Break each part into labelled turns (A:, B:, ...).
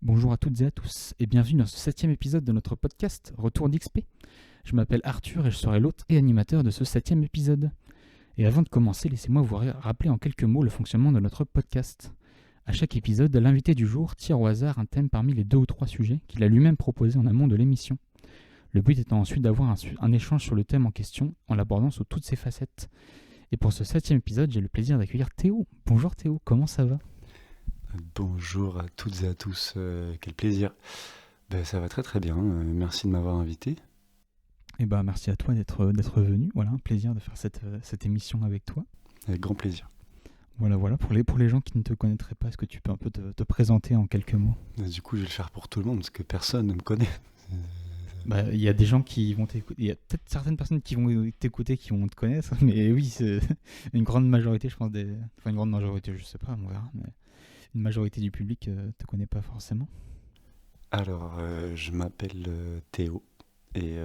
A: Bonjour à toutes et à tous et bienvenue dans ce 7e épisode de notre podcast Retour d'XP. Je m'appelle Arthur et je serai l'hôte et animateur de ce 7e épisode. Et avant de commencer, laissez-moi vous rappeler en quelques mots le fonctionnement de notre podcast. À chaque épisode, l'invité du jour tire au hasard un thème parmi les 2 ou 3 sujets qu'il a lui-même proposés en amont de l'émission. Le but étant ensuite d'avoir un échange sur le thème en question en l'abordant sous toutes ses facettes. Et pour ce 7e épisode, j'ai le plaisir d'accueillir Théo. Bonjour Théo, comment ça va ?
B: Bonjour à toutes et à tous, quel plaisir. Ça va très très bien, merci de m'avoir invité.
A: Eh ben, merci à toi d'être venu. Voilà, un plaisir de faire cette émission avec toi.
B: Avec grand plaisir.
A: Voilà. Pour les gens qui ne te connaîtraient pas, est-ce que tu peux un peu te présenter en quelques mots ?
B: Du coup, je vais le faire pour tout le monde parce que personne ne me connaît.
A: Il y a des gens qui vont t'écouter. Il y a peut-être certaines personnes qui vont t'écouter qui vont te connaître, mais oui, c'est une grande majorité, je pense. Enfin, une grande majorité, je sais pas, on verra, mais une majorité du public te connaît pas forcément.
B: Alors, je m'appelle Théo et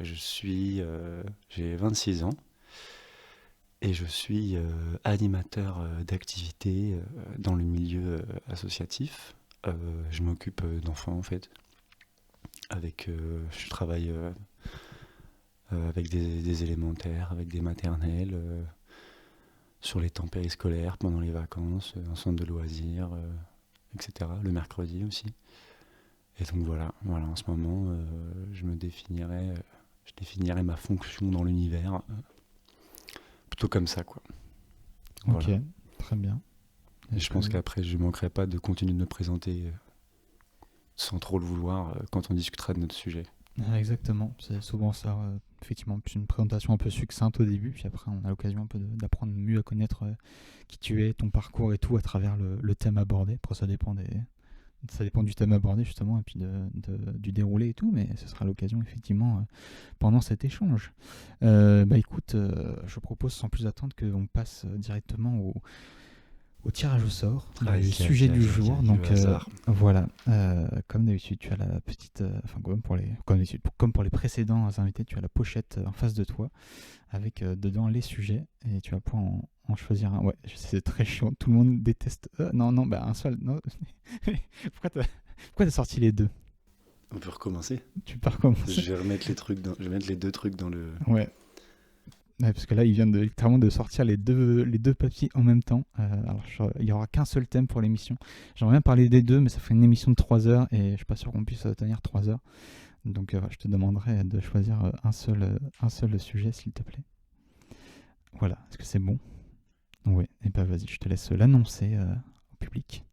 B: j'ai 26 ans et je suis animateur d'activités dans le milieu associatif. Je m'occupe d'enfants en fait. Je travaille avec des élémentaires, avec des maternelles, sur les temps périscolaires, pendant les vacances, en centre de loisirs, etc. Le mercredi aussi. Et donc voilà, en ce moment, je définirais ma fonction dans l'univers plutôt comme ça, quoi.
A: Ok,
B: Voilà.
A: très bien.
B: Et je pense qu'après, je ne manquerai pas de continuer de me présenter sans trop le vouloir quand on discutera de notre sujet.
A: Exactement, c'est souvent ça, effectivement, plus une présentation un peu succincte au début, puis après on a l'occasion un peu d'apprendre mieux à connaître qui tu es, ton parcours et tout à travers le thème abordé. Après ça dépend du thème abordé justement et puis du déroulé et tout, mais ce sera l'occasion effectivement pendant cet échange. Écoute, je propose sans plus attendre qu'on passe directement au tirage au sort, le sujet du jour. Donc voilà, comme d'habitude, tu as la petite, comme pour les précédents invités, tu as la pochette en face de toi avec dedans les sujets et tu vas pouvoir en choisir un. Ouais, c'est très chiant, tout le monde déteste. Un seul. Non. Pourquoi t'as sorti les deux ?
B: On peut recommencer ?
A: Tu peux recommencer.
B: Je vais mettre les deux trucs dans le.
A: Ouais. Ouais, parce que là, il vient littéralement de sortir les deux papiers en même temps. Il n'y aura qu'un seul thème pour l'émission. J'aimerais bien parler des deux, mais ça fait une émission de 3 heures et je suis pas sûr qu'on puisse tenir 3 heures. Donc, je te demanderai de choisir un seul sujet, s'il te plaît. Voilà, est-ce que c'est bon ? Oui, et ben vas-y, je te laisse l'annoncer au public.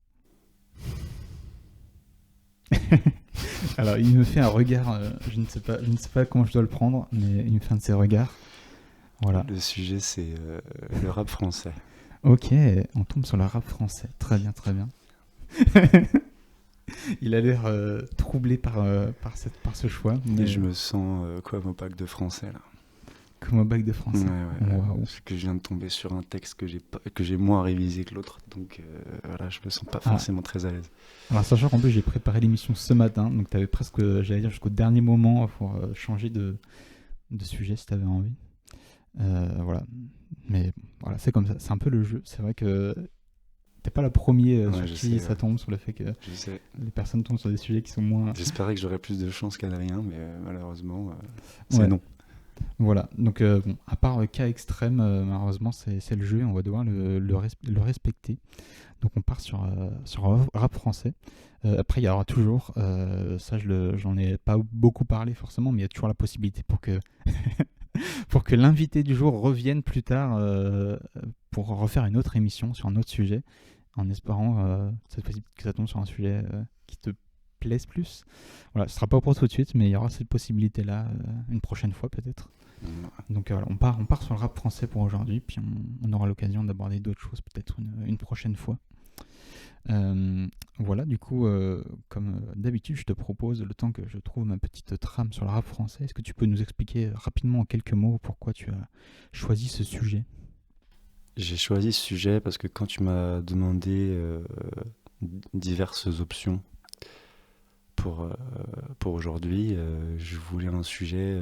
A: Alors, il me fait un regard, je ne sais pas comment je dois le prendre, mais il me fait un de ses regards. Voilà.
B: Le sujet, c'est le rap français.
A: Ok, on tombe sur le rap français. Très bien. Il a l'air troublé par ce choix. Mais...
B: Et je me sens comme au bac de français, là.
A: Comme au bac de français.
B: Ouais. Parce que je viens de tomber sur un texte que j'ai moins révisé que l'autre. Donc voilà, je me sens pas forcément très à l'aise.
A: Alors sachant qu'en plus j'ai préparé l'émission ce matin, donc tu avais presque, j'allais dire, jusqu'au dernier moment pour changer de sujet si tu avais envie. Voilà. Mais voilà, c'est comme ça, c'est un peu le jeu. C'est vrai que t'es pas la première sur qui ça tombe, sur le fait que les personnes tombent sur des sujets qui sont moins...
B: J'espérais que j'aurais plus de chance qu'Adrien, mais malheureusement, c'est non.
A: Voilà, donc à part cas extrême, malheureusement c'est le jeu et on va devoir le respecter. Donc on part sur rap français. Après il y aura toujours, ça j'en ai pas beaucoup parlé forcément, mais il y a toujours la possibilité pour que pour que l'invité du jour revienne plus tard pour refaire une autre émission sur un autre sujet, en espérant cette fois-ci que ça tombe sur un sujet qui te plaise plus. Voilà, ce sera pas pour tout de suite, mais il y aura cette possibilité-là une prochaine fois peut-être. Donc voilà, on part sur le rap français pour aujourd'hui, puis on aura l'occasion d'aborder d'autres choses peut-être une prochaine fois. Voilà, du coup, comme d'habitude, je te propose, le temps que je trouve ma petite trame sur le rap français, est-ce que tu peux nous expliquer rapidement en quelques mots pourquoi tu as choisi ce sujet ?
B: J'ai choisi ce sujet parce que quand tu m'as demandé diverses options pour aujourd'hui, je voulais un sujet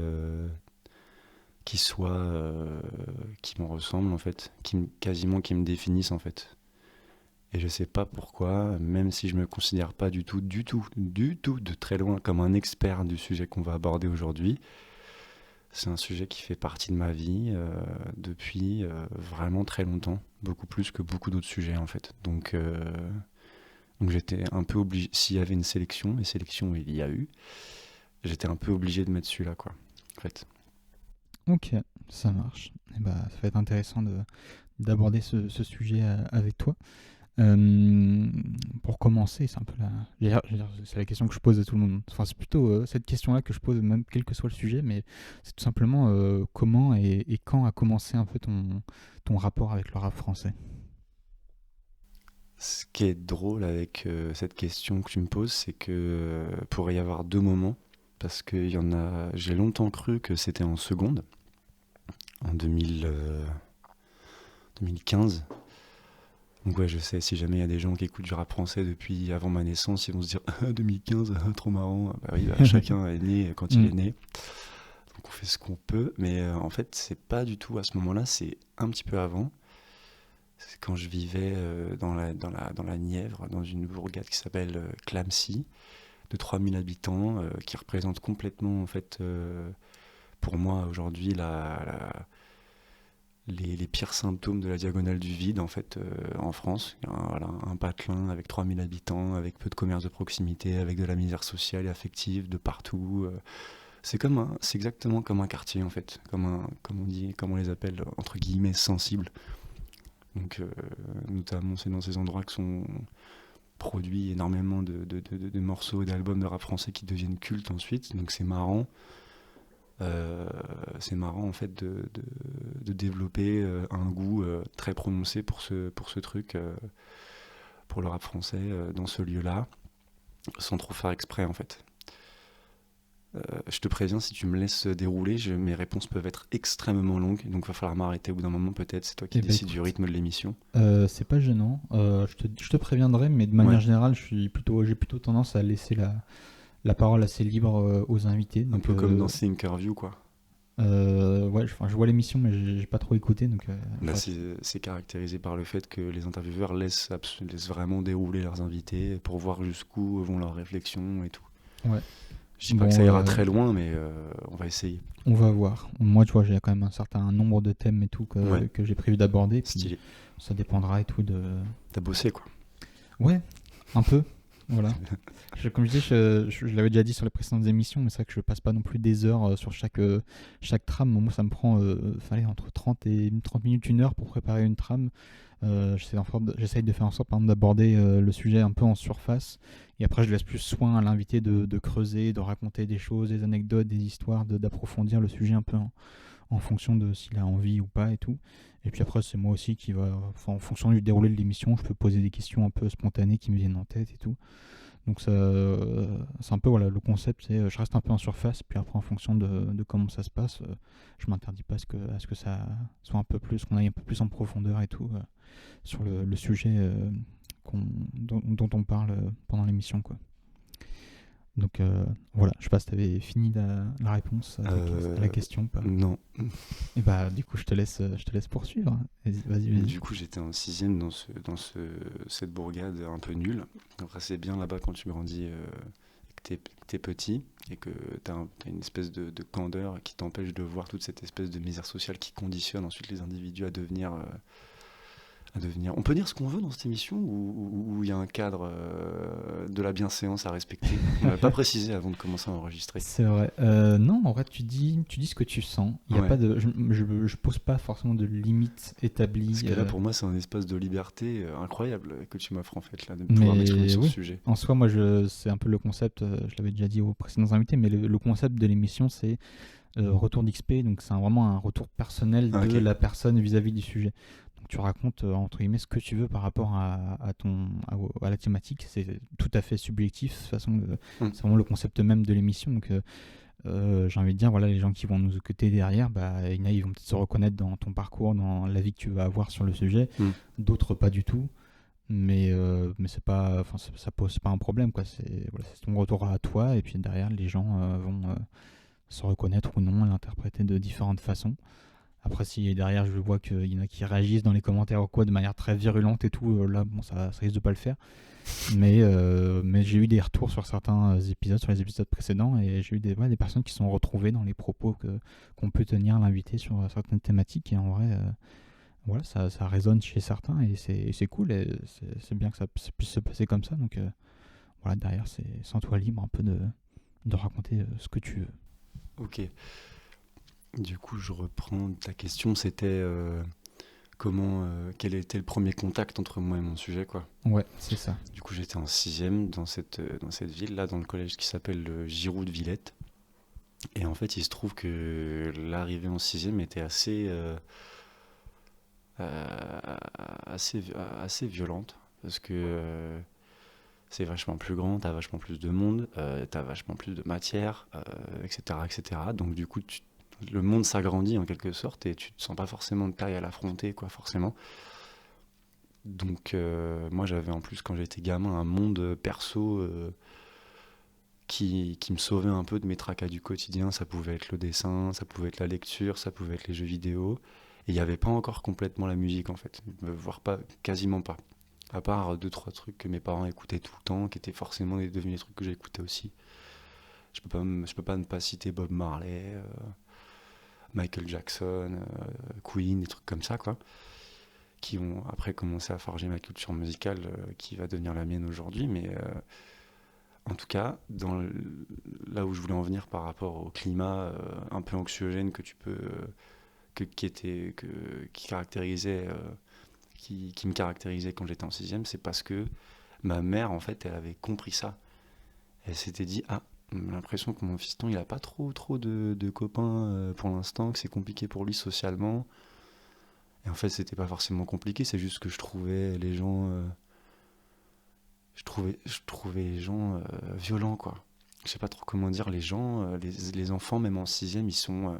B: qui me ressemble en fait, qui me définisse en fait. Et je sais pas pourquoi, même si je me considère pas du tout, de très loin comme un expert du sujet qu'on va aborder aujourd'hui, c'est un sujet qui fait partie de ma vie depuis vraiment très longtemps, beaucoup plus que beaucoup d'autres sujets en fait. Donc j'étais un peu obligé, s'il y avait une sélection, et sélection il y a eu, j'étais un peu obligé de mettre celui-là quoi, en fait.
A: Ok, ça marche. Et bah, ça va être intéressant d'aborder ce sujet avec toi. Euh, pour commencer, c'est un peu c'est la question que je pose à tout le monde. Enfin, c'est plutôt cette question-là que je pose, même quel que soit le sujet, mais c'est tout simplement comment et quand a commencé un peu ton rapport avec le rap français.
B: Ce qui est drôle avec cette question que tu me poses, c'est que pourrait y avoir deux moments, parce que j'ai longtemps cru que c'était en seconde, en 2015. Donc ouais, je sais, si jamais il y a des gens qui écoutent du rap français depuis avant ma naissance, ils vont se dire ah, 2015, trop marrant. Bah oui, bah, chacun est né quand il est né, donc on fait ce qu'on peut. Mais en fait, c'est pas du tout à ce moment-là, c'est un petit peu avant. C'est quand je vivais dans la Nièvre, dans une bourgade qui s'appelle Clamecy, de 3000 habitants, qui représente complètement, en fait, pour moi aujourd'hui, les pires symptômes de la diagonale du vide, en fait, en France. Voilà, un patelin avec 3000 habitants, avec peu de commerces de proximité, avec de la misère sociale et affective de partout. C'est exactement comme un quartier, en fait, comme on les appelle, entre guillemets, sensibles. Donc, notamment, c'est dans ces endroits que sont produits énormément de morceaux et d'albums de rap français qui deviennent cultes ensuite. Donc, c'est marrant en fait de développer un goût très prononcé pour ce truc, pour le rap français dans ce lieu-là, sans trop faire exprès en fait. Je te préviens, si tu me laisses dérouler, mes réponses peuvent être extrêmement longues, donc il va falloir m'arrêter au bout d'un moment peut-être, c'est toi qui décides du rythme de l'émission.
A: C'est pas gênant, je te préviendrai, mais de manière générale, j'ai plutôt tendance à laisser la parole assez libre aux invités.
B: Donc, un peu comme dans Thinkerview quoi.
A: Ouais, je vois l'émission, mais j'ai pas trop écouté. Donc,
B: c'est caractérisé par le fait que les intervieweurs laissent vraiment dérouler leurs invités pour voir jusqu'où vont leurs réflexions et tout.
A: Ouais.
B: Je dis pas que ça ira très loin, mais on va essayer.
A: On va voir. Moi, tu vois, j'ai quand même un certain nombre de thèmes et tout que j'ai prévu d'aborder.
B: Stylé.
A: Ça dépendra et tout de...
B: T'as bossé, quoi.
A: Ouais, un peu. Voilà. Comme je disais, je l'avais déjà dit sur les précédentes émissions, mais c'est vrai que je passe pas non plus des heures sur chaque trame. Moi, ça me prend entre 30 minutes, 1 heure pour préparer une trame. J'essaye de faire en sorte, par exemple, d'aborder le sujet un peu en surface. Et après, je laisse plus soin à l'invité de creuser, de raconter des choses, des anecdotes, des histoires, d'approfondir le sujet un peu en fonction de s'il a envie ou pas et tout. Et puis après, c'est moi aussi qui en fonction du déroulé de l'émission, je peux poser des questions un peu spontanées qui me viennent en tête et tout. Donc c'est un peu le concept, c'est je reste un peu en surface, puis après en fonction de comment ça se passe, je m'interdis pas à ce que ça soit un peu plus, qu'on aille un peu plus en profondeur et tout sur le sujet dont on parle pendant l'émission, quoi. Donc voilà, je sais pas si tu avais fini la réponse à la question ou pas.
B: Non.
A: Et bah du coup je te laisse poursuivre. Vas-y.
B: Du coup j'étais en 6ème dans cette bourgade un peu nulle. Après c'est bien là-bas quand tu grandis, que t'es petit et que t'as une espèce de candeur qui t'empêche de voir toute cette espèce de misère sociale qui conditionne ensuite les individus à devenir... On peut dire ce qu'on veut dans cette émission ou il y a un cadre de la bienséance à respecter? On n'avait pas précisé avant de commencer à enregistrer.
A: C'est vrai. Non, en vrai, tu dis ce que tu sens. Il y a pas de, je pose pas forcément de limite établie.
B: Parce que là, pour moi, c'est un espace de liberté incroyable que tu m'offres en fait là, de pouvoir m'exprimer sur ce sujet.
A: En soi, moi, c'est un peu le concept. Je l'avais déjà dit aux précédents invités, mais le concept de l'émission, c'est retour d'XP. Donc, c'est vraiment un retour personnel de la personne vis-à-vis du sujet. Tu racontes entre guillemets ce que tu veux par rapport à la thématique. C'est tout à fait subjectif. De toute façon, c'est vraiment le concept même de l'émission. Donc, j'ai envie de dire, voilà, les gens qui vont nous écouter derrière, ils vont peut-être se reconnaître dans ton parcours, dans la vie que tu vas avoir sur le sujet. D'autres, pas du tout. Mais c'est pas, ça pose pas un problème, quoi. C'est ton retour à toi. Et puis derrière, les gens vont se reconnaître ou non, l'interpréter de différentes façons. Après, si derrière je vois qu'il y en a qui réagissent dans les commentaires ou quoi de manière très virulente et tout, là, bon, ça risque de pas le faire. Mais j'ai eu des retours sur certains épisodes, sur les épisodes précédents, et j'ai eu des personnes qui sont retrouvées dans les propos qu'on peut tenir l'invité sur certaines thématiques. Et en vrai, voilà, ça résonne chez certains, et c'est cool, et c'est bien que ça puisse se passer comme ça. Donc voilà, derrière, sens-toi libre un peu de raconter ce que tu veux.
B: Ok. Du coup, je reprends ta question. C'était quel était le premier contact entre moi et mon sujet, quoi.
A: Ouais, c'est ça.
B: Du coup, j'étais en sixième dans cette ville-là, dans le collège qui s'appelle Giroud de Villette. Et en fait, il se trouve que l'arrivée en sixième était euh, assez, assez violente. Parce que c'est vachement plus grand, t'as vachement plus de monde, t'as vachement plus de matière, etc., etc. Donc du coup, le monde s'agrandit en quelque sorte et tu te sens pas forcément de taille à l'affronter, quoi, forcément. Donc moi, j'avais en plus, quand j'étais gamin, un monde perso qui me sauvait un peu de mes tracas du quotidien. Ça pouvait être le dessin, ça pouvait être la lecture, ça pouvait être les jeux vidéo. Et il n'y avait pas encore complètement la musique, en fait. Voire pas, quasiment pas. À part deux, trois trucs que mes parents écoutaient tout le temps, qui étaient forcément devenus des trucs que j'écoutais aussi. Je peux pas ne pas citer Bob Marley, Michael Jackson, Queen, des trucs comme ça, quoi, qui ont après commencé à forger ma culture musicale, qui va devenir la mienne aujourd'hui. Mais en tout cas, là où je voulais en venir par rapport au climat un peu anxiogène que tu peux, qui caractérisait, qui me caractérisait quand j'étais en sixième, c'est parce que ma mère, en fait, elle avait compris ça. Elle s'était dit, ah, j'ai l'impression que mon fiston, il a pas trop de copains pour l'instant, que c'est compliqué pour lui socialement. Et en fait, c'était pas forcément compliqué, c'est juste que je trouvais les gens, je trouvais les gens violents, quoi. Je sais pas trop comment dire, les gens, les enfants, même en sixième, ils sont,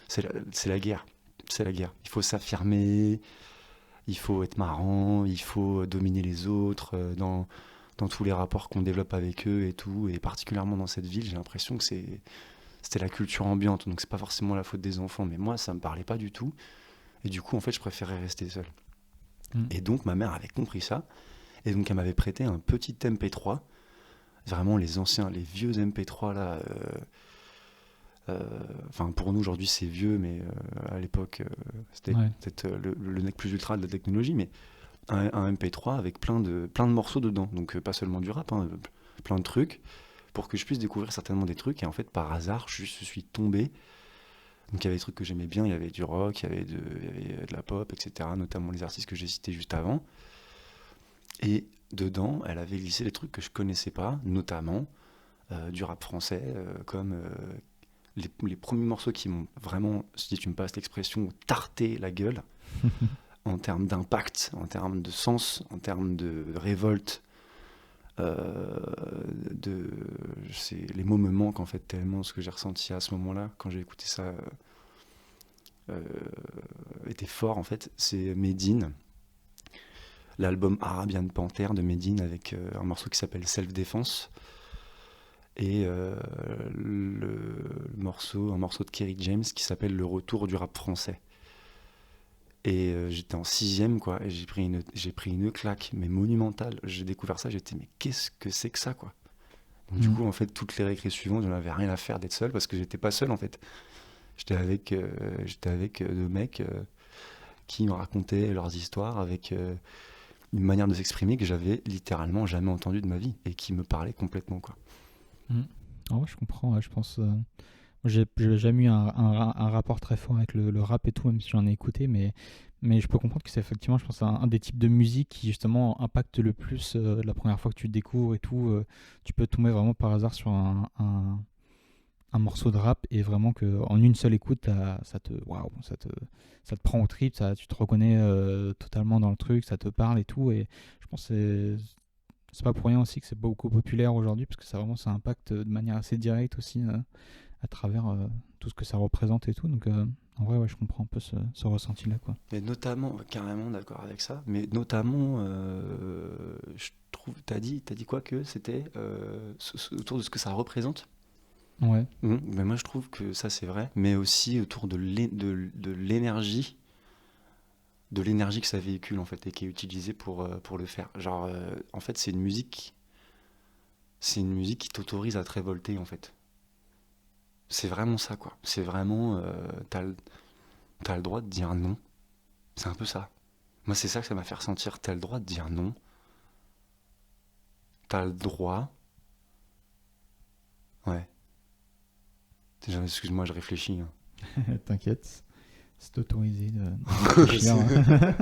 B: c'est la guerre. C'est la guerre. Il faut s'affirmer, il faut être marrant, il faut dominer les autres dans tous les rapports qu'on développe avec eux et tout. Et particulièrement dans cette ville, j'ai l'impression que c'était la culture ambiante. Donc c'est pas forcément la faute des enfants. Mais moi, ça me parlait pas du tout. Et du coup, en fait, je préférais rester seul.
A: Mm.
B: Et donc, ma mère avait compris ça. Et donc, elle m'avait prêté un petit MP3. Vraiment les anciens, les vieux MP3 là. Enfin, pour nous aujourd'hui, c'est vieux, mais à l'époque, c'était
A: Ouais.
B: peut-être le nec plus ultra de la technologie. Mais un MP3 avec plein de morceaux dedans. Donc pas seulement du rap, hein, plein de trucs, pour que je puisse découvrir certainement des trucs. Et en fait, par hasard, je suis tombé. Donc il y avait des trucs que j'aimais bien, il y avait du rock, il y avait de la pop, etc. Notamment les artistes que j'ai cités juste avant. Et dedans, elle avait glissé des trucs que je connaissais pas, notamment du rap français, comme les premiers morceaux qui m'ont vraiment, si tu me passes l'expression, tarté la gueule, en termes d'impact, en termes de sens, en termes de révolte. euh, les mots me manquent en fait tellement ce que j'ai ressenti à ce moment-là quand j'ai écouté ça euh, était fort en fait. C'est Medine, l'album Arabian Panther de Medine avec un morceau qui s'appelle Self Defense et un morceau de Kerry James qui s'appelle Le Retour du rap français. Et j'étais en sixième, quoi, et j'ai pris une claque, mais monumentale. J'ai découvert ça, j'étais, mais qu'est-ce que c'est que ça, quoi. Donc, du
A: Mm.
B: coup, en fait, toutes les récrés suivantes, j'en avais rien à faire d'être seul, parce que j'étais pas seul, en fait. J'étais avec deux mecs qui me racontaient leurs histoires, avec une manière de s'exprimer que j'avais littéralement jamais entendue de ma vie, et qui me parlait complètement, quoi.
A: Mm. En vrai, je comprends, ouais, je pense. J'ai jamais eu un rapport très fort avec le rap et tout, même si j'en ai écouté, mais je peux comprendre que c'est effectivement, je pense, un des types de musique qui justement impacte le plus la première fois que tu le découvres et tout. Tu peux tomber vraiment par hasard sur un morceau de rap et vraiment que en une seule écoute, waouh, ça te prend au trip, tu te reconnais totalement dans le truc, ça te parle et tout. Et je pense que c'est pas pour rien aussi que c'est beaucoup populaire aujourd'hui, parce que ça impacte de manière assez directe aussi à travers tout ce que ça représente et tout. Donc en vrai, ouais, je comprends un peu ce ressenti-là, quoi.
B: Mais notamment, carrément d'accord avec ça, mais notamment, je trouve, t'as dit quoi que c'était autour de ce que ça représente.
A: Ouais.
B: Mais moi, je trouve que ça, c'est vrai. Mais aussi autour de l'énergie, que ça véhicule, en fait, et qui est utilisée pour le faire. Genre, en fait, c'est une musique qui t'autorise à te révolter, en fait. C'est vraiment ça, quoi. C'est vraiment, t'as le droit de dire non. C'est un peu ça. Moi, c'est ça que ça m'a fait ressentir. T'as le droit de dire non. T'as le droit. Ouais. Déjà, excuse-moi, je réfléchis, hein.
A: T'inquiète, c'est autorisé de réfléchir. Hein.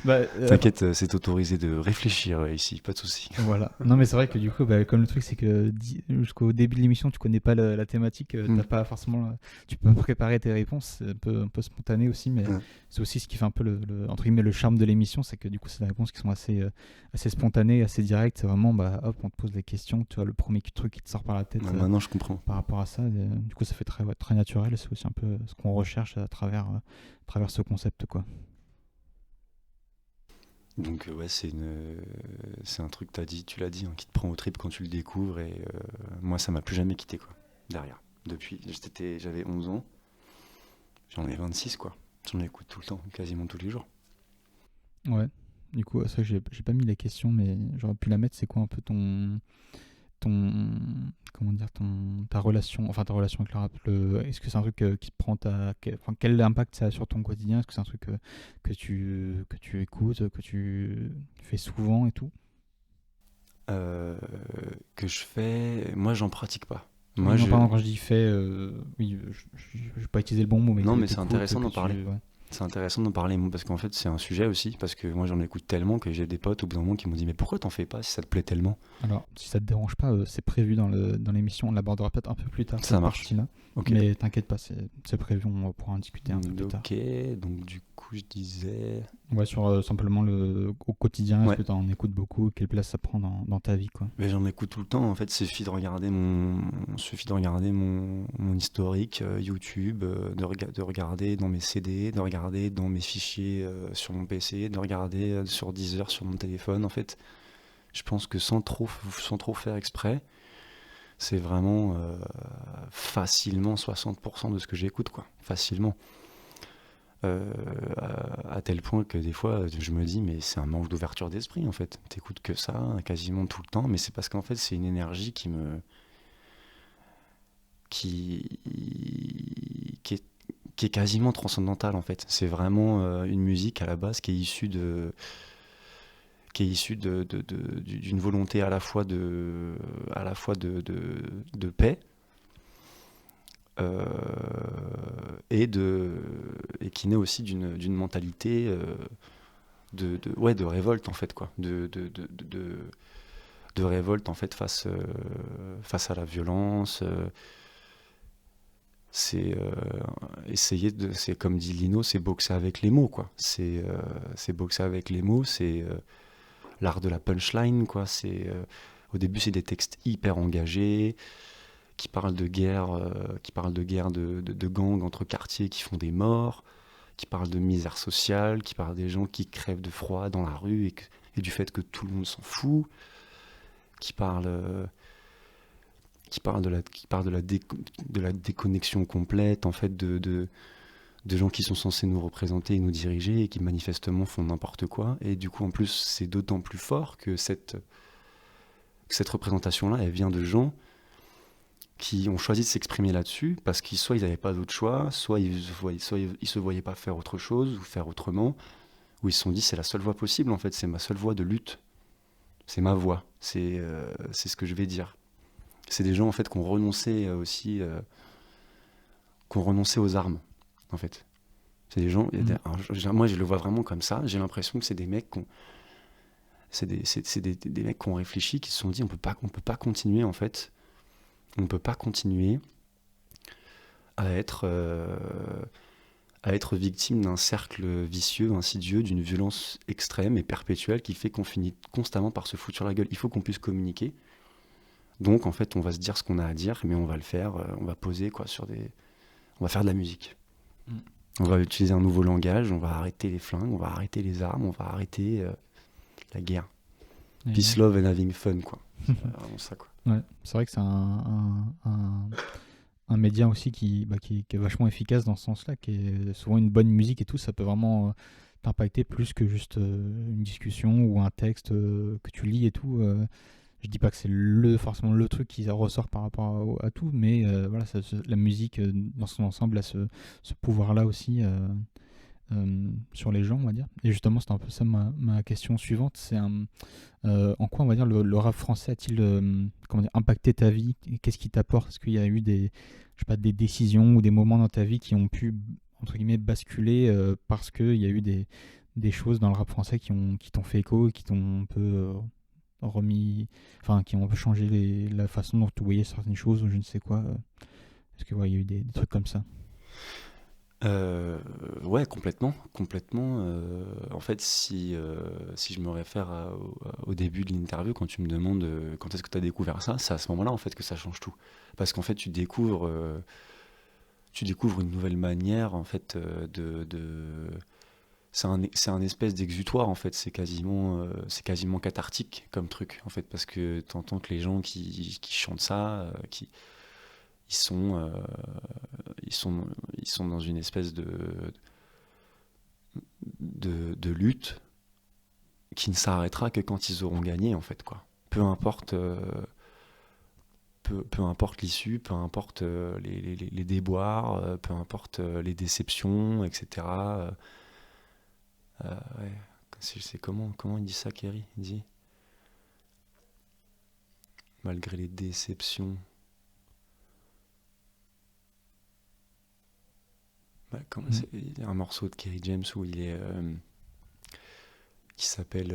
A: Bah,
B: T'inquiète, c'est autorisé de réfléchir ici, pas de souci.
A: voilà. Non, mais c'est vrai que du coup, bah, comme le truc, c'est que jusqu'au début de l'émission, tu connais pas la thématique, t'as pas forcément. Tu peux préparer tes réponses, c'est un peu spontané aussi, mais
B: Ouais.
A: c'est aussi ce qui fait un peu entre guillemets, le charme de l'émission, c'est que du coup, c'est des réponses qui sont assez spontanées, assez directes. C'est vraiment, bah, hop, on te pose des questions, tu vois, le premier truc qui te sort par la tête.
B: Ouais, maintenant, je comprends.
A: Par rapport à ça. Du coup, ça fait très naturel. C'est aussi un peu ce qu'on recherche à travers ce concept, quoi.
B: Donc, ouais, c'est un truc, tu l'as dit, hein, qui te prend au trip quand tu le découvres. Et moi, ça m'a plus jamais quitté, quoi. Derrière. Depuis, j'avais 11 ans. J'en ai 26, quoi. J'en écoute tout le temps, quasiment tous les jours.
A: Ouais. Du coup, c'est vrai que j'ai pas mis la question, mais j'aurais pu la mettre. C'est quoi un peu comment dire, ta relation avec le rap, est-ce que c'est un truc qui te prend quel impact ça a sur ton quotidien? Est-ce que c'est un truc que tu écoutes, que tu fais souvent et tout?
B: Euh, que je fais. Moi, j'en pratique pas.
A: Oui,
B: Moi,
A: non, pardon, quand je dis fait, oui, je vais pas utiliser le bon mot, mais
B: Non,
A: que
B: mais c'est
A: t'écoutes,
B: intéressant d'en
A: que tu,
B: parler.
A: ouais.
B: C'est intéressant d'en parler, moi, parce qu'en fait, c'est un sujet aussi. Parce que moi, j'en écoute tellement que j'ai des potes au bout d'un moment qui m'ont dit: mais pourquoi t'en fais pas si ça te plaît tellement?
A: Alors, si ça te dérange pas, c'est prévu dans l'émission. On l'abordera peut-être un peu plus tard,
B: Ça
A: cette
B: marche.
A: partie-là.
B: Ok.
A: Mais t'inquiète pas, c'est prévu, on pourra en discuter un peu plus tard.
B: Ok, donc du coup, je disais.
A: Ouais, sur simplement au quotidien, est-ce
B: Ouais.
A: que tu en écoutes beaucoup? Quelle place ça prend dans ta vie, quoi?
B: Mais j'en écoute tout le temps. En fait, suffit de regarder mon historique YouTube, de regarder dans mes CD, de regarder dans mes fichiers sur mon PC, de regarder sur Deezer sur mon téléphone. En fait, je pense que sans trop faire exprès, c'est vraiment facilement 60% de ce que j'écoute, quoi. Facilement. À tel point que des fois, je me dis, mais c'est un manque d'ouverture d'esprit, en fait. T'écoutes que ça, quasiment tout le temps, mais c'est parce qu'en fait, c'est une énergie qui, qui est quasiment transcendantale, en fait. C'est vraiment une musique, à la base, qui est issue d'une volonté à la fois de paix, euh, et qui naît aussi d'une mentalité de révolte, en fait, quoi, de révolte, en fait, face à la violence. C'est comme dit Lino, c'est boxer avec les mots, quoi. C'est boxer avec les mots, c'est l'art de la punchline, quoi. Au début, c'est des textes hyper engagés qui parlent de guerre, de gangs entre quartiers qui font des morts, qui parlent de misère sociale, qui parlent des gens qui crèvent de froid dans la rue et du fait que tout le monde s'en fout, qui parlent de la déconnexion complète, en fait, de gens qui sont censés nous représenter et nous diriger et qui manifestement font n'importe quoi. Et du coup, en plus, c'est d'autant plus fort que cette représentation-là, elle vient de gens qui ont choisi de s'exprimer là-dessus parce qu'ils soit ils n'avaient pas d'autre choix, soit ils se voyaient pas faire autre chose ou faire autrement, ou ils se sont dit c'est la seule voie possible, en fait, c'est ma seule voie de lutte, c'est ma voix, c'est ce que je vais dire. C'est des gens, en fait, qui ont renoncé aussi, aux armes, en fait. C'est des gens, alors, moi je le vois vraiment comme ça, j'ai l'impression que c'est des mecs des mecs qui ont réfléchi, qui se sont dit on peut pas continuer, en fait. On ne peut pas continuer à être victime d'un cercle vicieux, insidieux, d'une violence extrême et perpétuelle qui fait qu'on finit constamment par se foutre sur la gueule. Il faut qu'on puisse communiquer. Donc, en fait, on va se dire ce qu'on a à dire, mais on va le faire, on va poser, quoi, on va faire de la musique. On va utiliser un nouveau langage, on va arrêter les flingues, on va arrêter les armes, on va arrêter la guerre. Peace, love and having fun, quoi. C'est vraiment ça, quoi.
A: Ouais, c'est vrai que c'est un média aussi qui est vachement efficace dans ce sens-là, qui est souvent une bonne musique et tout, ça peut vraiment t'impacter plus que juste une discussion ou un texte que tu lis et tout. Je dis pas que c'est forcément le truc qui ressort par rapport à tout, mais voilà, la musique dans son ensemble a ce pouvoir-là aussi sur les gens, on va dire. Et justement, c'est un peu ça ma question suivante. C'est en quoi, on va dire, le rap français a-t-il comment dire, impacté ta vie? Et qu'est-ce qui t'apporte? Est-ce qu'il y a eu je sais pas, des décisions ou des moments dans ta vie qui ont pu, entre guillemets, basculer parce qu'il y a eu des choses dans le rap français qui t'ont fait écho et qui t'ont un peu remis, enfin, qui ont un peu changé la façon dont tu voyais certaines choses ou je ne sais quoi. Est-ce que ouais, il y a eu des trucs comme ça?
B: Ouais, complètement, complètement. En fait, si je me réfère au début de l'interview, quand tu me demandes quand est-ce que tu as découvert ça, c'est à ce moment-là en fait que ça change tout. Parce qu'en fait, tu découvres une nouvelle manière en fait c'est un espèce d'exutoire en fait. C'est quasiment cathartique comme truc en fait, parce que tu entends que les gens qui chantent ça, ils sont, euh, ils sont, ils sont dans une espèce de lutte qui ne s'arrêtera que quand ils auront gagné, en fait, quoi. Peu importe l'issue, peu importe les déboires, peu importe les déceptions, etc. Ouais. C'est comment il dit ça, Kerry? Il dit, malgré les déceptions. Bah, il y a un morceau de Kerry James où il est qui s'appelle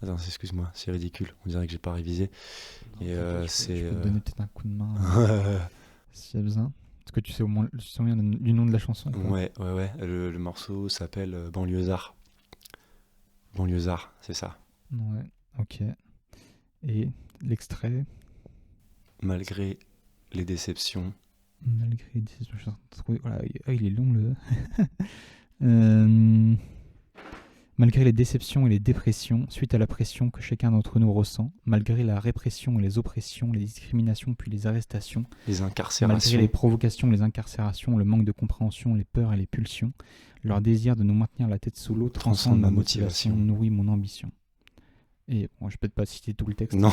B: attends, excuse-moi, c'est ridicule, on dirait que j'ai pas révisé.
A: Non,
B: Et
A: je peux te donner peut-être un coup de main s'il y a besoin. Est-ce que tu te souviens du nom de la chanson ou pas?
B: ouais. Le morceau s'appelle Banlieusard. Banlieusard, c'est ça.
A: Ouais, ok. Et l'extrait,
B: Malgré les déceptions.
A: malgré les décisions, je suis en train de trouver. Voilà, il est long le. Euh, Malgré les déceptions et les dépressions, suite à la pression que chacun d'entre nous ressent, malgré la répression et les oppressions, les discriminations puis les arrestations,
B: Les
A: malgré
B: incarcérations.
A: les provocations, les incarcérations, le manque de compréhension, les peurs et les pulsions, leur désir de nous maintenir la tête sous l'eau transcende ma motivation, nourrit mon ambition. Et bon, je peux pas citer tout le texte.
B: Non,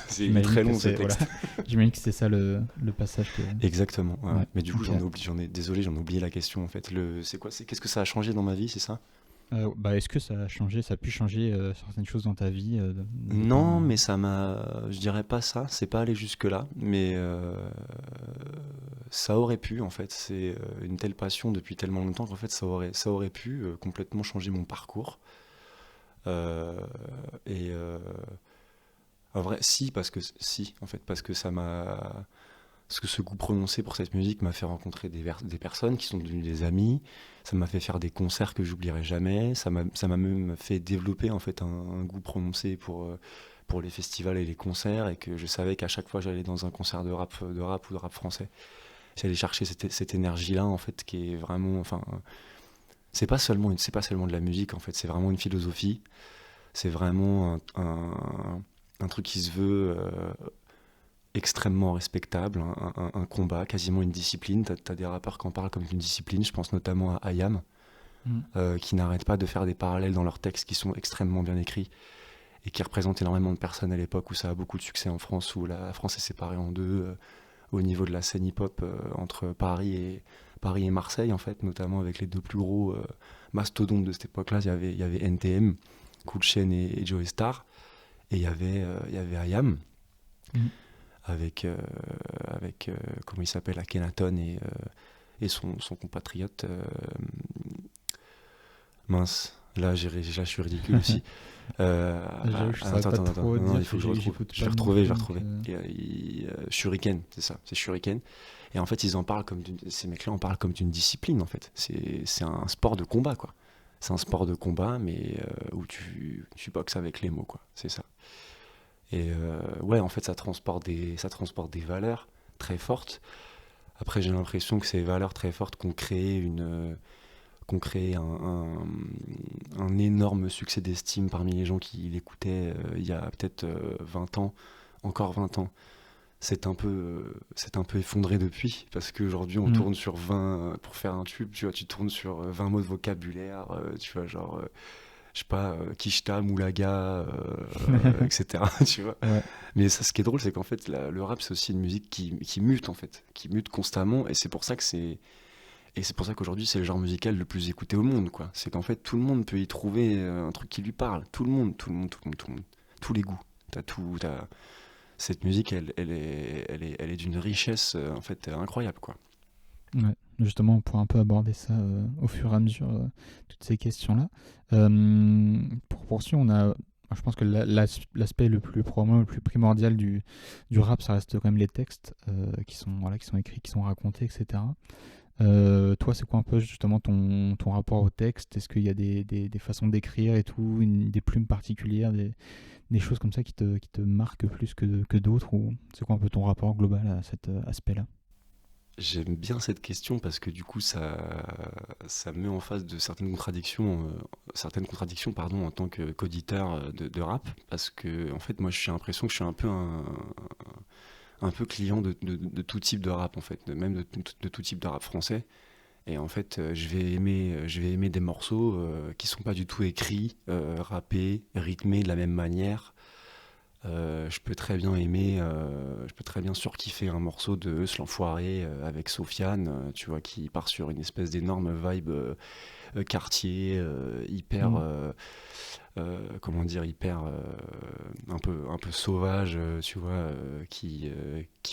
B: c'est très long ce texte.
A: Voilà, j'imagine que c'est ça le passage que.
B: Exactement. Ouais.
A: Ouais,
B: Mais du coup,
A: ok.
B: désolé, j'en ai oublié la question en fait. Qu'est-ce que ça a changé dans ma vie, c'est ça?
A: Est-ce que ça a changé, ça a pu changer certaines choses dans ta vie
B: Non, mais je dirais pas ça. C'est pas aller jusque là, mais ça aurait pu en fait. C'est une telle passion depuis tellement longtemps qu'en fait ça aurait pu complètement changer mon parcours. Euh, et en vrai, si, en fait, parce que parce que ce goût prononcé pour cette musique m'a fait rencontrer des personnes qui sont devenues des amis. Ça m'a fait faire des concerts que j'oublierai jamais. Ça m'a même fait développer en fait un goût prononcé pour les festivals et les concerts, et que je savais qu'à chaque fois j'allais dans un concert de rap ou de rap français, j'allais chercher cette énergie-là en fait, qui est vraiment, enfin, c'est pas seulement de la musique en fait, c'est vraiment une philosophie. C'est vraiment un truc qui se veut extrêmement respectable, un combat, quasiment une discipline. T'as des rappeurs qui en parlent comme d'une discipline, je pense notamment à IAM,
A: Mm.
B: qui n'arrêtent pas de faire des parallèles dans leurs textes qui sont extrêmement bien écrits et qui représentent énormément de personnes à l'époque où ça a beaucoup de succès en France, où la France est séparée en deux au niveau de la scène hip-hop entre Paris et Marseille, en fait, notamment avec les deux plus gros mastodontes de cette époque-là. Il y avait NTM, Cool Chain et Joey Star, et il y avait IAM
A: Mm.
B: avec comment il s'appelle, Akhenaton et son compatriote mince. Là, je suis ridicule aussi.
A: J'avoue, je saurais pas trop
B: Non,
A: dire
B: il faut que je
A: que
B: retrouve.
A: j'écoute
B: Je vais
A: pas non
B: retrouver, je vais
A: plus,
B: retrouver. Shuriken, c'est ça, c'est Shuriken. Et en fait, ils en parlent ces mecs-là en parlent comme d'une discipline, en fait. C'est un sport de combat, quoi. C'est un sport de combat, mais où tu boxes avec les mots, quoi. C'est ça. Et ouais, en fait, ça transporte des valeurs très fortes. Après, j'ai l'impression que ces valeurs très fortes qu'on crée un énorme succès d'estime parmi les gens qui l'écoutaient il y a peut-être 20 ans, encore 20 ans. c'est un peu effondré depuis, parce qu'aujourd'hui on
A: Mm.
B: tourne sur 20, pour faire un tube, tu vois, tu tournes sur 20 mots de vocabulaire, tu vois, genre, je sais pas, Kishta, Moulaga, etc., tu vois.
A: Ouais.
B: Mais ça, ce qui est drôle, c'est qu'en fait, le rap, c'est aussi une musique qui mute, en fait, qui mute constamment, et c'est pour ça qu'aujourd'hui, c'est le genre musical le plus écouté au monde, quoi. C'est qu'en fait, tout le monde peut y trouver un truc qui lui parle. Tout le monde, tout le monde, tout le monde, tout le monde. Tous les goûts. Cette musique, elle est d'une richesse, en fait, incroyable, quoi.
A: Ouais. Justement, on pourra un peu aborder ça au fur et à mesure, toutes ces questions-là. Pour poursuivre, je pense que l'aspect le plus probablement le plus primordial du rap, ça reste quand même les textes qui sont écrits, qui sont racontés, etc. Toi, c'est quoi un peu justement ton rapport au texte? Est-ce qu'il y a des façons d'écrire et tout, des plumes particulières, des choses comme ça qui te marquent plus que d'autres, ou c'est quoi un peu ton rapport global à cet aspect-là?
B: J'aime bien cette question parce que du coup, ça me met en face de certaines contradictions, pardon, en tant qu'auditeur de rap. Parce que, en fait, moi, j'ai l'impression que je suis un peu client de tout type de rap, en fait, même de tout type de rap français. Et en fait, je vais aimer des morceaux qui sont pas du tout écrits, rappés, rythmés de la même manière. Je peux très bien surkiffer un morceau de Eus l'Enfoiré avec Sofiane, tu vois, qui part sur une espèce d'énorme vibe quartier, hyper,
A: Mm.
B: comment dire, hyper, un peu sauvage, tu vois, qui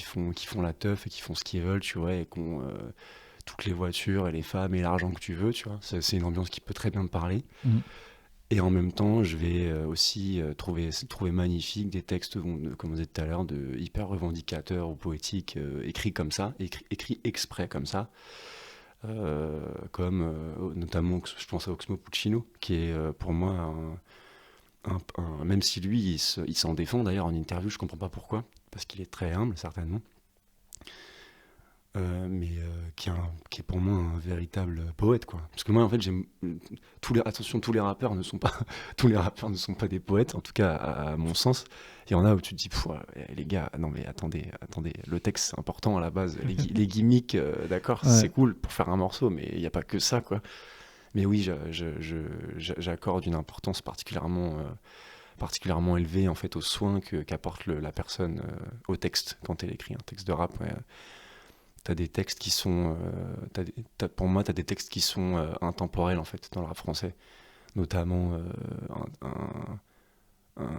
B: font la teuf et qui font ce qu'ils veulent, tu vois, et qui ont toutes les voitures et les femmes et l'argent que tu veux, tu vois. C'est une ambiance qui peut très bien me parler.
A: Mm.
B: Et en même temps, je vais aussi trouver magnifique des textes, comme on disait tout à l'heure, de hyper revendicateurs ou poétiques, écrits comme ça, écrits exprès comme ça, comme notamment, je pense à Oxmo Puccino, qui est pour moi même si lui, il s'en défend d'ailleurs en interview, je comprends pas pourquoi, parce qu'il est très humble, certainement. Mais qui est pour moi un véritable poète, quoi. Parce que moi, en fait, j'aime attention, tous les rappeurs ne sont pas tous les rappeurs ne sont pas des poètes, en tout cas à mon sens. Il y en a où tu te dis, pff, les gars, non mais attendez, le texte c'est important à la base, les gimmicks, d'accord, c'est
A: Ouais.
B: cool pour faire un morceau, mais il n'y a pas que ça, quoi. Mais oui, j'accorde une importance particulièrement élevée en fait aux soins qu'apporte la personne au texte quand elle écrit un texte de rap. Ouais. T'as des textes qui sont, pour moi, t'as des textes qui sont intemporels en fait dans le rap français, notamment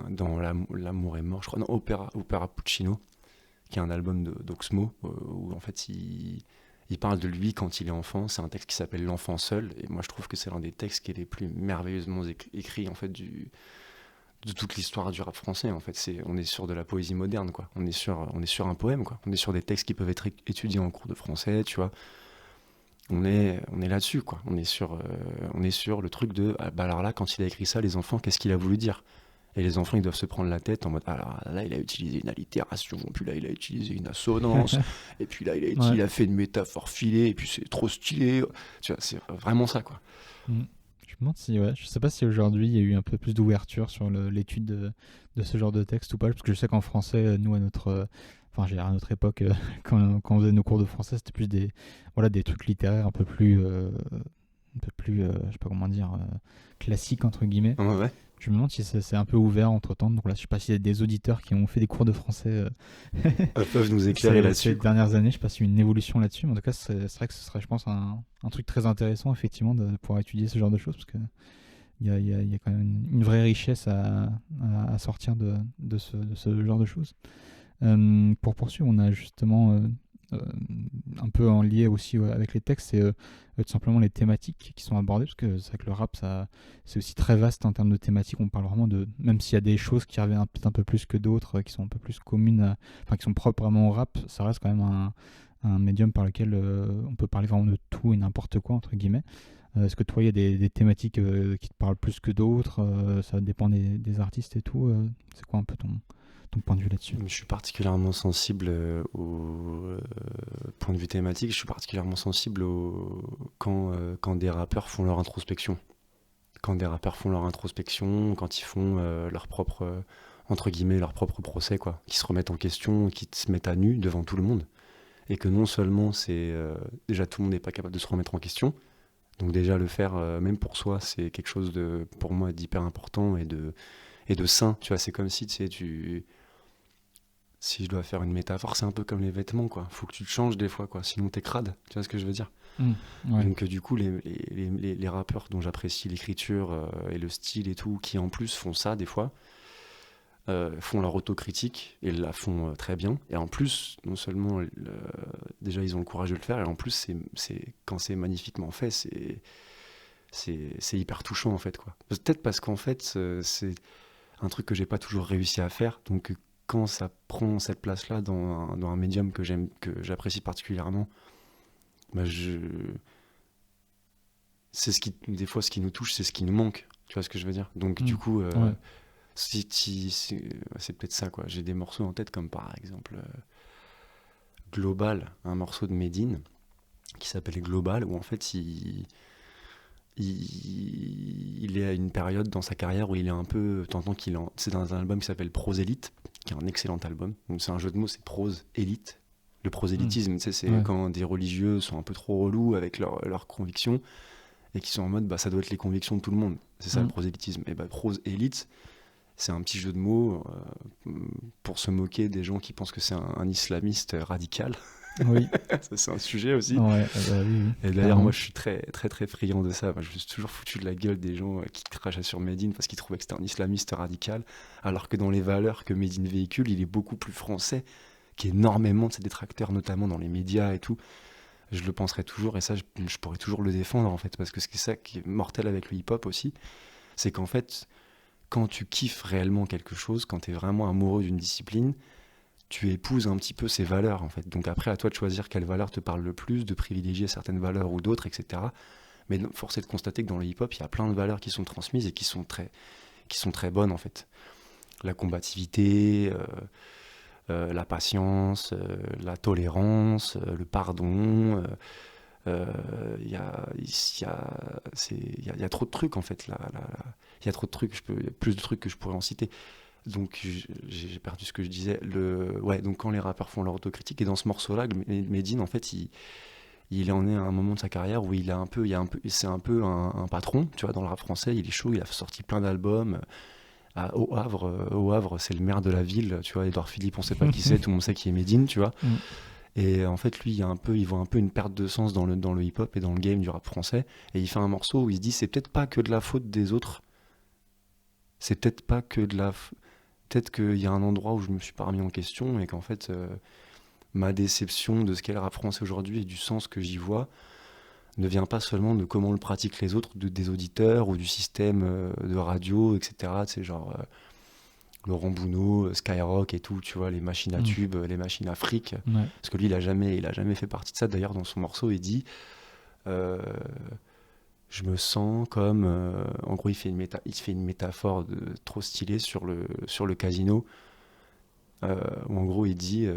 B: dans L'amour est mort, je crois, non, Opéra Puccino, qui est un album d'Oxmo, où en fait il parle de lui quand il est enfant. C'est un texte qui s'appelle L'enfant seul, et moi je trouve que c'est l'un des textes qui est les plus merveilleusement écrits en fait de toute l'histoire du rap français. En fait, on est sur de la poésie moderne, quoi. On est sur un poème, quoi. On est sur des textes qui peuvent être étudiés en cours de français, tu vois. On est là-dessus, quoi. On est sur le truc de, ah, bah alors là, quand il a écrit ça, les enfants, qu'est-ce qu'il a voulu dire? Et les enfants, ils doivent se prendre la tête en mode, alors là, il a utilisé une allitération, puis là, il a utilisé une assonance, et puis là,
A: Ouais.
B: il a fait une métaphore filée, et puis c'est trop stylé. Tu vois, c'est vraiment ça, quoi.
A: Mm. Je me demande si, ouais, je sais pas si aujourd'hui il y a eu un peu plus d'ouverture sur l'étude de ce genre de texte ou pas, parce que je sais qu'en français, nous enfin, j'ai à notre époque, quand on faisait nos cours de français, c'était plus voilà, des trucs littéraires un peu plus, je sais pas comment dire, classiques entre guillemets.
B: Ouais, ouais.
A: Je me demande si ça s'est un peu ouvert entre temps. Donc là, je sais pas s'il y a des auditeurs qui ont fait des cours de français
B: Peuvent nous éclairer
A: ces
B: là-dessus, quoi.
A: dernières années. Je sais pas s'il y a eu une évolution là-dessus, mais en tout cas, c'est vrai que ce serait, je pense, un truc très intéressant, effectivement, de pouvoir étudier ce genre de choses, parce que il y a quand même une vraie richesse à sortir de ce genre de choses. Pour poursuivre, on a justement euh, un peu en lien aussi avec les textes, c'est tout simplement les thématiques qui sont abordées, parce que c'est vrai que le rap, c'est aussi très vaste en termes de thématiques. On parle vraiment même s'il y a des choses qui reviennent peut-être un peu plus que d'autres, qui sont un peu plus communes, enfin qui sont propres vraiment au rap, ça reste quand même un médium par lequel on peut parler vraiment de tout et n'importe quoi, entre guillemets. Est-ce que toi, il y a des thématiques qui te parlent plus que d'autres? Ça dépend des artistes et tout. C'est quoi un peu ton point de vue là-dessus?
B: Je suis particulièrement sensible au point de vue thématique. Je suis particulièrement sensible quand des rappeurs font leur introspection. Quand des rappeurs font leur introspection, quand ils font entre guillemets, leur propre procès, quoi. Qui se remettent en question, qui se mettent à nu devant tout le monde. Et que non seulement déjà tout le monde n'est pas capable de se remettre en question, donc déjà le faire même pour soi, c'est quelque chose de, pour moi, d'hyper important et de sain. Tu vois, c'est comme si, tu sais, si je dois faire une métaphore, c'est un peu comme les vêtements, quoi. Faut que tu te changes des fois, quoi. Sinon t'es crade. Tu vois ce que je veux dire?
A: Ouais.
B: Donc du coup, les rappeurs dont j'apprécie l'écriture et le style et tout, qui en plus font ça des fois, font leur autocritique et la font très bien. Et en plus, non seulement déjà ils ont le courage de le faire, et en plus quand c'est magnifiquement fait, c'est hyper touchant en fait, quoi. Peut-être parce qu'en fait c'est un truc que j'ai pas toujours réussi à faire. Donc quand ça prend cette place-là dans un médium que j'apprécie particulièrement, bah, c'est des fois ce qui nous touche, c'est ce qui nous manque. Tu vois ce que je veux dire? Donc du coup,
A: Ouais.
B: c'est peut-être ça, quoi. J'ai des morceaux en tête comme par exemple Global, un morceau de Medine qui s'appelle Global, où en fait il est à une période dans sa carrière où il est un peu, t'entends c'est dans un album qui s'appelle Prosélite, qui est un excellent album. Donc c'est un jeu de mots, c'est prose élite. Le prosélytisme, tu sais, c'est
A: Ouais.
B: quand des religieux sont un peu trop relous avec leurs convictions et qui sont en mode, bah ça doit être les convictions de tout le monde. C'est ça le prosélytisme. Et bah prose élite, c'est un petit jeu de mots pour se moquer des gens qui pensent que c'est un islamiste radical.
A: Oui.
B: Ça, c'est un sujet aussi.
A: Ouais, oui.
B: Et d'ailleurs, moi, je suis très, très, très friand de ça. Moi, je me suis toujours foutu de la gueule des gens qui crachaient sur Medine parce qu'ils trouvaient que c'était un islamiste radical, alors que dans les valeurs que Medine véhicule, il est beaucoup plus français qu'énormément de ses détracteurs, notamment dans les médias et tout. Je le penserai toujours, et ça, je pourrais toujours le défendre, en fait, parce que c'est ça qui est mortel avec le hip-hop aussi, c'est qu'en fait, quand tu kiffes réellement quelque chose, quand tu es vraiment amoureux d'une discipline, tu épouses un petit peu ses valeurs, en fait. Donc après, à toi de choisir quelle valeur te parle le plus, de privilégier certaines valeurs ou d'autres, etc. Mais force est de constater que dans le hip-hop, il y a plein de valeurs qui sont transmises et qui sont très bonnes, en fait. La combativité, la patience, la tolérance, le pardon. Il y a trop de trucs, en fait. Il y a trop de trucs, plus de trucs que je pourrais en citer. Donc j'ai perdu ce que je disais. Ouais, donc quand les rappeurs font leur autocritique, et dans ce morceau-là, Medine, en fait, il en est à un moment de sa carrière où c'est un peu un patron, tu vois, dans le rap français. Il est chaud, il a sorti plein d'albums. Au Havre, c'est le maire de la ville, tu vois. Édouard Philippe, on sait pas qui c'est, tout le monde sait qui est Medine, tu vois. Et en fait, lui, il voit un peu une perte de sens dans le hip-hop et dans le game du rap français. Et il fait un morceau où il se dit, c'est peut-être pas que de la faute des autres. C'est peut-être pas que de la peut-être qu'il y a un endroit où je me suis pas remis en question et qu'en fait, ma déception de ce qu'est le rap français aujourd'hui et du sens que j'y vois ne vient pas seulement de comment le pratiquent les autres, des auditeurs ou du système de radio, etc. C'est genre Laurent Bounot, Skyrock et tout, tu vois, les machines à tubes, les machines à fric.
A: Ouais.
B: Parce que lui, il a jamais fait partie de ça. D'ailleurs, dans son morceau, il dit... je me sens comme... en gros, il fait une métaphore trop stylée sur le casino. Où en gros, il dit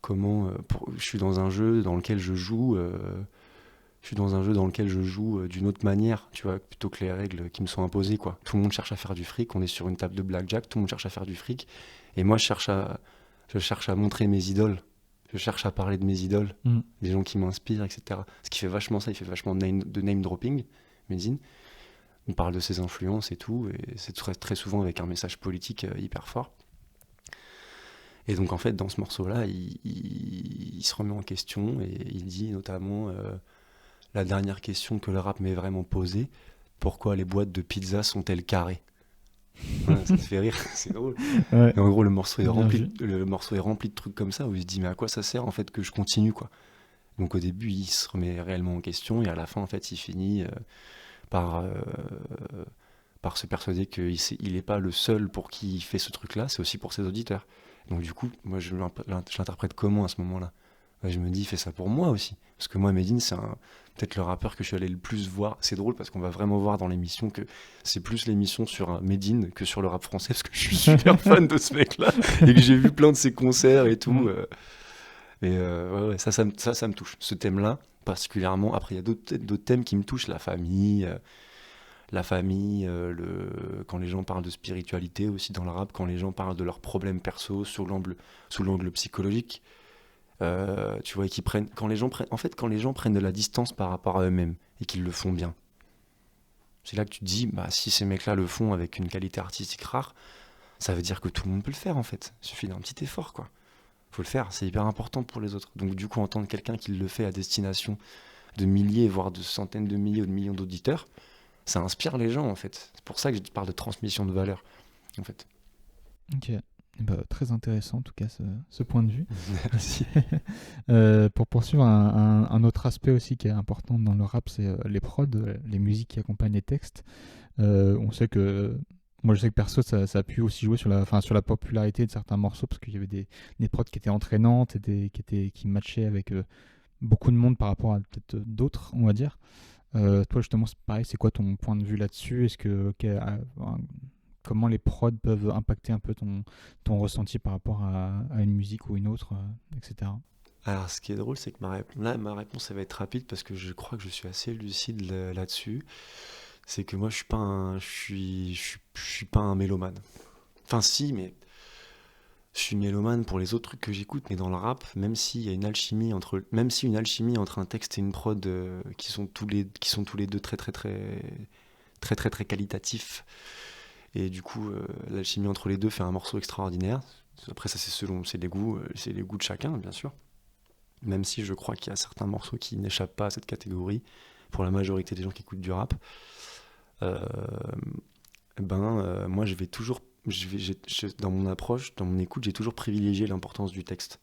B: comment... je suis dans un jeu dans lequel je joue... je suis dans un jeu dans lequel je joue d'une autre manière, tu vois, plutôt que les règles qui me sont imposées, quoi. Tout le monde cherche à faire du fric, on est sur une table de blackjack, tout le monde cherche à faire du fric. Et moi, je cherche à montrer mes idoles. Je cherche à parler de mes idoles, des gens qui m'inspirent, etc. Ce qui fait vachement ça, il fait vachement de name dropping, Medine. Il parle de ses influences et tout, et c'est très souvent avec un message politique hyper fort. Et donc en fait, dans ce morceau-là, il se remet en question et il dit notamment la dernière question que le rap m'ait vraiment posée, pourquoi les boîtes de pizza sont-elles carrées? Ouais, ça te fait rire, c'est drôle.
A: Ouais.
B: Et en gros, le morceau est rempli de trucs comme ça où il se dit mais à quoi ça sert en fait que je continue, quoi. Donc au début, il se remet réellement en question et à la fin, en fait, il finit par se persuader qu'il n'est pas le seul pour qui il fait ce truc-là, c'est aussi pour ses auditeurs. Donc du coup, moi, je l'interprète comment à ce moment-là? Bah, je me dis, il fait ça pour moi aussi. Parce que moi, Medine, c'est peut-être le rappeur que je suis allé le plus voir. C'est drôle parce qu'on va vraiment voir dans l'émission que c'est plus l'émission sur Medine que sur le rap français, parce que je suis super fan de ce mec-là et que j'ai vu plein de ses concerts et tout. Ouais, ça me touche. Ce thème-là, particulièrement. Après, il y a d'autres thèmes qui me touchent, la famille, la famille, quand les gens parlent de spiritualité aussi dans le rap, quand les gens parlent de leurs problèmes perso sous l'angle psychologique, tu vois, et qui prennent, en fait, quand les gens prennent de la distance par rapport à eux-mêmes et qu'ils le font bien, c'est là que tu te dis, bah, si ces mecs-là le font avec une qualité artistique rare, ça veut dire que tout le monde peut le faire en fait. Il suffit d'un petit effort, quoi. Faut le faire, c'est hyper important pour les autres. Donc du coup, entendre quelqu'un qui le fait à destination de milliers, voire de centaines de milliers ou de millions d'auditeurs, ça inspire les gens en fait. C'est pour ça que je parle de transmission de valeur, en fait.
A: Ok. Bah, très intéressant en tout cas ce point de vue.
B: Merci.
A: Pour poursuivre, un autre aspect aussi qui est important dans le rap, c'est les prods, les musiques qui accompagnent les textes. On sait que moi je sais que perso ça a pu aussi jouer sur la popularité de certains morceaux parce qu'il y avait des prods qui étaient entraînantes et qui matchaient avec beaucoup de monde par rapport à peut-être d'autres, on va dire. Toi justement c'est pareil, c'est quoi ton point de vue là-dessus? Est-ce que comment les prods peuvent impacter un peu ton ressenti par rapport à une musique ou une autre, etc.
B: Alors, ce qui est drôle, c'est que ma réponse, elle va être rapide parce que je crois que je suis assez lucide là-dessus. C'est que moi, je suis pas un mélomane. Enfin, si, mais je suis mélomane pour les autres trucs que j'écoute, mais dans le rap, même si une alchimie entre un texte et une prod qui sont tous les deux très très très très très très qualitatifs, et du coup, l'alchimie entre les deux fait un morceau extraordinaire. Après, ça c'est les goûts de chacun, bien sûr. Même si je crois qu'il y a certains morceaux qui n'échappent pas à cette catégorie, pour la majorité des gens qui écoutent du rap, euh, moi je vais toujours, dans mon approche, dans mon écoute, j'ai toujours privilégié l'importance du texte.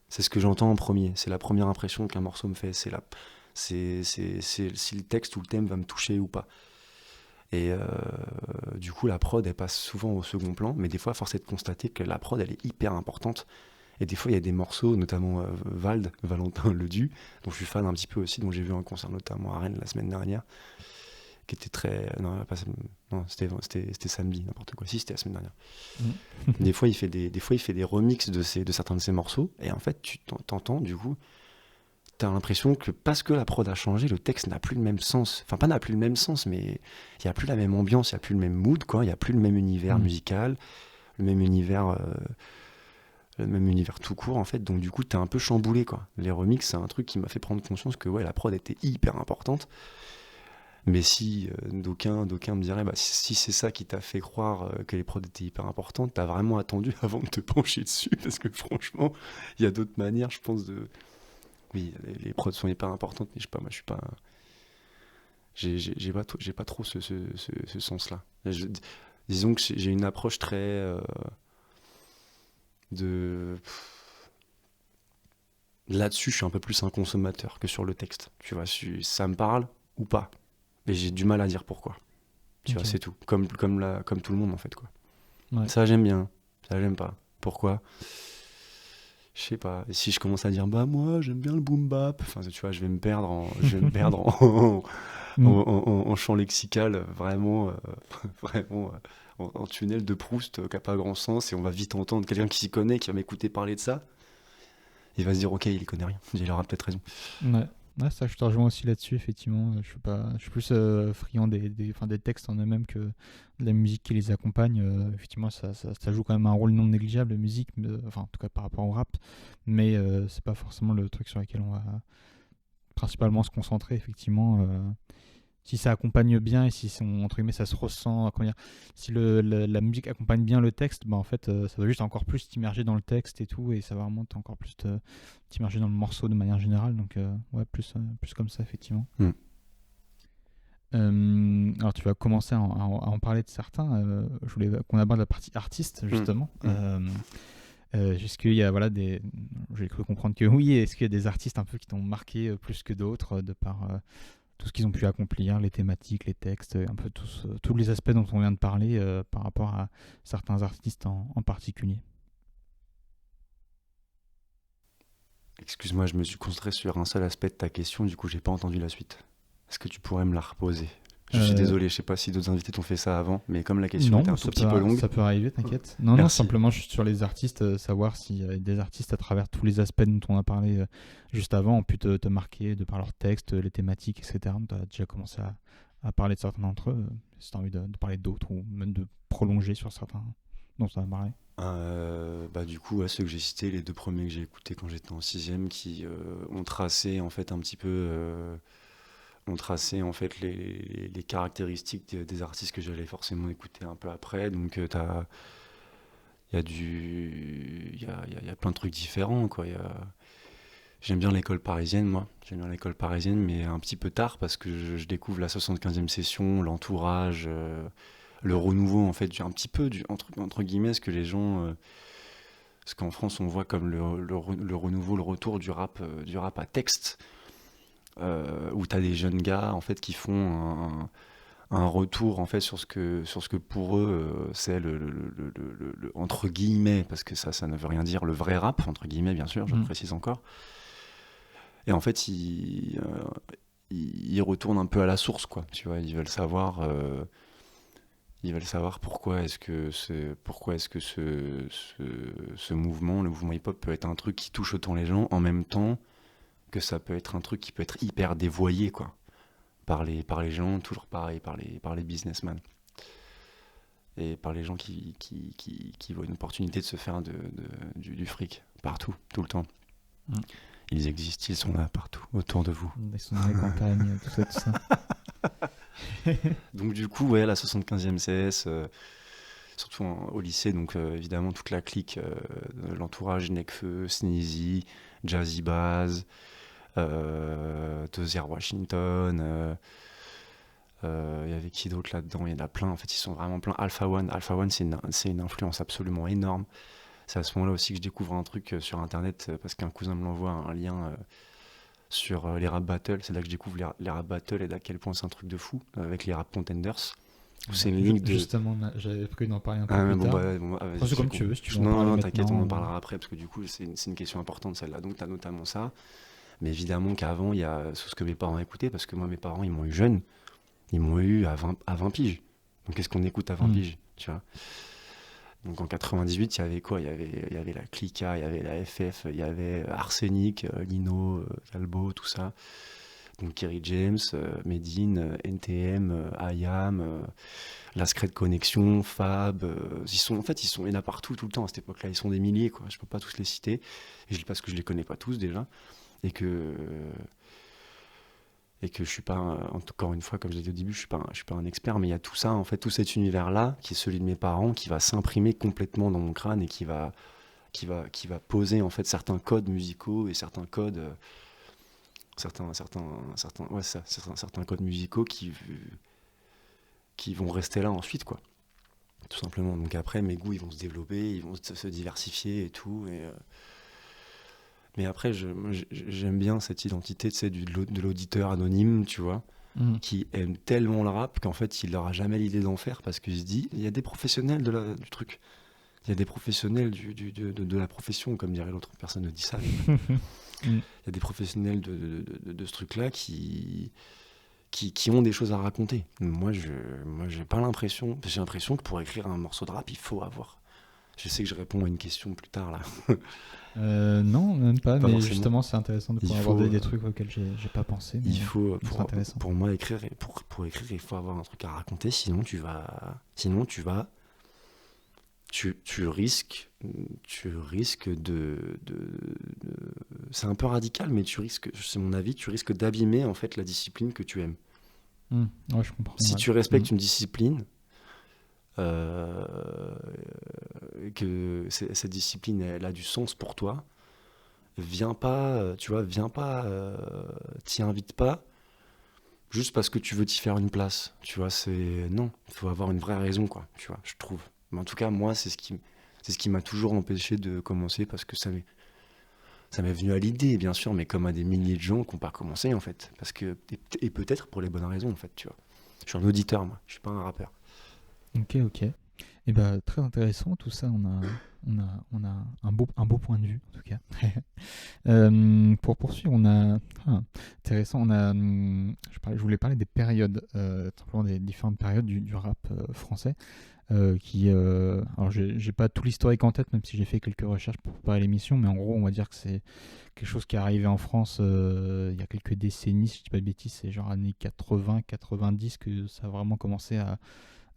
B: C'est ce que j'entends en premier, c'est la première impression qu'un morceau me fait, c'est si le texte ou le thème va me toucher ou pas. Et du coup, la prod, elle passe souvent au second plan, mais des fois, force est de constater que la prod, elle est hyper importante. Et des fois, il y a des morceaux, notamment Valentin Ledu, dont je suis fan un petit peu aussi, dont j'ai vu un concert notamment à Rennes la semaine dernière, qui était très... Non, non, c'était samedi, n'importe quoi. Si, c'était la semaine dernière. Des fois, il fait des remixes de certains de ses morceaux, et en fait, tu t'entends, du coup, t'as l'impression que parce que la prod a changé, le texte n'a plus le même sens. Enfin, pas n'a plus le même sens, mais il n'y a plus la même ambiance, il n'y a plus le même mood, quoi. Il n'y a plus le même univers musical, le même univers tout court, en fait. Donc, du coup, t'es un peu chamboulé, quoi. Les remixes, c'est un truc qui m'a fait prendre conscience que, ouais, la prod était hyper importante. Mais si d'aucuns me diraient, bah, si c'est ça qui t'a fait croire que les prods étaient hyper importantes, t'as vraiment attendu avant de te pencher dessus, parce que franchement, il y a d'autres manières, je pense, de... Oui, les prods sont hyper importantes, mais je sais pas, moi je suis pas... J'ai pas trop ce sens-là. Disons que j'ai une approche très... de... Là-dessus, je suis un peu plus un consommateur que sur le texte. Tu vois, ça me parle ou pas. Mais j'ai du mal à dire pourquoi. Tu vois, c'est tout. Comme tout le monde, en fait, quoi.
A: Ouais.
B: Ça, j'aime bien. Ça, j'aime pas. Pourquoi? Je sais pas. Et si je commence à dire, bah moi, j'aime bien le boom bap, enfin, tu vois, je vais me perdre en champ lexical, vraiment, vraiment en tunnel de Proust qui n'a pas grand sens, et on va vite entendre quelqu'un qui s'y connaît, qui va m'écouter parler de ça. Il va se dire, ok, il connaît rien. Il aura peut-être raison.
A: Ouais. Ouais, ça, je te rejoins aussi là-dessus, effectivement. Je suis plus friand des textes en eux-mêmes que de la musique qui les accompagne. Effectivement, ça joue quand même un rôle non négligeable, la musique, enfin, en tout cas par rapport au rap, mais c'est pas forcément le truc sur lequel on va principalement se concentrer, effectivement. Si ça accompagne bien et si entre guillemets ça se ressent, comment dire, si la musique accompagne bien le texte, bah en fait ça va juste encore plus t'immerger dans le texte et tout, et ça va vraiment encore plus t'immerger dans le morceau de manière générale, donc ouais, plus comme ça, effectivement. Alors tu vas commencer à en parler de certains, je voulais qu'on aborde la partie artiste justement. Jusqu'il y a j'ai cru comprendre que oui, est-ce qu'il y a des artistes un peu qui t'ont marqué plus que d'autres de par tout ce qu'ils ont pu accomplir, les thématiques, les textes, un peu tous les aspects dont on vient de parler par rapport à certains artistes en particulier.
B: Excuse-moi, je me suis concentré sur un seul aspect de ta question, du coup j'ai pas entendu la suite. Est-ce que tu pourrais me la reposer? Je suis désolé, je sais pas si d'autres invités t'ont fait ça avant, mais comme la question était un tout petit peu longue...
A: Ça peut arriver, t'inquiète. Non, simplement juste sur les artistes, savoir s'il y a des artistes à travers tous les aspects dont on a parlé juste avant ont pu te marquer de par leurs textes, les thématiques, etc. Tu as déjà commencé à parler de certains d'entre eux, si tu as envie de parler d'autres ou même de prolonger sur certains dont ça va parler.
B: Du coup, ouais, ceux que j'ai cités, les 2 premiers que j'ai écoutés quand j'étais en sixième, qui ont tracé en fait un petit peu, ont tracé en fait les caractéristiques des artistes que j'allais forcément écouter un peu après. Donc il y a il y a plein de trucs différents, quoi. J'aime bien l'école parisienne, moi. J'aime bien l'école parisienne, mais un petit peu tard parce que je découvre la 75e session, l'entourage, le renouveau, en fait, un petit peu, entre guillemets, ce que les gens. Ce qu'en France, on voit comme le renouveau, le retour du rap à texte, où tu as des jeunes gars, en fait, qui font un retour, en fait, sur ce que pour eux, c'est entre guillemets, parce que ça ne veut rien dire, le vrai rap, entre guillemets, bien sûr, je le précise encore. Et en fait, ils retournent un peu à la source, quoi. Tu vois, ils veulent savoir pourquoi est-ce que ce mouvement, le mouvement hip-hop, peut être un truc qui touche autant les gens, en même temps que ça peut être un truc qui peut être hyper dévoyé, quoi, par les gens, toujours pareil, par les businessmen. Et par les gens qui voient une opportunité de se faire du fric, partout, tout le temps. Ils existent, ils sont là partout, autour de vous.
A: Ils sont dans les campagnes, tout ça.
B: Donc du coup, ouais, la 75e CS, surtout au lycée, donc évidemment toute la clique, l'entourage, Nekfeu, Sneezy, Jazzy Bass, Dozier Washington, il y avait qui d'autre là-dedans? Il y en a plein, en fait, ils sont vraiment plein. Alpha One, c'est une influence absolument énorme. C'est à ce moment-là aussi que je découvre un truc sur internet, parce qu'un cousin me l'envoie, un lien sur les rap battles. C'est là que je découvre les rap battles et à quel point c'est un truc de fou, avec les rap contenders. C'est une ligne de...
A: Justement, j'avais prévu d'en parler un peu plus tard. C'est comme tu veux, si tu veux en parler
B: non,
A: maintenant,
B: t'inquiète, on en parlera après, parce que du coup, c'est une question importante, celle-là. Donc, t'as notamment ça. Mais évidemment qu'avant, il y a ce que mes parents écoutaient, parce que moi, mes parents, ils m'ont eu jeune. Ils m'ont eu à 20 piges. Donc, qu'est-ce qu'on écoute à 20 piges, tu vois? Donc, en 98, il y avait quoi? Il y avait la Clica, il y avait la FF, il y avait Arsenic, Lino, Talbot, tout ça. Donc, Kerry James, Medine, NTM, IAM, La Secret Connection, Fab. Il y en a partout, tout le temps, à cette époque-là. Ils sont des milliers, quoi. Je peux pas tous les citer. Et je dis parce que je les connais pas tous, déjà. Et que je suis pas, encore une fois, comme je l'ai dit au début, je suis pas un expert, mais il y a tout ça, en fait, tout cet univers-là, qui est celui de mes parents, qui va s'imprimer complètement dans mon crâne et qui va poser, en fait, certains codes musicaux et certains codes, certains codes musicaux qui vont rester là ensuite, quoi. Tout simplement. Donc après, mes goûts, ils vont se développer, ils vont se diversifier et tout, mais après, j'aime bien cette identité, tu sais, de l'auditeur anonyme, tu vois, qui aime tellement le rap qu'en fait, il n'aura jamais l'idée d'en faire parce qu'il se dit, il y a des professionnels du truc. Il y a des professionnels de la profession, comme dirait l'autre, personne ne dit ça. Il y a des professionnels de ce truc-là qui ont des choses à raconter. Moi, j'ai pas l'impression, j'ai l'impression que pour écrire un morceau de rap, il faut avoir... Je sais que je réponds à une question plus tard, là.
A: Non, même pas, mais
B: forcément.
A: Justement, c'est intéressant de pouvoir aborder des trucs auxquels j'ai pas pensé. Mais
B: il faut,
A: intéressant.
B: Pour moi, écrire, pour écrire, il faut avoir un truc à raconter, sinon tu risques de c'est un peu radical, mais c'est mon avis, tu risques d'abîmer, en fait, la discipline que tu aimes.
A: Ouais, je comprends.
B: Si tu respectes une discipline, que cette discipline, elle a du sens pour toi, viens pas, t'y invite pas juste parce que tu veux t'y faire une place, tu vois, non, il faut avoir une vraie raison, quoi, tu vois, je trouve. Mais en tout cas, moi, c'est ce qui m'a toujours empêché de commencer, parce que ça m'est venu à l'idée, bien sûr, mais comme à des milliers de gens qui n'ont pas commencé, en fait, parce que, et peut-être pour les bonnes raisons, en fait, tu vois. Je suis un auditeur, moi, je suis pas un rappeur.
A: Ok. Et bah, très intéressant tout ça. On a un beau point de vue en tout cas. Pour poursuivre, intéressant. Je voulais parler des périodes, simplement des différentes périodes du rap français. Alors j'ai pas tout l'historique en tête, même si j'ai fait quelques recherches pour préparer l'émission, mais en gros, on va dire que c'est quelque chose qui est arrivé en France il y a quelques décennies, si je dis pas de bêtises, c'est genre années 80-90 que ça a vraiment commencé à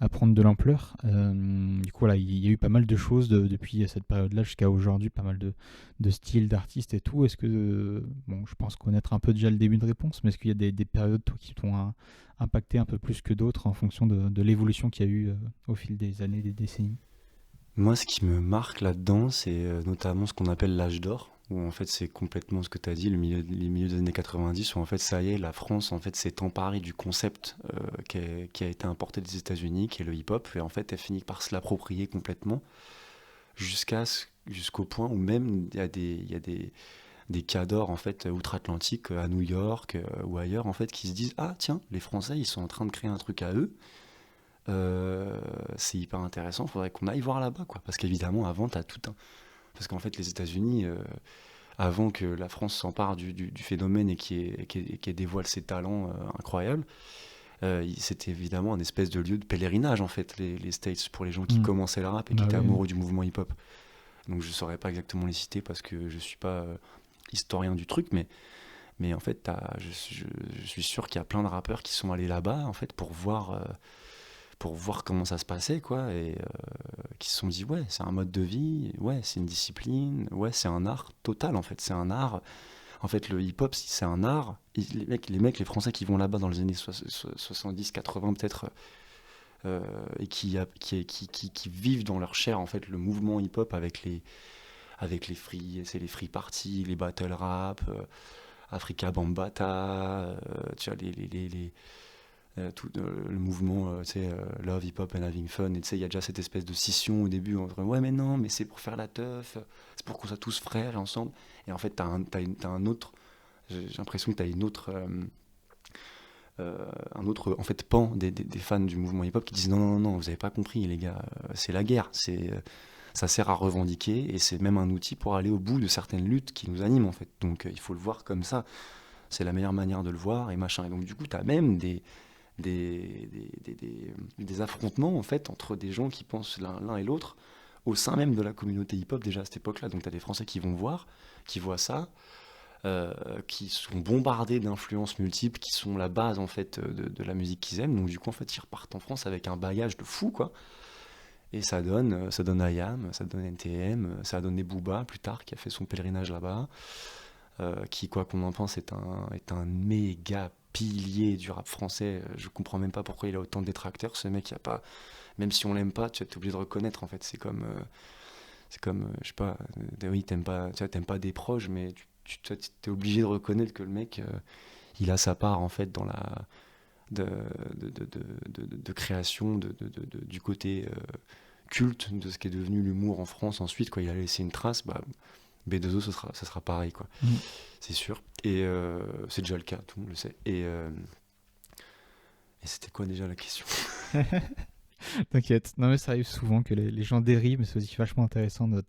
A: prendre de l'ampleur. Du coup, voilà, il y a eu pas mal de choses depuis cette période-là jusqu'à aujourd'hui, pas mal de styles, d'artistes et tout. Est-ce que, bon, je pense connaître un peu déjà le début de réponse, mais est-ce qu'il y a des périodes toi, qui t'ont impacté un peu plus que d'autres en fonction de l'évolution qu'il y a eu au fil des années, des décennies?
B: Moi, ce qui me marque là-dedans, c'est notamment ce qu'on appelle l'âge d'or, où en fait c'est complètement ce que tu as dit, les milieux des années 90, où en fait ça y est, la France en fait s'est emparée du concept qui a été importé des États-Unis, qui est le hip-hop, et en fait elle finit par se l'approprier complètement, jusqu'au point où même il y a des cadors en fait outre-Atlantique, à New York ou ailleurs, en fait, qui se disent ah tiens, les Français ils sont en train de créer un truc à eux. C'est hyper intéressant, faudrait qu'on aille voir là-bas, quoi. Parce qu'évidemment, avant, t'as tout un. Parce qu'en fait, les États-Unis, avant que la France s'empare du phénomène et qui dévoile ses talents incroyables, c'était évidemment un espèce de lieu de pèlerinage, en fait, les States, pour les gens qui
A: Mm.
B: commençaient le rap et qui
A: Bah
B: étaient
A: oui.
B: amoureux du mouvement hip-hop. Donc, je saurais pas exactement les citer parce que je suis pas historien du truc, mais en fait, je suis sûr qu'il y a plein de rappeurs qui sont allés là-bas, en fait, pour voir comment ça se passait, quoi, et qui se sont dit, ouais, c'est un mode de vie, ouais, c'est une discipline, ouais, c'est un art total, en fait, c'est un art. En fait, le hip-hop, si c'est un art, les Français qui vont là-bas dans les années 70, 80 peut-être, et qui vivent dans leur chair, en fait, le mouvement hip-hop avec les free parties, les battle rap, Africa Bambata, tu vois, tout le mouvement, tu sais, Love, Hip Hop and Having Fun. Et tu sais, il y a déjà cette espèce de scission au début entre ouais, mais non, mais c'est pour faire la teuf, c'est pour qu'on soit tous frères et ensemble. Et en fait, t'as un autre, j'ai l'impression que t'as une autre, un autre en fait pan des fans du mouvement hip-hop qui disent non, non, non, vous avez pas compris, les gars, c'est la guerre, ça sert à revendiquer et c'est même un outil pour aller au bout de certaines luttes qui nous animent en fait. Donc il faut le voir comme ça. C'est la meilleure manière de le voir et machin. Et donc du coup, t'as même des affrontements en fait entre des gens qui pensent l'un et l'autre au sein même de la communauté hip-hop déjà à cette époque-là. Donc tu as des Français qui vont voir, qui voient ça, qui sont bombardés d'influences multiples, qui sont la base en fait de la musique qu'ils aiment. Donc du coup en fait ils repartent en France avec un bagage de fou quoi. Et ça donne IAM, ça donne NTM, ça a donné Booba plus tard qui a fait son pèlerinage là-bas, qui quoi qu'on en pense est un méga pilier du rap français. Je comprends même pas pourquoi il a autant de détracteurs. Ce mec, y a pas, même si on l'aime pas, tu es obligé de reconnaître en fait. C'est comme, je sais pas, oui, t'aimes pas des proches, mais tu es obligé de reconnaître que le mec, il a sa part en fait dans la de, de création du côté culte de ce qui est devenu l'humour en France ensuite. Quoi, il a laissé une trace. Bah, B2O, ça sera pareil, quoi.
A: Mm.
B: C'est sûr. Et c'est déjà le cas, tout le monde le sait. Et c'était quoi déjà la question?
A: T'inquiète. Non, mais ça arrive souvent que les gens dérivent, mais c'est aussi vachement intéressant de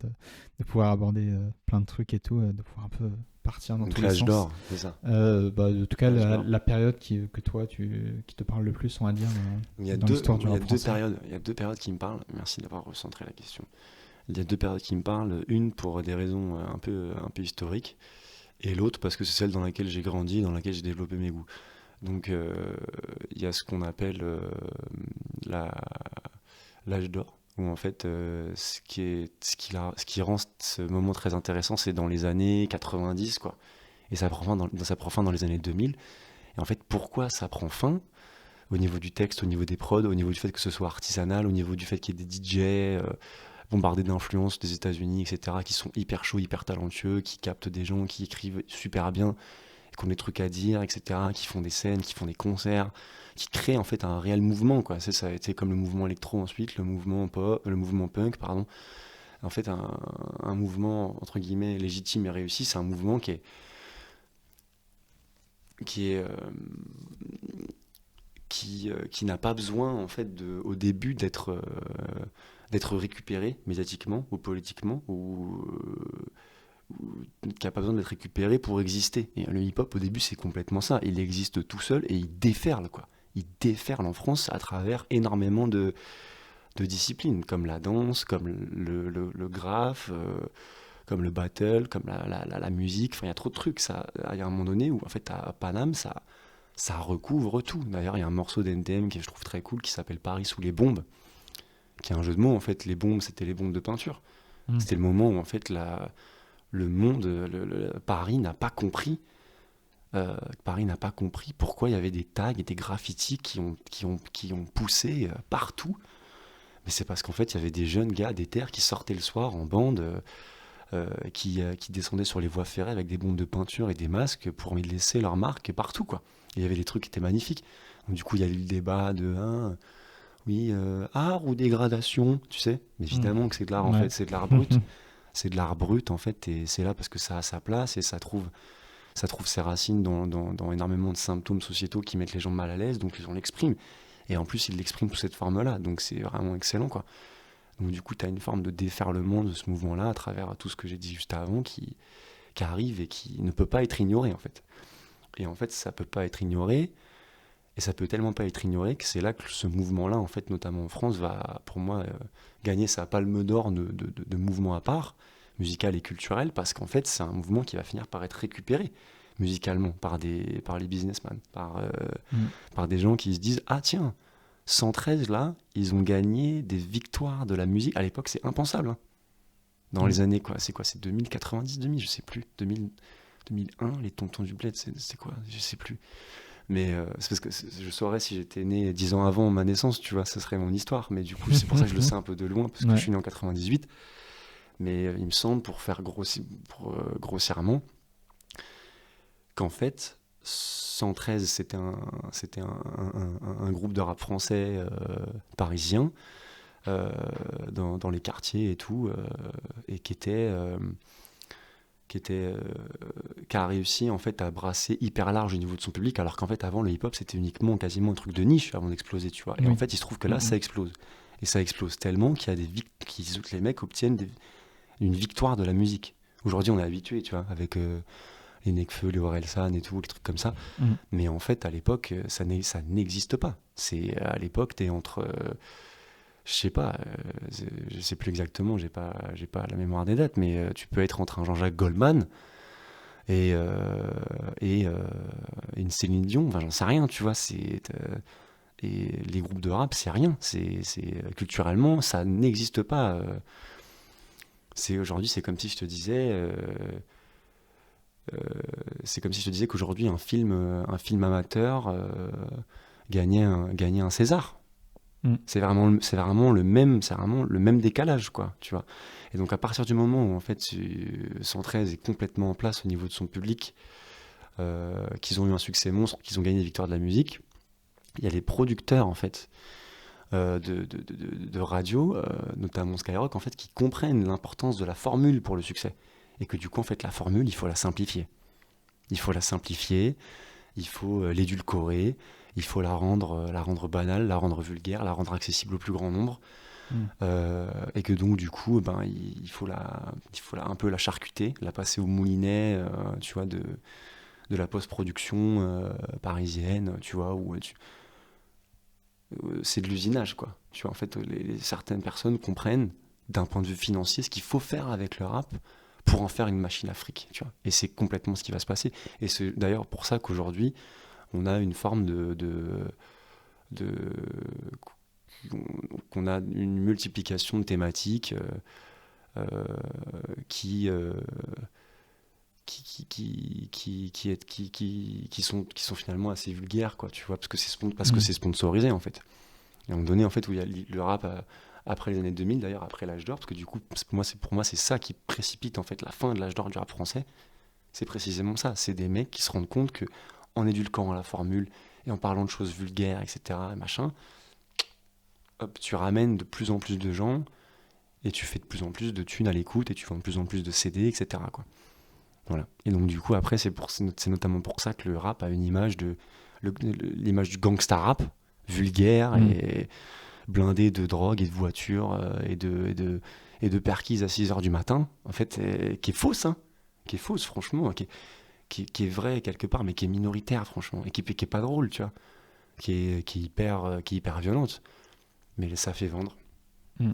A: pouvoir aborder plein de trucs et tout, de pouvoir un peu partir dans
B: Donc
A: tous les
B: l'âge
A: sens.
B: d'or, c'est ça.
A: Bah, en tout cas,
B: L'âge d'or.
A: la période que toi, qui te parle le plus, on va dire, dans l'histoire du rap français.
B: Il y a deux périodes qui me parlent. Merci d'avoir recentré la question. Il y a deux périodes qui me parlent. Une pour des raisons un peu historiques, et l'autre parce que c'est celle dans laquelle j'ai grandi, dans laquelle j'ai développé mes goûts. Donc il y a ce qu'on appelle la, l'âge d'or, où en fait ce qui rend ce moment très intéressant, c'est dans les années 90, quoi. Et ça prend fin dans les années 2000. Et en fait, pourquoi ça prend fin? Au niveau du texte, au niveau des prods, au niveau du fait que ce soit artisanal, au niveau du fait qu'il y ait des DJ bombardés d'influences des États-Unis, etc., qui sont hyper chauds, hyper talentueux, qui captent des gens, qui écrivent super bien, qui ont des trucs à dire, etc., qui font des scènes, qui font des concerts, qui créent en fait un réel mouvement, quoi. C'est ça a été comme le mouvement électro ensuite, le mouvement punk, pardon. En fait, un mouvement entre guillemets légitime et réussi, c'est un mouvement qui est qui n'a pas besoin en fait au début d'être récupéré médiatiquement ou politiquement, ou qui n'a pas besoin d'être récupéré pour exister. Et le hip-hop, au début, c'est complètement ça. Il existe tout seul et il déferle, quoi. Il déferle en France à travers énormément de disciplines, comme la danse, comme le graphe, comme le battle, comme la musique. Enfin, il y a trop de trucs. Il y a un moment donné où, en fait, à Paname, ça recouvre tout. D'ailleurs, il y a un morceau d'NTM que je trouve très cool qui s'appelle Paris sous les bombes, qui est un jeu de mots. En fait, les bombes, c'était les bombes de peinture. C'était le moment où, en fait, le monde, Paris n'a pas compris. Paris n'a pas compris pourquoi il y avait des tags et des graffitis qui ont poussé partout. Mais c'est parce qu'en fait, il y avait des jeunes gars des terres qui sortaient le soir en bande, qui descendaient sur les voies ferrées avec des bombes de peinture et des masques pour y laisser leur marque partout, quoi. Et il y avait des trucs qui étaient magnifiques. Donc, du coup, il y a eu le débat de oui, art ou dégradation, tu sais. Mais évidemment que c'est de l'art, en
A: Ouais.
B: fait, c'est de l'art brut. C'est de l'art brut, en fait, et c'est là parce que ça a sa place et ça trouve ses racines dans énormément de symptômes sociétaux qui mettent les gens mal à l'aise, donc on l'exprime. Et en plus, ils l'expriment sous cette forme-là, donc c'est vraiment excellent, quoi. Donc du coup, tu as une forme de déferlement de ce mouvement-là à travers tout ce que j'ai dit juste avant qui arrive et qui ne peut pas être ignoré, en fait. Et en fait, ça peut pas être ignoré, et ça peut tellement pas être ignoré que c'est là que ce mouvement-là, en fait, notamment en France, va, pour moi, gagner sa palme d'or de mouvement à part, musical et culturel, parce qu'en fait, c'est un mouvement qui va finir par être récupéré musicalement par les businessmen, par des gens qui se disent « Ah tiens, 113 là, ils ont gagné des victoires de la musique. » À l'époque, c'est impensable. Hein. Dans les années, quoi, c'est 2090, 2000, je sais plus. 2000, 2001, les Tontons du Bled, c'est quoi? Je sais plus. Mais c'est parce que je saurais si j'étais né 10 ans avant ma naissance, tu vois, ça serait mon histoire. Mais du coup, c'est pour ça que je le sais un peu de loin, parce que je suis né en 98. Mais il me semble, pour faire grossièrement, qu'en fait, 113, c'était un groupe de rap français parisien, dans les quartiers et tout, et qui a réussi en fait à brasser hyper large au niveau de son public, alors qu'en fait avant le hip-hop c'était uniquement quasiment un truc de niche avant d'exploser, tu vois. Et en fait il se trouve que là ça explose, et ça explose tellement qu'il y a les mecs obtiennent une victoire de la musique. Aujourd'hui on est habitué, tu vois, avec les Nekfeu, les Orelsan et tout, les trucs comme ça. Mais en fait à l'époque ça n'existe pas. À l'époque t'es entre je sais pas, je sais plus exactement, j'ai pas la mémoire des dates, mais tu peux être entre un Jean-Jacques Goldman et une Céline Dion, enfin j'en sais rien, tu vois, et les groupes de rap, c'est rien, culturellement, ça n'existe pas. Aujourd'hui, c'est comme si je te disais, qu'aujourd'hui un film amateur gagnait un César. C'est vraiment le même décalage, quoi, tu vois. Et donc à partir du moment où en fait 113 est complètement en place au niveau de son public, qu'ils ont eu un succès monstre, qu'ils ont gagné des victoires de la musique, il y a les producteurs en fait de radio, notamment Skyrock, en fait, qui comprennent l'importance de la formule pour le succès, et que du coup en fait la formule il faut la simplifier, il faut l'édulcorer. Il faut la rendre banale, la rendre vulgaire, la rendre accessible au plus grand nombre. Et que donc, du coup, il faut un peu la charcuter, la passer au moulinet, tu vois, de la post-production parisienne, tu vois, où c'est de l'usinage, quoi. Tu vois, en fait, certaines personnes comprennent, d'un point de vue financier, ce qu'il faut faire avec le rap pour en faire une machine à fric, tu vois. Et c'est complètement ce qui va se passer. Et c'est d'ailleurs pour ça qu'aujourd'hui, on a une forme qu'on a une multiplication de thématiques qui sont finalement assez vulgaires, quoi, tu vois, parce que c'est sponsorisé en fait. Et à un moment donné, en fait, où il y a le rap après les années 2000, d'ailleurs après l'âge d'or, parce que du coup pour moi c'est ça qui précipite en fait la fin de l'âge d'or du rap français. C'est précisément ça, c'est des mecs qui se rendent compte que en édulcorant la formule et en parlant de choses vulgaires, etc., machin, hop, tu ramènes de plus en plus de gens et tu fais de plus en plus de thunes à l'écoute et tu vends de plus en plus de CD, etc., quoi. Voilà. Et donc du coup après c'est notamment pour ça que le rap a une image l'image du gangsta rap vulgaire et blindé de drogue et de voitures et de perquises à 6 heures du matin, en fait, qui est fausse, hein, qui est fausse, franchement, qui est vraie quelque part, mais qui est minoritaire, franchement, et qui est pas drôle, tu vois, qui est hyper violente. Mais ça fait vendre,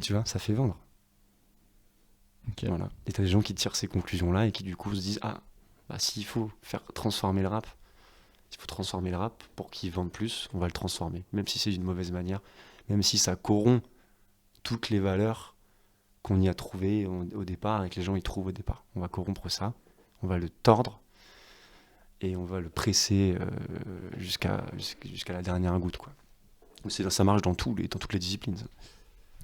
B: tu vois, ça fait vendre.
A: Ok.
B: Voilà. Et t'as des gens qui tirent ces conclusions-là et qui du coup se disent ah, bah s'il faut transformer le rap, il faut transformer le rap pour qu'il vende plus, on va le transformer, même si c'est d'une mauvaise manière, même si ça corrompt toutes les valeurs qu'on y a trouvées au départ et que les gens y trouvent au départ. On va corrompre ça, on va le tordre et on va le presser jusqu'à la dernière goutte, quoi. Ça marche dans toutes les disciplines, ça.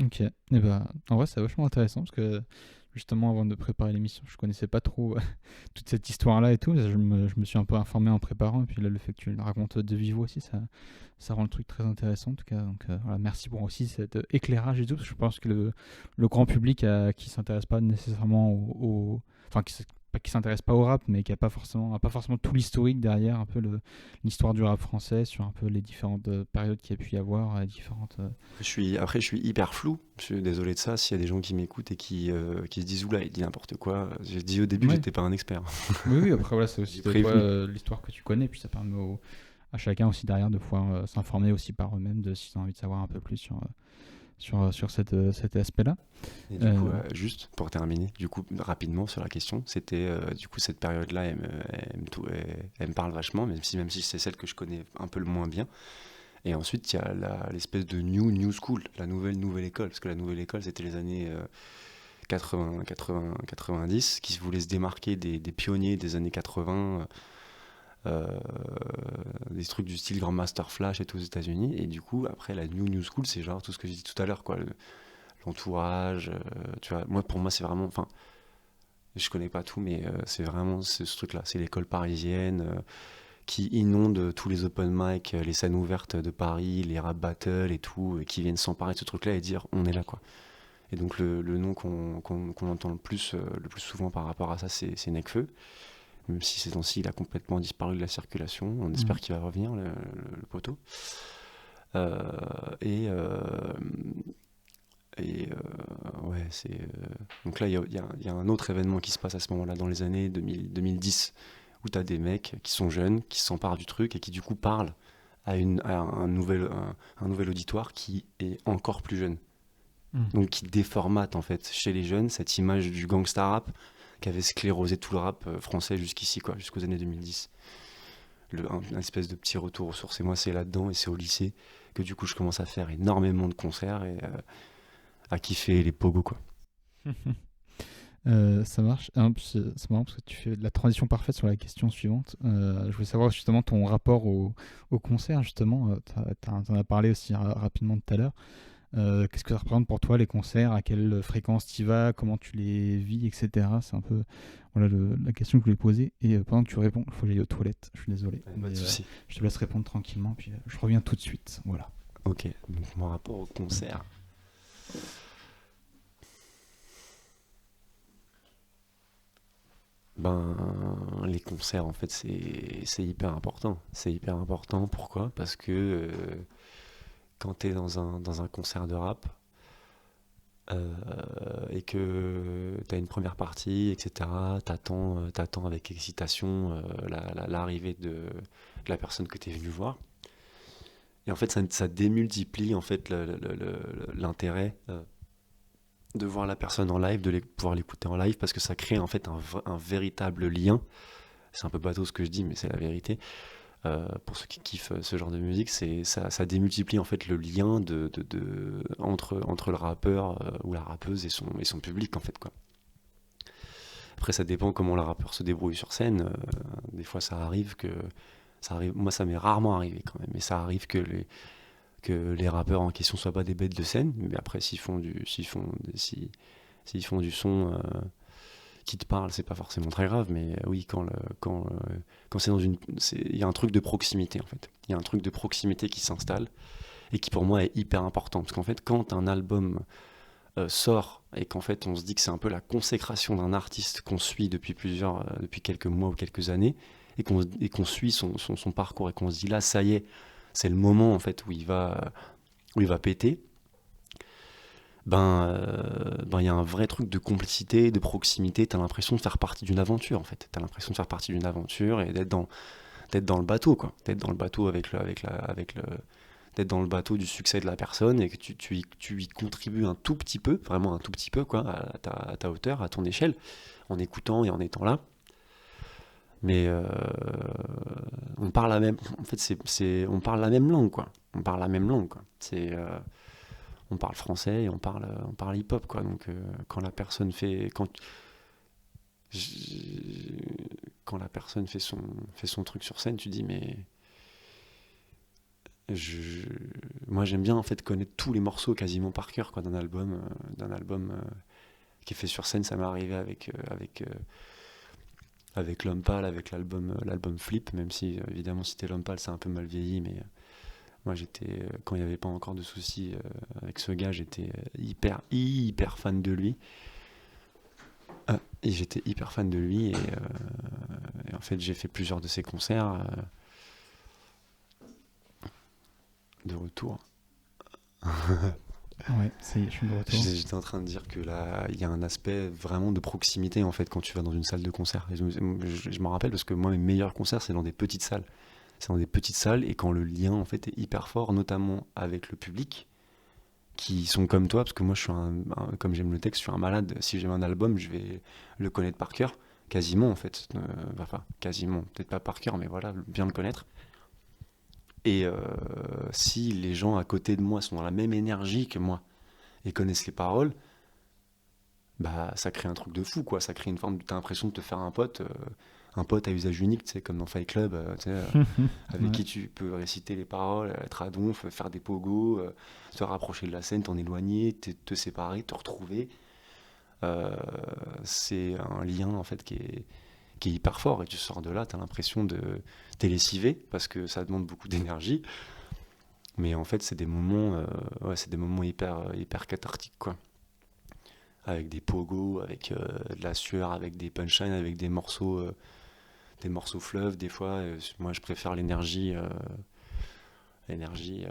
A: Ok. Et bah, en vrai, c'est vachement intéressant parce que justement, avant de préparer l'émission, je connaissais pas trop toute cette histoire-là et tout. Je me suis un peu informé en préparant. Et puis là, le fait que tu le racontes de vive voix aussi, ça rend le truc très intéressant en tout cas. Donc voilà, merci pour aussi cet éclairage et tout. Parce que je pense que le grand public qui s'intéresse pas nécessairement enfin, pas qui s'intéresse pas au rap, mais qui a pas forcément tout l'historique derrière, un peu l'histoire du rap français, sur un peu les différentes périodes qu'il y a pu y avoir, différentes.
B: Après, je suis hyper flou. Je suis désolé de ça. S'il y a des gens qui m'écoutent et qui se disent oula, il dit n'importe quoi. J'ai dit au début que j'étais pas un expert.
A: Oui, après voilà, c'est aussi
B: J'ai
A: toi,
B: prévenu.
A: l'histoire que tu connais, puis ça permet à chacun aussi derrière de pouvoir s'informer aussi par eux-mêmes s'ils ont envie de savoir un peu plus sur cet aspect-là.
B: Et du coup, juste pour terminer, du coup, rapidement sur la question, c'était du coup cette période-là, elle me parle vachement, même si c'est celle que je connais un peu le moins bien. Et ensuite, il y a l'espèce de new school, la nouvelle école, parce que la nouvelle école, c'était les années 80, 80, 90, qui voulaient se démarquer des pionniers des années 80, des trucs du style Grandmaster Flash et tout aux États-Unis. Et du coup, après, la new school, c'est genre tout ce que j'ai dit tout à l'heure, quoi. L'entourage, tu vois. Pour moi, c'est vraiment. Enfin, je connais pas tout, mais c'est vraiment ce truc-là. C'est l'école parisienne qui inonde tous les open mic, les scènes ouvertes de Paris, les rap battles et tout, qui viennent s'emparer de ce truc-là et dire on est là, quoi. Et donc le nom qu'on entend le plus souvent par rapport à ça, c'est Nekfeu. Même si ces temps-ci, il a complètement disparu de la circulation. On espère qu'il va revenir, le poteau. Euh, et ouais, c'est. Donc là, il y a un autre événement qui se passe à ce moment-là, dans les années 2010, où tu as des mecs qui sont jeunes, qui s'emparent du truc et qui du coup parlent à un nouvel auditoire qui est encore plus jeune. Donc qui déformate en fait chez les jeunes cette image du gangsta rap qui avait sclérosé tout le rap français jusqu'ici, quoi, jusqu'aux années 2010. Un espèce de petit retour aux sources. Et moi, c'est là-dedans et c'est au lycée que du coup je commence à faire énormément de concerts et à kiffer les pogos, quoi.
A: Ça marche. C'est marrant parce que tu fais la transition parfaite sur la question suivante. Je voulais savoir justement ton rapport au concert, justement. T'en as parlé aussi rapidement tout à l'heure. Qu'est-ce que ça représente pour toi les concerts? À quelle fréquence tu y vas? Comment tu les vis, etc. C'est un peu voilà, la question que je voulais poser. Et pendant que tu réponds, il faut que j'aille aux toilettes. Je suis désolé.
B: Pas de soucis.
A: Je te laisse répondre tranquillement, puis je reviens tout de suite. Voilà.
B: Ok, donc mon rapport au concert. Ben, les concerts, en fait, c'est hyper important. C'est hyper important, pourquoi? Parce que quand t'es dans un concert de rap, et que t'as une première partie, etc., t'attends avec excitation l'arrivée de la personne que t'es venu voir. Et en fait, ça démultiplie en fait l'intérêt de voir la personne en live, pouvoir l'écouter en live, parce que ça crée en fait un véritable lien. C'est un peu bateau ce que je dis, mais c'est la vérité. Pour ceux qui kiffent ce genre de musique, ça démultiplie en fait le lien entre le rappeur ou la rappeuse et son public, en fait, quoi. Après, ça dépend comment le rappeur se débrouille sur scène. Des fois, moi, ça m'est rarement arrivé quand même, mais ça arrive que les rappeurs en question soient pas des bêtes de scène. Mais après, s'ils font du son qui te parle, c'est pas forcément très grave. Mais oui, quand c'est il y a un truc de proximité, en fait. Il y a un truc de proximité qui s'installe et qui pour moi est hyper important, parce qu'en fait, quand un album sort et qu'en fait on se dit que c'est un peu la consécration d'un artiste qu'on suit depuis quelques mois ou quelques années, et qu'on suit son parcours, et qu'on se dit là, ça y est, c'est le moment en fait où il va péter. il y a un vrai truc de complicité, de proximité. T'as l'impression de faire partie d'une aventure, en fait. T'as l'impression de faire partie d'une aventure et d'être dans le bateau, quoi. D'être dans le bateau d'être dans le bateau du succès de la personne et que tu y contribues un tout petit peu, vraiment un tout petit peu, quoi, à ta hauteur, à ton échelle, en écoutant et en étant là. Mais on parle la même, en fait, on parle la même langue, quoi. On parle la même langue, quoi. On parle français et on parle hip-hop, quoi. Donc, quand la personne fait, j- quand la personne fait son truc sur scène, tu dis, mais je, moi, j'aime bien, en fait, connaître tous les morceaux quasiment par cœur, quoi, d'un album qui est fait sur scène. Ça m'est arrivé avec L'Homme Pâle, avec l'album Flip, même si, évidemment, si c'était L'Homme Pâle, c'est un peu mal vieilli, mais moi, quand il n'y avait pas encore de soucis avec ce gars, j'étais hyper fan de lui. Et j'étais hyper fan de lui, et en fait, j'ai fait plusieurs de ses concerts de retour.
A: Ouais, ça y est, je suis de retour.
B: J'étais en train de dire que là, il y a un aspect vraiment de proximité, en fait, quand tu vas dans une salle de concert. Et je m'en rappelle parce que moi, mes meilleurs concerts, c'est dans des petites salles. C'est dans des petites salles, et quand le lien, en fait, est hyper fort, notamment avec le public, qui sont comme toi, parce que moi, comme j'aime le texte, je suis un malade. Si j'aime un album, je vais le connaître par cœur, quasiment, en fait. Enfin, quasiment, peut-être pas par cœur, mais voilà, bien le connaître. Et si les gens à côté de moi sont dans la même énergie que moi et connaissent les paroles, bah ça crée un truc de fou, quoi. Ça crée une forme, t'as l'impression de te faire un pote à usage unique, tu sais, comme dans Fight Club, tu sais, avec
A: Ouais.
B: qui tu peux réciter les paroles, être à donf, faire des pogos, te rapprocher de la scène, t'en éloigner, te séparer, te retrouver. Euh, c'est un lien, en fait, qui est hyper fort, et tu sors de là, t'as l'impression de t'es lessivé parce que ça demande beaucoup d'énergie, mais en fait c'est des moments hyper cathartiques, quoi, avec des pogos, avec de la sueur, avec des punchlines, avec des morceaux fleuves des fois. Moi, je préfère l'énergie l'énergie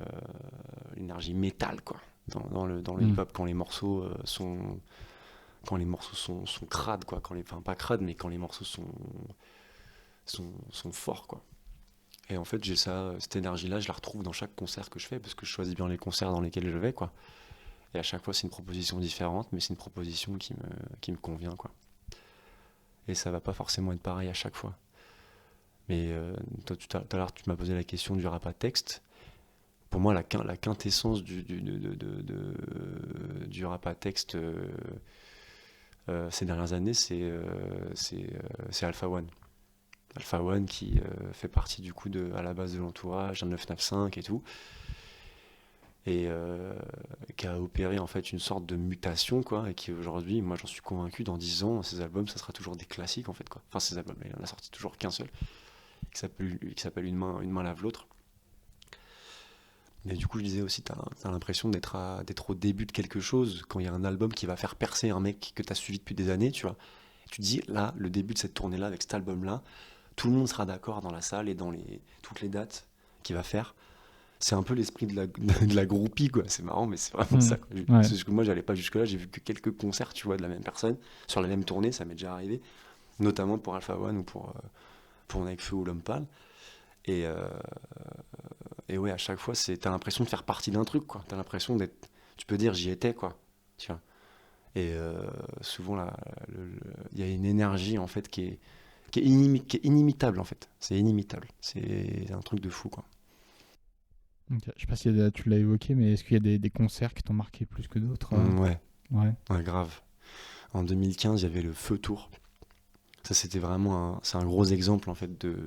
B: métal, quoi, dans le
A: Hmm.
B: hip-hop, quand les morceaux sont crades, quoi, enfin pas crades, mais quand les morceaux sont forts, quoi. Et en fait, j'ai cette énergie-là, je la retrouve dans chaque concert que je fais, parce que je choisis bien les concerts dans lesquels je vais, quoi. Et à chaque fois, c'est une proposition différente, mais c'est une proposition qui me convient, quoi. Et ça va pas forcément être pareil à chaque fois. Mais toi, tout à l'heure, tu m'as posé la question du rap à texte. Pour moi, la quintessence du rap à texte ces dernières années, c'est Alpha One. Alpha One qui fait partie du coup à la base de l'entourage, un 995 et tout, et qui a opéré en fait une sorte de mutation, quoi, et qui aujourd'hui, moi j'en suis convaincu, dans 10 ans, ces albums, ça sera toujours des classiques, en fait, quoi. Enfin, ces albums, il en a sorti toujours qu'un seul, qui s'appelle Une main lave l'autre. Mais du coup, je disais aussi, t'as l'impression d'être au début de quelque chose, quand il y a un album qui va faire percer un mec que t'as suivi depuis des années, tu vois. Tu te dis, là, le début de cette tournée-là, avec cet album-là, tout le monde sera d'accord dans la salle et dans toutes les dates qu'il va faire. C'est un peu l'esprit de la groupie, quoi. C'est marrant, mais c'est vraiment
A: Hmm.
B: ça, quoi.
A: Ouais.
B: C'est que moi, j'allais pas jusque-là, j'ai vu que quelques concerts, tu vois, de la même personne, sur la même tournée, ça m'est déjà arrivé, notamment pour Alpha One ou pour Nekfeu ou L'Homme Pâle. Et, ouais, à chaque fois, t'as l'impression de faire partie d'un truc, quoi. T'as l'impression d'être. Tu peux dire, j'y étais, quoi. Tu vois. Et souvent, là, il y a une énergie, en fait, qui est inimitable, en fait. C'est inimitable. C'est un truc de fou, quoi.
A: Ok. Je sais pas si tu l'as évoqué, mais est-ce qu'il y a des concerts qui t'ont marqué plus que d'autres
B: Ouais,
A: Ouais.
B: ouais, grave. En 2015, il y avait le Feu Tour. Ça, c'était vraiment c'est un gros exemple, en fait, de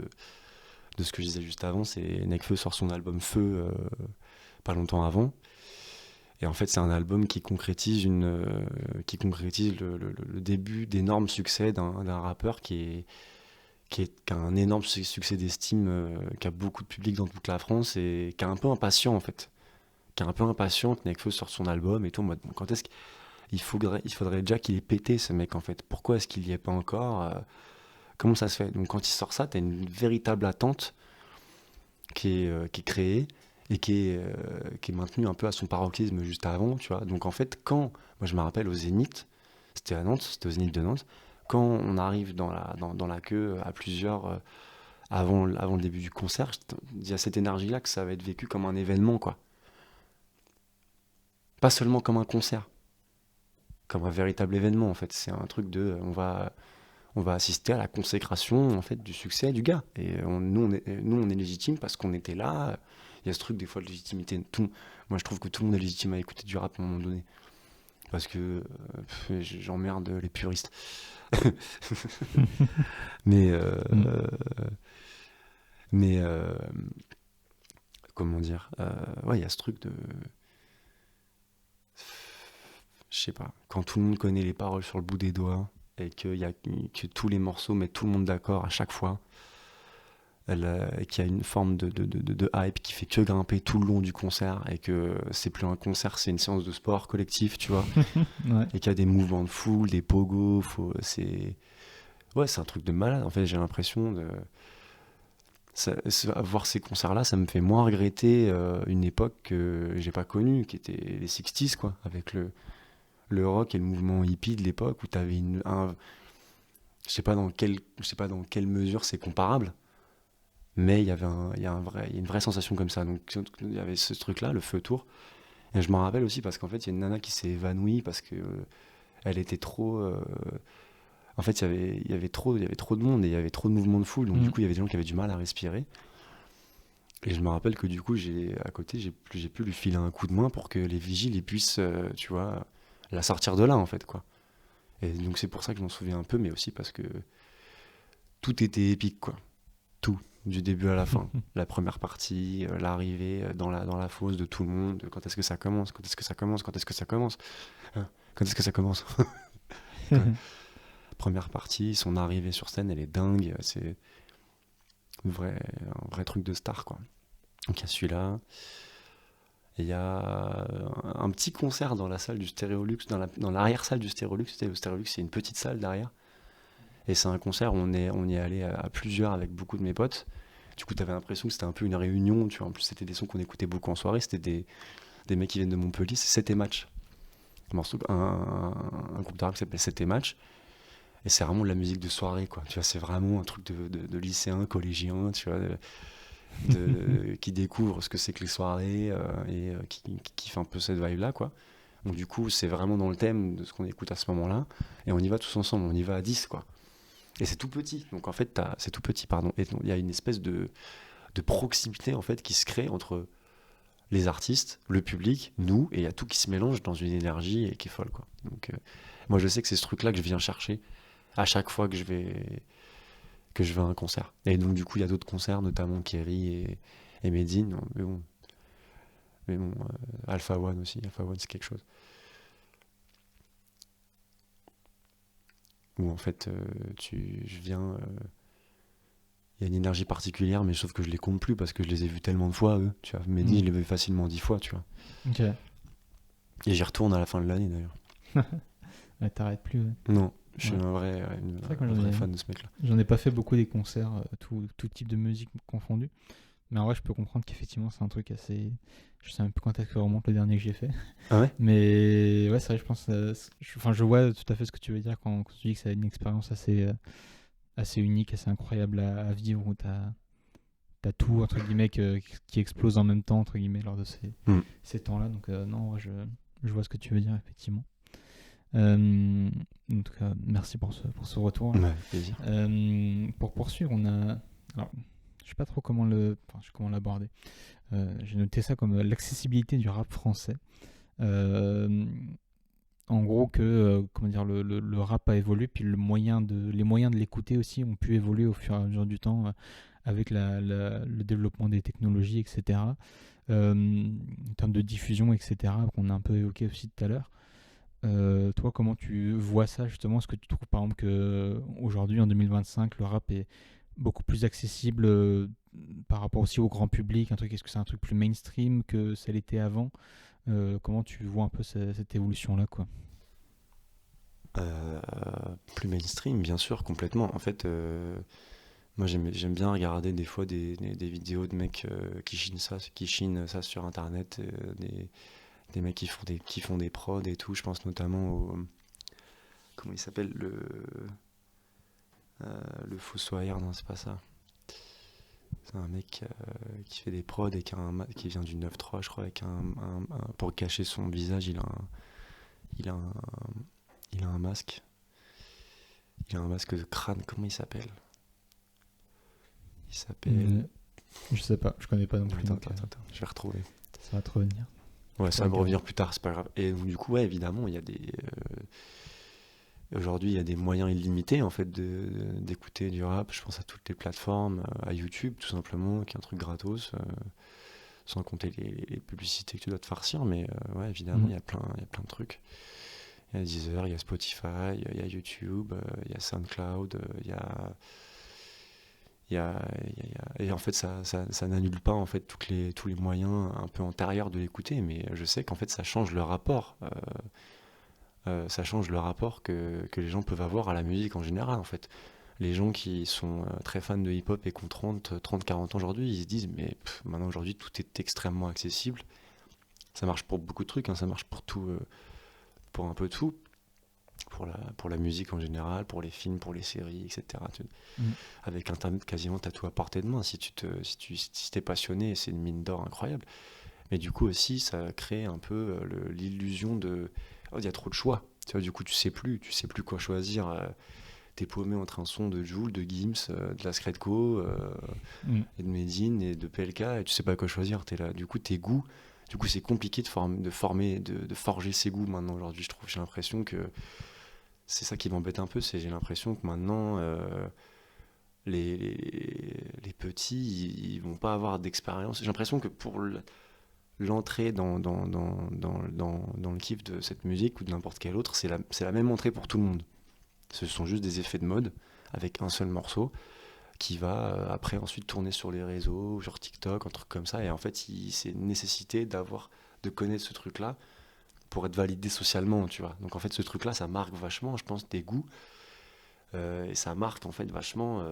B: ce que je disais juste avant. C'est Nekfeu sort son album Feu pas longtemps avant. Et en fait, c'est un album qui concrétise le début d'énormes succès d'un rappeur qui a un énorme succès d'estime, qui a beaucoup de public dans toute la France, et qui est un peu impatient, en fait. Qui est un peu impatient que Nekfeu sorte son album et tout, en mode, bon, quand est-ce qu'il faudrait déjà qu'il ait pété, ce mec, en fait. Pourquoi est-ce qu'il y est pas encore Comment ça se fait? Donc quand il sort ça, t'as une véritable attente qui est créée, et qui est maintenu un peu à son paroxysme juste avant, tu vois. Donc en fait, moi je me rappelle au Zénith, c'était à Nantes, c'était au Zénith de Nantes, quand on arrive dans la queue à plusieurs avant le début du concert, il y a cette énergie-là que ça va être vécu comme un événement, quoi. Pas seulement comme un concert, comme un véritable événement, en fait. C'est un truc de, on va assister à la consécration, en fait, du succès du gars. Et nous, on est légitime parce qu'on était là. Il y a ce truc, des fois, de légitimité. Moi, je trouve que tout le monde est légitime à écouter du rap à un moment donné. Parce que j'emmerde les puristes. Mais,
A: Mm.
B: mais comment dire, ouais, il y a ce truc de, je sais pas, quand tout le monde connaît les paroles sur le bout des doigts et que tous les morceaux mettent tout le monde d'accord à chaque fois, et qu'il y a une forme de hype qui fait que grimper tout le long du concert et que c'est plus un concert, c'est une séance de sport collectif, tu vois,
A: Ouais.
B: et qu'il y a des mouvements de foule, des pogos, ouais, c'est un truc de malade. En fait, j'ai l'impression de voir ces concerts-là, ça me fait moins regretter une époque que j'ai pas connue, qui était les 60s, quoi, avec le rock et le mouvement hippie de l'époque où tu avais je sais pas dans quelle mesure c'est comparable, mais il y a une vraie sensation comme ça. Donc il y avait ce truc-là, le feu tour. Et je m'en rappelle aussi parce qu'en fait, il y a une nana qui s'est évanouie parce que elle était trop. En fait, il y avait trop de monde et il y avait trop de mouvements de foule. Donc du
A: Mm.
B: coup, il y avait des gens qui avaient du mal à respirer. Et je me rappelle que du coup, à côté, j'ai pu lui filer un coup de main pour que les vigiles ils puissent, tu vois, la sortir de là, en fait, quoi. Et donc c'est pour ça que je m'en souviens un peu, mais aussi parce que tout était épique, quoi. Tout, du début à la fin. La première partie, l'arrivée dans la fosse de tout le monde. Quand est-ce que ça commence? Quand est-ce que ça commence? Quand est-ce que ça commence? Hein, quand est-ce que ça commence? Quoi. Première partie, son arrivée sur scène, elle est dingue. C'est un vrai truc de star, quoi. Donc il y a celui-là. Et il y a un petit concert dans la salle du Stéréolux, dans l'arrière-salle du Stéréolux. C'était au Stéréolux, c'est une petite salle derrière. Et c'est un concert où on y est allé à plusieurs avec beaucoup de mes potes. Du coup, t'avais l'impression que c'était un peu une réunion, tu vois. En plus, c'était des sons qu'on écoutait beaucoup en soirée. C'était des mecs qui viennent de Montpellier. C'est 7 et Match. Un groupe de rap qui s'appelle 7 et Match. Et c'est vraiment de la musique de soirée, quoi. Tu vois, c'est vraiment un truc de lycéen, collégien, tu vois, qui découvre ce que c'est que les soirées et qui kiffe un peu cette vibe-là, quoi. Donc, du coup, c'est vraiment dans le thème de ce qu'on écoute à ce moment-là. Et on y va tous ensemble, on y va à 10, quoi. Et c'est tout petit. Donc, en fait, c'est tout petit, pardon. Et il y a une espèce de proximité, en fait, qui se crée entre les artistes, le public, nous, et il y a tout qui se mélange dans une énergie et qui est folle, quoi. Donc, moi, je sais que c'est ce truc-là que je viens chercher à chaque fois que je vais à un concert. Et donc, du coup, il y a d'autres concerts, notamment Kerry et Medine. Mais bon, Alpha One aussi. Alpha One, c'est quelque chose. Où en fait, je viens. Il y a une énergie particulière, mais sauf que je les compte plus parce que je les ai vus tellement de fois, eux. Tu vois, Medine, je
A: Mm.
B: l'ai vu facilement 10 fois, tu vois.
A: Ok.
B: Et j'y retourne à la fin de l'année, d'ailleurs.
A: Ouais, t'arrêtes plus. Ouais.
B: Non, je suis
A: Ouais. C'est vrai que
B: un
A: moi,
B: vrai fan de ce mec-là.
A: j'en ai pas fait beaucoup des concerts, tout type de musique confondu. Mais en vrai, je peux comprendre qu'effectivement, c'est un truc assez. Je sais même plus quand est-ce que remonte le dernier que j'ai fait.
B: Ah ouais?
A: Mais ouais, c'est vrai, je pense. Enfin, je vois tout à fait ce que tu veux dire quand tu dis que c'est une expérience assez unique, assez incroyable à vivre, où t'as tout, entre guillemets, qui explose en même temps, entre guillemets, lors de
B: Hmm.
A: ces temps-là. Donc, non, ouais, je vois ce que tu veux dire, effectivement. Euh, en tout cas, merci pour ce retour.
B: Ouais, plaisir.
A: Pour poursuivre, on a. Alors, je sais pas trop comment l'aborder. J'ai noté ça comme l'accessibilité du rap français. Euh, En gros que comment dire le rap a évolué, puis les moyens de l'écouter aussi ont pu évoluer au fur et à mesure du temps avec le développement des technologies, etc. En termes de diffusion, etc. qu'on a un peu évoqué aussi tout à l'heure. Toi, comment tu vois ça justement? Est-ce que tu trouves par exemple que aujourd'hui, en 2025, le rap est beaucoup plus accessible par rapport aussi au grand public? Est-ce que c'est un truc plus mainstream que ça l'était avant? Comment tu vois un peu cette évolution-là, quoi?
B: Plus mainstream, bien sûr, complètement. En fait, Moi, j'aime bien regarder des fois des vidéos de mecs qui chinent ça sur Internet, des mecs qui font des prods et tout. Je pense notamment au... Comment il s'appelle le Fossoyeur, non, c'est pas ça. C'est un mec qui fait des prods et qui vient du 9-3, je crois, avec pour cacher son visage, il a un, il a un masque. Il a un masque de crâne, comment il s'appelle? Il s'appelle...
A: Je sais pas, je connais pas non plus.
B: Attends,
A: Donc,
B: je vais retrouver.
A: ça va te revenir.
B: Ouais, ça va me
A: regarder.
B: revenir plus tard, c'est pas grave. Et donc, du coup, ouais, évidemment, il y a aujourd'hui, il y a des moyens illimités en fait d'écouter du rap. Je pense à toutes les plateformes, à YouTube tout simplement, qui est un truc gratos, sans compter les publicités que tu dois te farcir. Mais ouais, évidemment, il y a plein de trucs. Il y a Deezer, il y a Spotify, il y a YouTube, il y a SoundCloud, et en fait, ça n'annule pas en fait tous les moyens un peu antérieurs de l'écouter, mais je sais qu'en fait, ça change le rapport. Ça change le rapport que les gens peuvent avoir à la musique en général, en fait. Les gens qui sont très fans de hip-hop et qui ont 40 ans aujourd'hui, ils se disent, mais maintenant aujourd'hui, tout est extrêmement accessible. Ça marche pour beaucoup de trucs, hein, ça marche pour tout, pour un peu tout. Pour la musique en général, pour les films, pour les séries, etc. Avec Internet, quasiment, t'as tout à portée de main. Si t'es passionné, c'est une mine d'or incroyable. Mais du coup aussi, ça crée un peu l'illusion de... Oh, il y a trop de choix. Tu vois, du coup, tu sais plus quoi choisir. T'es paumé entre un son de Jul, de Gims, de la Skretko, et de Medine, et de PLK, et tu sais pas quoi choisir. T'es là. Du coup, tes goûts... Du coup, c'est compliqué de forger ses goûts maintenant, aujourd'hui, je trouve. J'ai l'impression que... C'est ça qui m'embête un peu, j'ai l'impression que maintenant, les petits, ils vont pas avoir d'expérience. J'ai l'impression que pour l'entrée dans le kiff de cette musique ou de n'importe quelle autre, c'est la même entrée pour tout le monde. Ce sont juste des effets de mode avec un seul morceau qui va après ensuite tourner sur les réseaux, genre TikTok, un truc comme ça. Et en fait, c'est une nécessité de connaître ce truc-là pour être validé socialement, tu vois. Donc en fait, ce truc-là, ça marque vachement, je pense, tes goûts. Et ça marque en fait vachement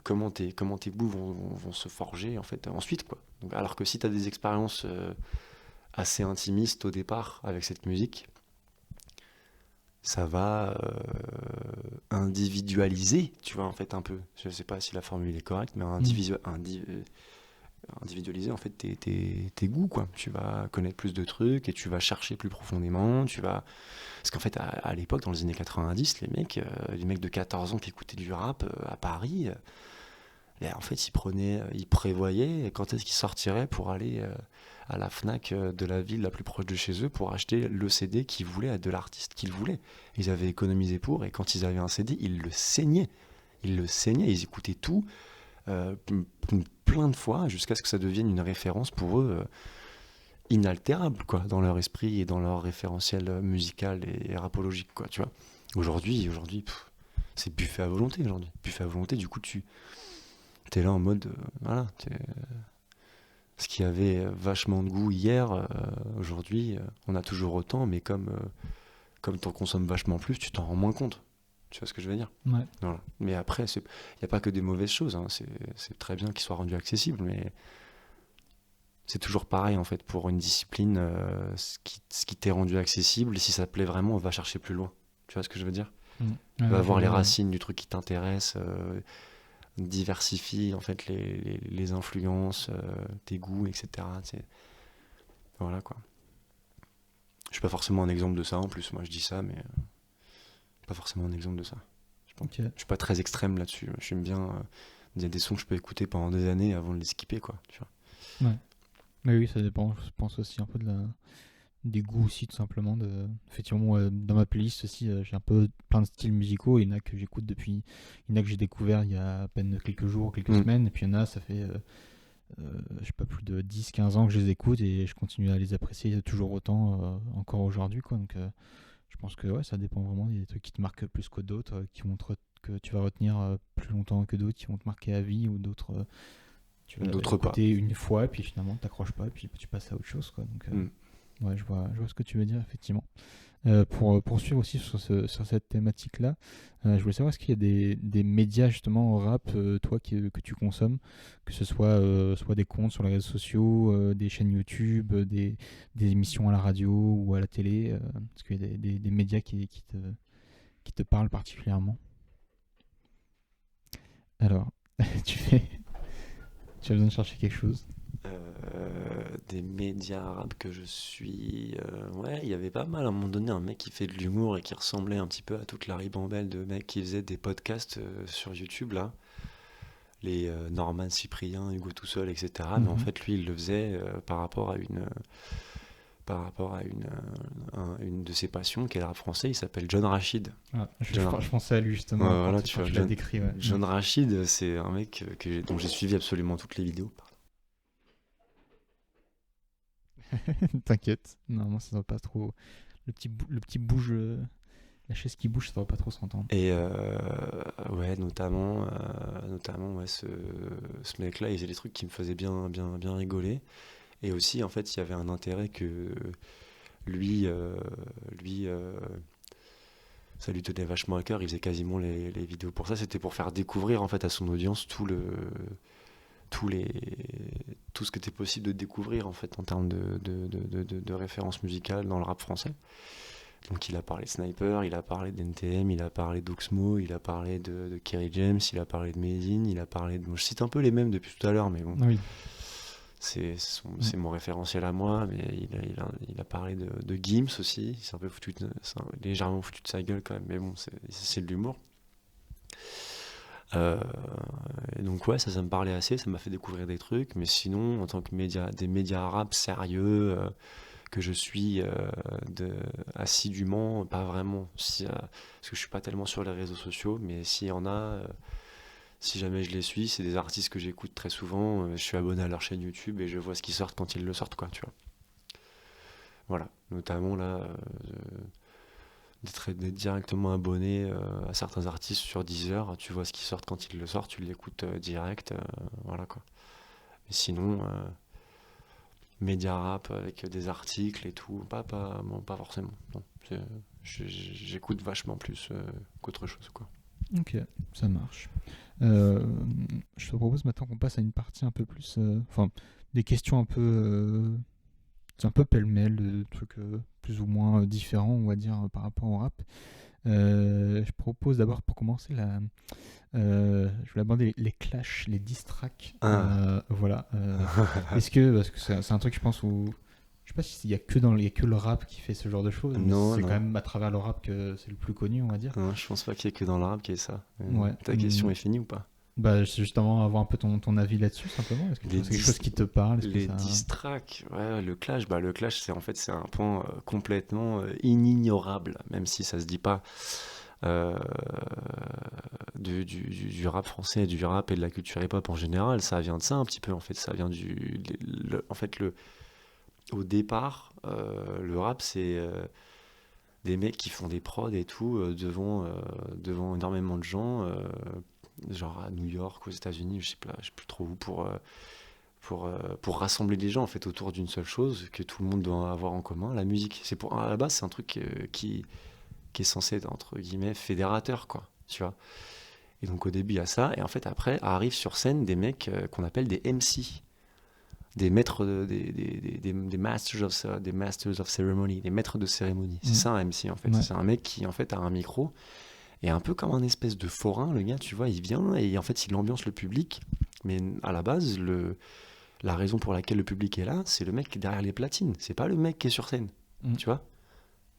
B: comment tes goûts vont se forger en fait ensuite, quoi. Donc, alors que si tu as des expériences assez intimistes au départ avec cette musique, ça va individualiser, tu vois, en fait, un peu. Je sais pas si la formule est correcte, mais individualiser en fait tes goûts, quoi. Tu vas connaître plus de trucs et tu vas chercher plus profondément, parce qu'en fait à l'époque dans les années 90, les mecs de 14 ans qui écoutaient du rap à Paris, en fait ils prévoyaient quand est-ce qu'ils sortiraient pour aller à la Fnac de la ville la plus proche de chez eux pour acheter le CD qu'ils voulaient de l'artiste qu'ils voulaient. Ils avaient économisé pour, et quand ils avaient un CD, ils écoutaient tout euh, plein de fois jusqu'à ce que ça devienne une référence pour eux inaltérable, quoi, dans leur esprit et dans leur référentiel musical et rapologique, quoi, tu vois. Aujourd'hui, c'est buffet à volonté aujourd'hui. Buffet à volonté, du coup tu t'es là en mode voilà, ce qui avait vachement de goût hier, aujourd'hui on a toujours autant, mais comme t'en consommes vachement plus, tu t'en rends moins compte. Tu vois ce que je veux dire?
A: Ouais.
B: Voilà. Mais après, il n'y a pas que des mauvaises choses, hein. C'est très bien qu'il soit rendu accessible, mais c'est toujours pareil en fait. Pour une discipline, ce qui t'est rendu accessible, si ça te plaît vraiment, on va chercher plus loin. Tu vois ce que je veux dire? Va voir les racines du truc qui t'intéresse, diversifie en fait les influences, tes goûts, etc. Voilà, quoi. Je suis pas forcément un exemple de ça en plus. Moi je dis ça, mais pas forcément un exemple de ça.
A: Ok.
B: Je suis pas très extrême là-dessus. J'aime bien. Il y a des sons que je peux écouter pendant des années avant de les skipper, quoi. Tu vois.
A: Ouais. Mais oui, ça dépend. Je pense aussi un peu des goûts aussi, tout simplement. Effectivement, moi, dans ma playlist aussi, j'ai un peu plein de styles musicaux. Il y en a que j'écoute depuis. Il y en a que j'ai découvert il y a à peine quelques jours, quelques semaines. Et puis il y en a, ça fait, je sais pas, plus de 10-15 ans que je les écoute et je continue à les apprécier toujours autant encore aujourd'hui, quoi. Donc je pense que ouais, ça dépend vraiment. Il y a des trucs qui te marquent plus que d'autres, que tu vas retenir plus longtemps que d'autres, qui vont te marquer à vie, ou d'autres. Tu vas
B: D'autres pas.
A: écouter une fois, et puis finalement, t'accroches pas, et puis tu passes à autre chose, quoi. Donc,
B: Mm.
A: Ouais, je vois ce que tu veux dire, effectivement. Pour poursuivre aussi sur cette thématique-là, je voulais savoir, est-ce qu'il y a des médias justement au rap, toi, que tu consommes, que ce soit, soit des comptes sur les réseaux sociaux, des chaînes YouTube, des émissions à la radio ou à la télé, est-ce qu'il y a des médias qui te parlent particulièrement? Alors, tu fais, tu as besoin de chercher quelque chose.
B: Des médias arabes que je suis. Ouais, il y avait pas mal à un moment donné un mec qui fait de l'humour et qui ressemblait un petit peu à toute la ribambelle de mecs qui faisaient des podcasts sur YouTube là. Les Norman Cyprien, Hugo Tout Seul, etc. Mais en
A: Mhm.
B: fait, lui, il le faisait par rapport à une de ses passions, qui est le rap français. Il s'appelle John Rachid.
A: Ah,
B: John,
A: je pensais à lui justement
B: voilà, tu
A: quand
B: vois,
A: tu l'as décrit. Ouais.
B: John Rachid, c'est un mec dont j'ai suivi absolument toutes les vidéos.
A: T'inquiète, normalement ça ne doit pas trop. Le petit bouge, la chaise qui bouge, ça ne doit pas trop s'entendre.
B: Et ouais, notamment ouais, ce mec-là, il faisait des trucs qui me faisaient bien rigoler. Et aussi, en fait, il y avait un intérêt que lui, lui ça lui tenait vachement à cœur. Il faisait quasiment les vidéos pour ça. C'était pour faire découvrir en fait à son audience tout, les, tout ce que était possible de découvrir en fait en termes de références musicales dans le rap français. Donc il a parlé de Sniper, il a parlé d'NTM, il a parlé d'Oxmo, il a parlé de Kerry James, il a parlé de Medine, il a parlé de... Bon, je cite un peu les mêmes depuis tout à l'heure, mais bon,
A: Oui.
B: c'est mon référentiel à moi, mais il a parlé de Gims aussi, il s'est un peu légèrement foutu de sa gueule quand même, mais bon, c'est de l'humour. Euh, et donc ouais, ça me parlait assez, ça m'a fait découvrir des trucs, mais sinon, en tant que des médias arabes sérieux, que je suis assidûment, pas vraiment, parce que je suis pas tellement sur les réseaux sociaux, mais s'il y en a, si jamais je les suis, c'est des artistes que j'écoute très souvent, je suis abonné à leur chaîne YouTube et je vois ce qu'ils sortent quand ils le sortent, quoi, tu vois. Voilà, notamment là, d'être directement abonné à certains artistes sur Deezer, tu vois ce qu'ils sortent quand ils le sortent, tu l'écoutes direct, voilà quoi. Mais sinon, média rap avec des articles et tout, non, pas forcément. Non. J'écoute vachement plus qu'autre chose, quoi.
A: Ok, ça marche. Euh, je te propose maintenant qu'on passe à une partie un peu plus. Enfin, des questions c'est un peu pêle-mêle, de trucs plus ou moins différents, on va dire, par rapport au rap. Je propose d'abord, pour commencer, je voulais aborder les clashs, les diss tracks.
B: Ah.
A: Voilà. Parce que c'est un truc, je pense, où. Je sais pas s'il y a il y a que le rap qui fait ce genre de choses, mais
B: Non,
A: c'est quand
B: non.
A: même à travers le rap que c'est le plus connu, on va dire.
B: Non, je pense pas qu'il y ait que dans l'arabe qu'il y ait ça.
A: Ouais.
B: Ta question est finie ou pas?
A: Bah, c'est justement avoir un peu ton avis là-dessus, simplement. Est-ce que
B: Les
A: c'est quelque chose qui te parle? Est-ce que
B: les
A: ça...
B: diss tracks, ouais, le clash, c'est un point complètement inignorable, même si ça se dit pas, euh, du rap français, du rap et de la culture hip-hop en général. Ça vient de ça un petit peu, en fait. Ça vient en fait, au départ, le rap, c'est des mecs qui font des prods et tout devant énormément de gens, genre à New York, aux États-Unis, je sais plus trop où, pour rassembler les gens en fait autour d'une seule chose que tout le monde doit avoir en commun, la musique. À la base, c'est un truc qui est censé être entre guillemets fédérateur, quoi, tu vois. Et donc au début il y a ça, et en fait après arrivent sur scène des mecs qu'on appelle des MC, des maîtres des masters of ceremony, des maîtres de cérémonie. C'est
A: Mm.
B: ça un MC en fait.
A: Ouais.
B: C'est un mec qui en fait a un micro et un peu comme un espèce de forain, le gars, tu vois, il vient et en fait il ambiance le public. Mais à la base, la raison pour laquelle le public est là, c'est le mec qui est derrière les platines. C'est pas le mec qui est sur scène,
A: Mm.
B: tu vois.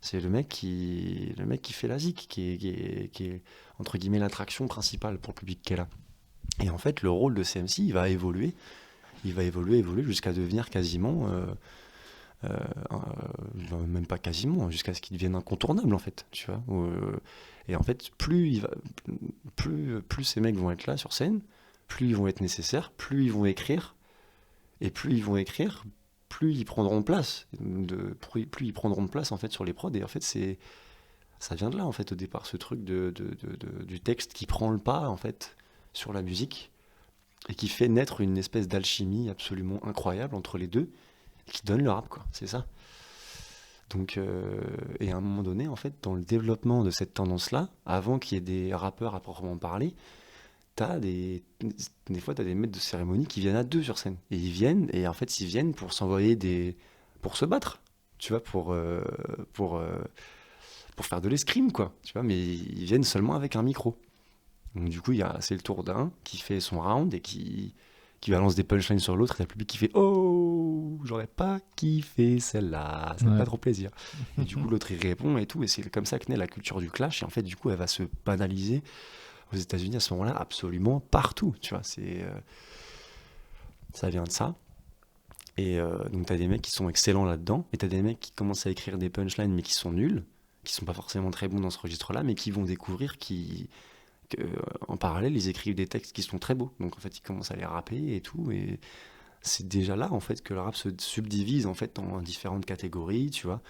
B: C'est le mec qui fait la zik, qui est entre guillemets l'attraction principale pour le public qui est là. Et en fait, le rôle de CMC, il va évoluer jusqu'à devenir quasiment, même pas quasiment, jusqu'à ce qu'il devienne incontournable en fait, tu vois. Et en fait, plus ces mecs vont être là sur scène, plus ils vont être nécessaires, plus ils vont écrire, et plus ils vont écrire, plus ils prendront place, plus ils prendront de place en fait sur les prods. Et en fait, ça vient de là en fait au départ, ce truc du texte qui prend le pas en fait sur la musique et qui fait naître une espèce d'alchimie absolument incroyable entre les deux, et qui donne le rap, quoi. C'est ça. Donc, et à un moment donné, en fait, dans le développement de cette tendance-là, avant qu'il y ait des rappeurs à proprement parler, des fois, tu as des maîtres de cérémonie qui viennent à deux sur scène. Et ils viennent, et en fait, ils viennent pour s'envoyer pour se battre, tu vois, pour faire de l'escrime, quoi, tu vois, mais ils viennent seulement avec un micro. Donc, du coup, c'est le tour d'un qui fait son round et qui balance des punchlines sur l'autre, et t'as le public qui fait «Oh, j'aurais pas kiffé celle-là, ça fait pas
A: Ouais.
B: trop plaisir». Et du coup, l'autre, il répond et tout, et c'est comme ça que naît la culture du clash, et en fait, du coup, elle va se banaliser aux États-Unis à ce moment-là, absolument partout, tu vois, ça vient de ça. Et donc, t'as des mecs qui sont excellents là-dedans, et t'as des mecs qui commencent à écrire des punchlines, mais qui sont nuls, qui sont pas forcément très bons dans ce registre-là, mais qui vont découvrir en parallèle, ils écrivent des textes qui sont très beaux. Donc en fait, ils commencent à les rapper et tout. Et c'est déjà là, en fait, que le rap se subdivise en fait en différentes catégories, tu vois.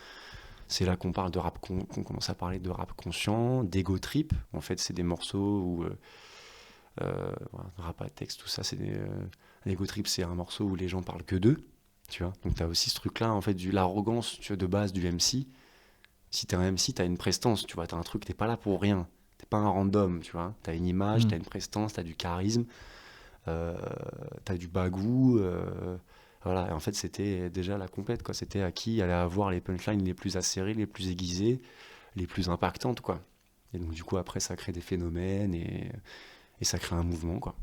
B: C'est là qu'on parle de rap, qu'on commence à parler de rap conscient, d'ego trip. En fait, c'est des morceaux où voilà, rap à texte, tout ça, l'ego trip, c'est un morceau où les gens parlent que d'eux, tu vois. Donc t'as aussi ce truc-là, en fait, l'arrogance, tu vois, de base du MC. Si t'es un MC, t'as une prestance, tu vois, t'as un truc, t'es pas là pour rien. T'es pas un random, tu vois. T'as une image,
A: Mm.
B: t'as une prestance, t'as du charisme, euh, t'as du bagou. Voilà, et en fait, c'était déjà la complète, quoi. C'était à qui allait avoir les punchlines les plus acérées, les plus aiguisées, les plus impactantes, quoi. Et donc, du coup, après, ça crée des phénomènes et ça crée un mouvement, quoi.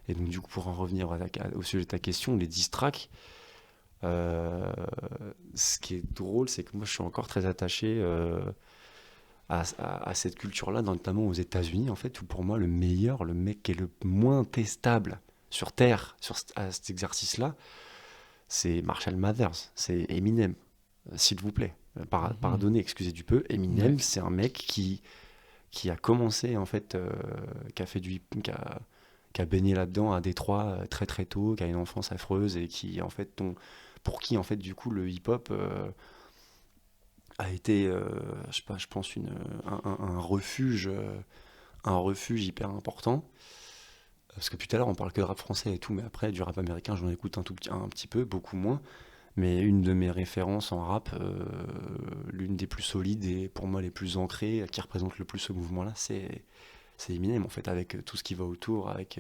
B: Et donc, du coup, pour en revenir au sujet de ta question, les diss tracks, euh, ce qui est drôle, c'est que moi, je suis encore très attaché à cette culture-là, notamment aux États-Unis, en fait, où pour moi, le mec qui est le moins testable sur Terre, à cet exercice-là, c'est Marshall Mathers, c'est Eminem, s'il vous plaît.
A: Mhm.
B: Pardonnez, excusez du peu.
A: Ouais.
B: Eminem, c'est un mec qui a commencé, en fait, qui a fait qui a baigné là-dedans à Détroit très très tôt, qui a une enfance affreuse et qui, en fait, pour qui, en fait, du coup, le hip-hop a été, je sais pas, je pense, un refuge hyper important. Parce que tout à l'heure, on parle que de rap français et tout, mais après, du rap américain, j'en écoute un petit peu, beaucoup moins. Mais une de mes références en rap, l'une des plus solides et pour moi les plus ancrées, qui représente le plus ce mouvement-là, c'est Eminem, en fait, avec tout ce qui va autour, avec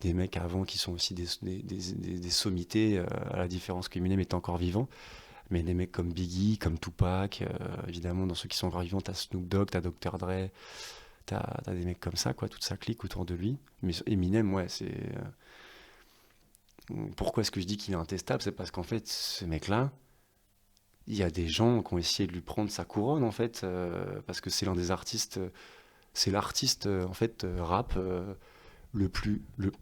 B: des mecs avant qui sont aussi des sommités, à la différence qu'Eminem est encore vivant. Mais des mecs comme Biggie, comme Tupac, évidemment, dans ceux qui sont encore vivants, t'as Snoop Dogg, t'as Dr. Dre, t'as des mecs comme ça, quoi, toute sa clique autour de lui. Mais Eminem, ouais, pourquoi est-ce que je dis qu'il est intestable? C'est parce qu'en fait, ce mec-là, il y a des gens qui ont essayé de lui prendre sa couronne, en fait, parce que c'est l'un des artistes, c'est l'artiste, en fait, rap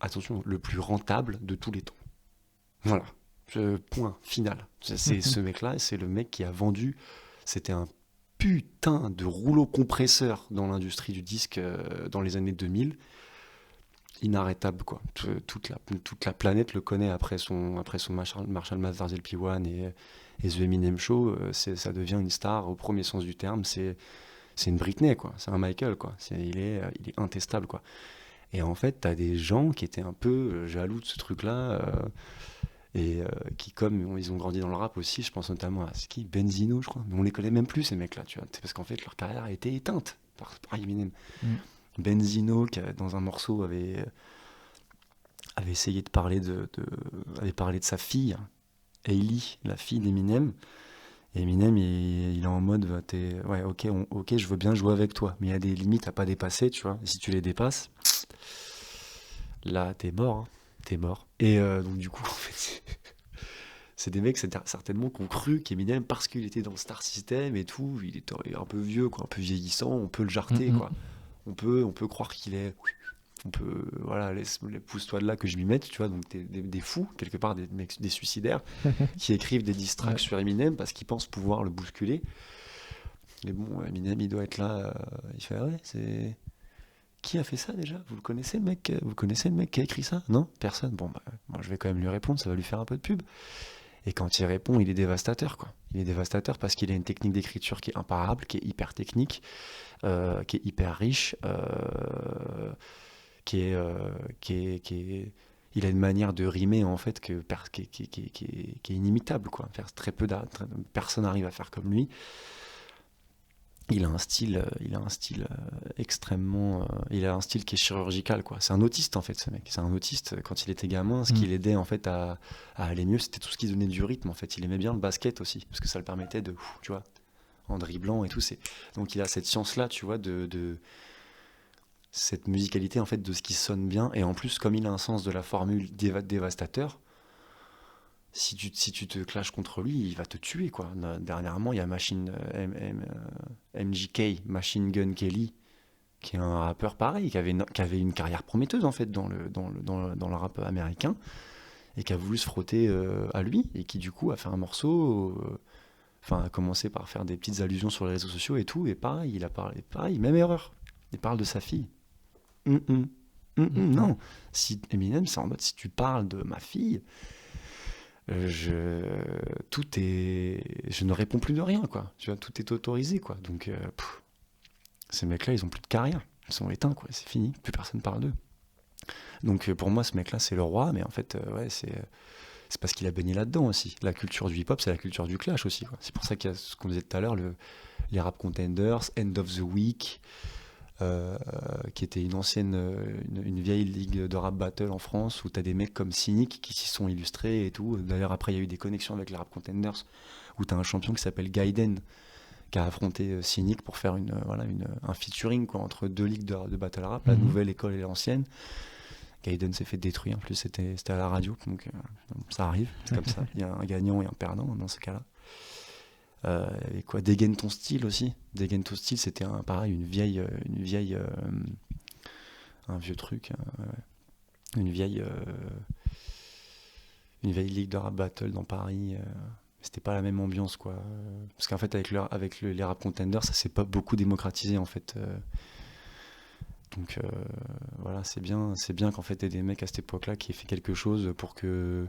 B: attention, le plus rentable de tous les temps. Voilà. Point final. C'est ce mec-là, c'est le mec qui a vendu. C'était un putain de rouleau compresseur dans l'industrie du disque dans les années 2000. Inarrêtable, quoi. Toute la planète le connaît après son Marshall Mathers LP1 et The Eminem Show. Ça devient une star au premier sens du terme. C'est une Britney, quoi. C'est un Michael, quoi. Il est intestable, quoi. Et en fait, t'as des gens qui étaient un peu jaloux de ce truc-là. Et qui, comme ils ont grandi dans le rap aussi, je pense notamment à Benzino, je crois. Mais on les connaît même plus, ces mecs-là, tu vois. C'est parce qu'en fait, leur carrière a été éteinte par Eminem.
A: Mm.
B: Benzino, qui dans un morceau avait essayé de parler avait parlé de sa fille, Hailey, la fille d'Eminem. Et Eminem, il est en mode, bah, ouais, ok, je veux bien jouer avec toi, mais il y a des limites à pas dépasser, tu vois. Et si tu les dépasses, là, t'es mort, hein. T'es mort. Et donc, du coup, en fait, c'est des mecs, certainement, qui ont cru qu'Eminem, parce qu'il était dans le Star System et tout, il est un peu vieux, quoi, un peu vieillissant, on peut le
A: Mm,
B: jarter,
A: mm.
B: quoi. On peut croire qu'il est. On peut. Voilà, pousse-toi de là que je m'y mette, tu vois. Donc, des fous, quelque part, des mecs, des suicidaires, qui écrivent des diss tracks
A: Ouais.
B: sur Eminem parce qu'ils pensent pouvoir le bousculer. Mais bon, Eminem, il doit être là. Il fait, ah ouais, c'est. Qui a fait ça déjà? Vous le connaissez le mec? Vous connaissez le mec qui a écrit ça? Non? Personne? Bon, bah, moi je vais quand même lui répondre, ça va lui faire un peu de pub. Et quand il répond, il est dévastateur, quoi. Il est dévastateur parce qu'il a une technique d'écriture qui est imparable, qui est hyper technique, qui est hyper riche, qui est, qui est, qui est... il a une manière de rimer en fait qui est inimitable, quoi. Personne n'arrive à faire comme lui. Il a un style extrêmement, il a un style qui est chirurgical, quoi. C'est un autiste en fait, ce mec. C'est un autiste. Quand il était gamin, ce qui l'aidait en fait à aller mieux, c'était tout ce qui donnait du rythme. En fait, il aimait bien le basket aussi, parce que ça le permettait de, tu vois, en dribblant et tout. Donc il a cette science-là, tu vois, de cette musicalité en fait de ce qui sonne bien. Et en plus, comme il a un sens de la formule dévastateur. Si tu te clashes contre lui, il va te tuer, quoi. Dernièrement, il y a MGK, Machine Gun Kelly, qui est un rappeur pareil, qui avait une carrière prometteuse en fait dans le rap américain, et qui a voulu se frotter à lui, et qui du coup a fait un morceau, a commencé par faire des petites allusions sur les réseaux sociaux et tout, et pareil, il a parlé, pareil, même erreur. Il parle de sa fille. Non, si Eminem, c'est en mode si tu parles de ma fille. Je ne réponds plus de rien, quoi. Tu vois, tout est autorisé, quoi. Donc, ces mecs-là, ils ont plus de carrière. Ils sont éteints, quoi. C'est fini. Plus personne parle d'eux. Donc, pour moi, ce mec-là, c'est le roi. Mais en fait, c'est parce qu'il a baigné là-dedans aussi. La culture du hip-hop, c'est la culture du clash aussi, quoi. C'est pour ça qu'il y a ce qu'on disait tout à l'heure, les Rap Contenders, End of the Week, qui était une vieille ligue de rap battle en France où t'as des mecs comme Cynic qui s'y sont illustrés et tout. D'ailleurs, après, il y a eu des connexions avec les Rap Contenders où t'as un champion qui s'appelle Gaiden qui a affronté Cynic pour faire un featuring, quoi, entre deux ligues de battle rap, la nouvelle école et l'ancienne. Gaiden s'est fait détruire, en plus c'était à la radio, donc ça arrive, c'est comme ça. Il y a un gagnant et un perdant dans ces cas-là. Et quoi, Dégaine ton style aussi. Dégaine ton style, c'était pareil, un vieux truc, une vieille ligue de rap battle dans Paris. C'était pas la même ambiance, quoi. Parce qu'en fait, avec les Rap Contenders, ça s'est pas beaucoup démocratisé, en fait. Donc voilà, c'est bien qu'en fait, t'aies des mecs à cette époque-là qui aient fait quelque chose pour que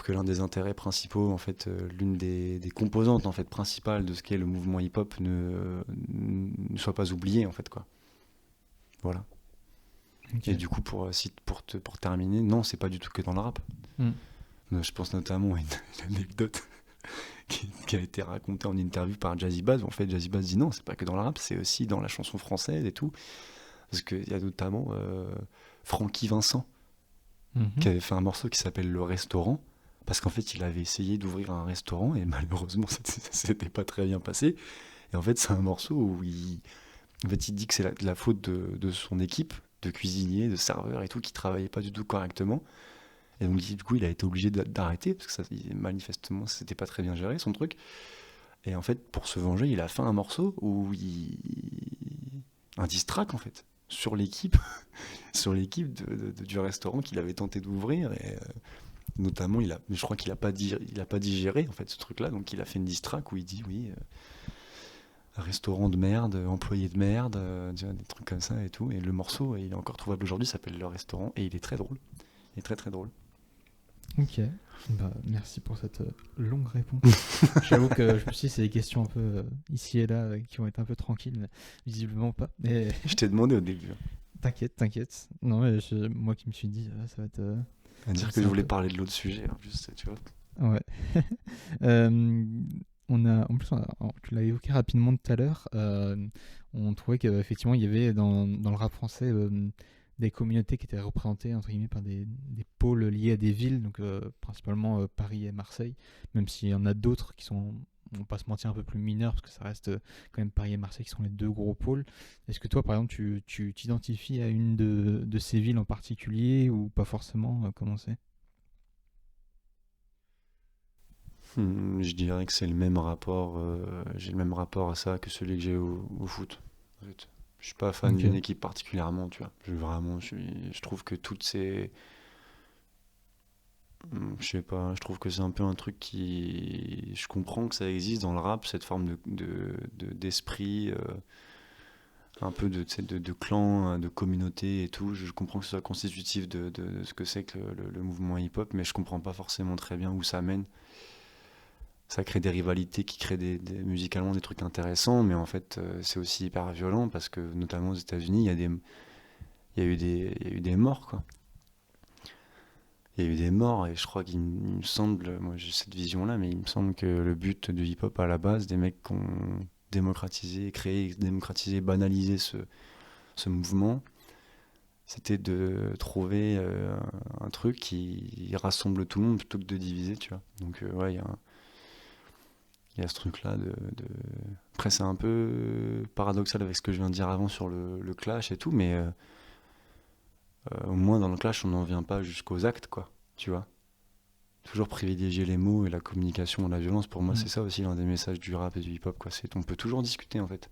B: l'un des intérêts principaux, en fait, l'une des composantes en fait principales de ce qu'est le mouvement hip-hop ne soit pas oubliée, en fait, quoi. Voilà. Okay. Et du coup, pour terminer, non, c'est pas du tout que dans le rap. Je pense notamment à une anecdote qui a été racontée en interview par Jazzy Bass. En fait, Jazzy Bass dit non, c'est pas que dans le rap, c'est aussi dans la chanson française et tout. Parce qu'il y a notamment Francky Vincent, qui avait fait un morceau qui s'appelle Le Restaurant. Parce qu'en fait, il avait essayé d'ouvrir un restaurant et malheureusement, ça s'était pas très bien passé. Et en fait, c'est un morceau où il dit que c'est la faute de son équipe, de cuisiniers, de serveurs et tout, qui travaillaient pas du tout correctement. Et donc, du coup, il a été obligé d'arrêter parce que manifestement, c'était pas très bien géré, son truc. Et en fait, pour se venger, il a fait un morceau où un diss track, en fait, sur l'équipe du restaurant qu'il avait tenté d'ouvrir. Et notamment, je crois qu'il a pas digéré en fait ce truc-là, donc il a fait une diss track où il dit oui, restaurant de merde, employé de merde, des trucs comme ça et tout. Et le morceau, il est encore trouvable aujourd'hui, s'appelle Le Restaurant et il est très drôle. Il est très très drôle.
A: Ok, merci pour cette longue réponse. J'avoue que je me suis dit c'est des questions un peu ici et là qui vont être un peu tranquilles, mais visiblement pas. Mais...
B: Je t'ai demandé au début.
A: T'inquiète. Non, mais moi qui me suis dit ça va être...
B: à dire que je voulais parler de l'autre sujet, en plus, tu vois.
A: Ouais. En plus, tu l'as évoqué rapidement tout à l'heure, on trouvait qu'effectivement il y avait dans le rap français des communautés qui étaient représentées entre guillemets par des pôles liés à des villes, donc principalement Paris et Marseille, même s'il y en a d'autres qui sont, on va pas se mentir, un peu plus mineurs, parce que ça reste quand même Paris et Marseille qui sont les deux gros pôles. Est-ce que toi, par exemple, tu t'identifies à une de ces villes en particulier ou pas forcément? Comment c'est?
B: Je dirais que c'est le même rapport, j'ai le même rapport à ça que celui que j'ai au foot. En fait. Je suis pas fan d'une équipe particulièrement, tu vois. Je trouve que toutes ces... Je sais pas, je trouve que c'est un peu un truc qui... Je comprends que ça existe dans le rap, cette forme d'esprit, un peu de clan, de communauté et tout. Je comprends que ce soit constitutif de ce que c'est que le mouvement hip-hop, mais je comprends pas forcément très bien où ça mène. Ça crée des rivalités qui créent musicalement des trucs intéressants, mais en fait, c'est aussi hyper violent parce que, notamment aux États-Unis, il y a eu des morts, quoi. il y a eu des morts et je crois qu'il me semble, moi j'ai cette vision-là, mais il me semble que le but du hip-hop à la base, des mecs qui ont démocratisé, banalisé ce mouvement, c'était de trouver un truc qui rassemble tout le monde plutôt que de diviser, tu vois. Donc ouais, il y a ce truc-là Après c'est un peu paradoxal avec ce que je viens de dire avant sur le clash et tout, mais au moins dans le clash on n'en vient pas jusqu'aux actes, quoi, tu vois. Toujours privilégier les mots et la communication à la violence, pour moi
A: Mm.
B: c'est ça aussi l'un des messages du rap et du hip-hop, quoi. On peut toujours discuter en fait.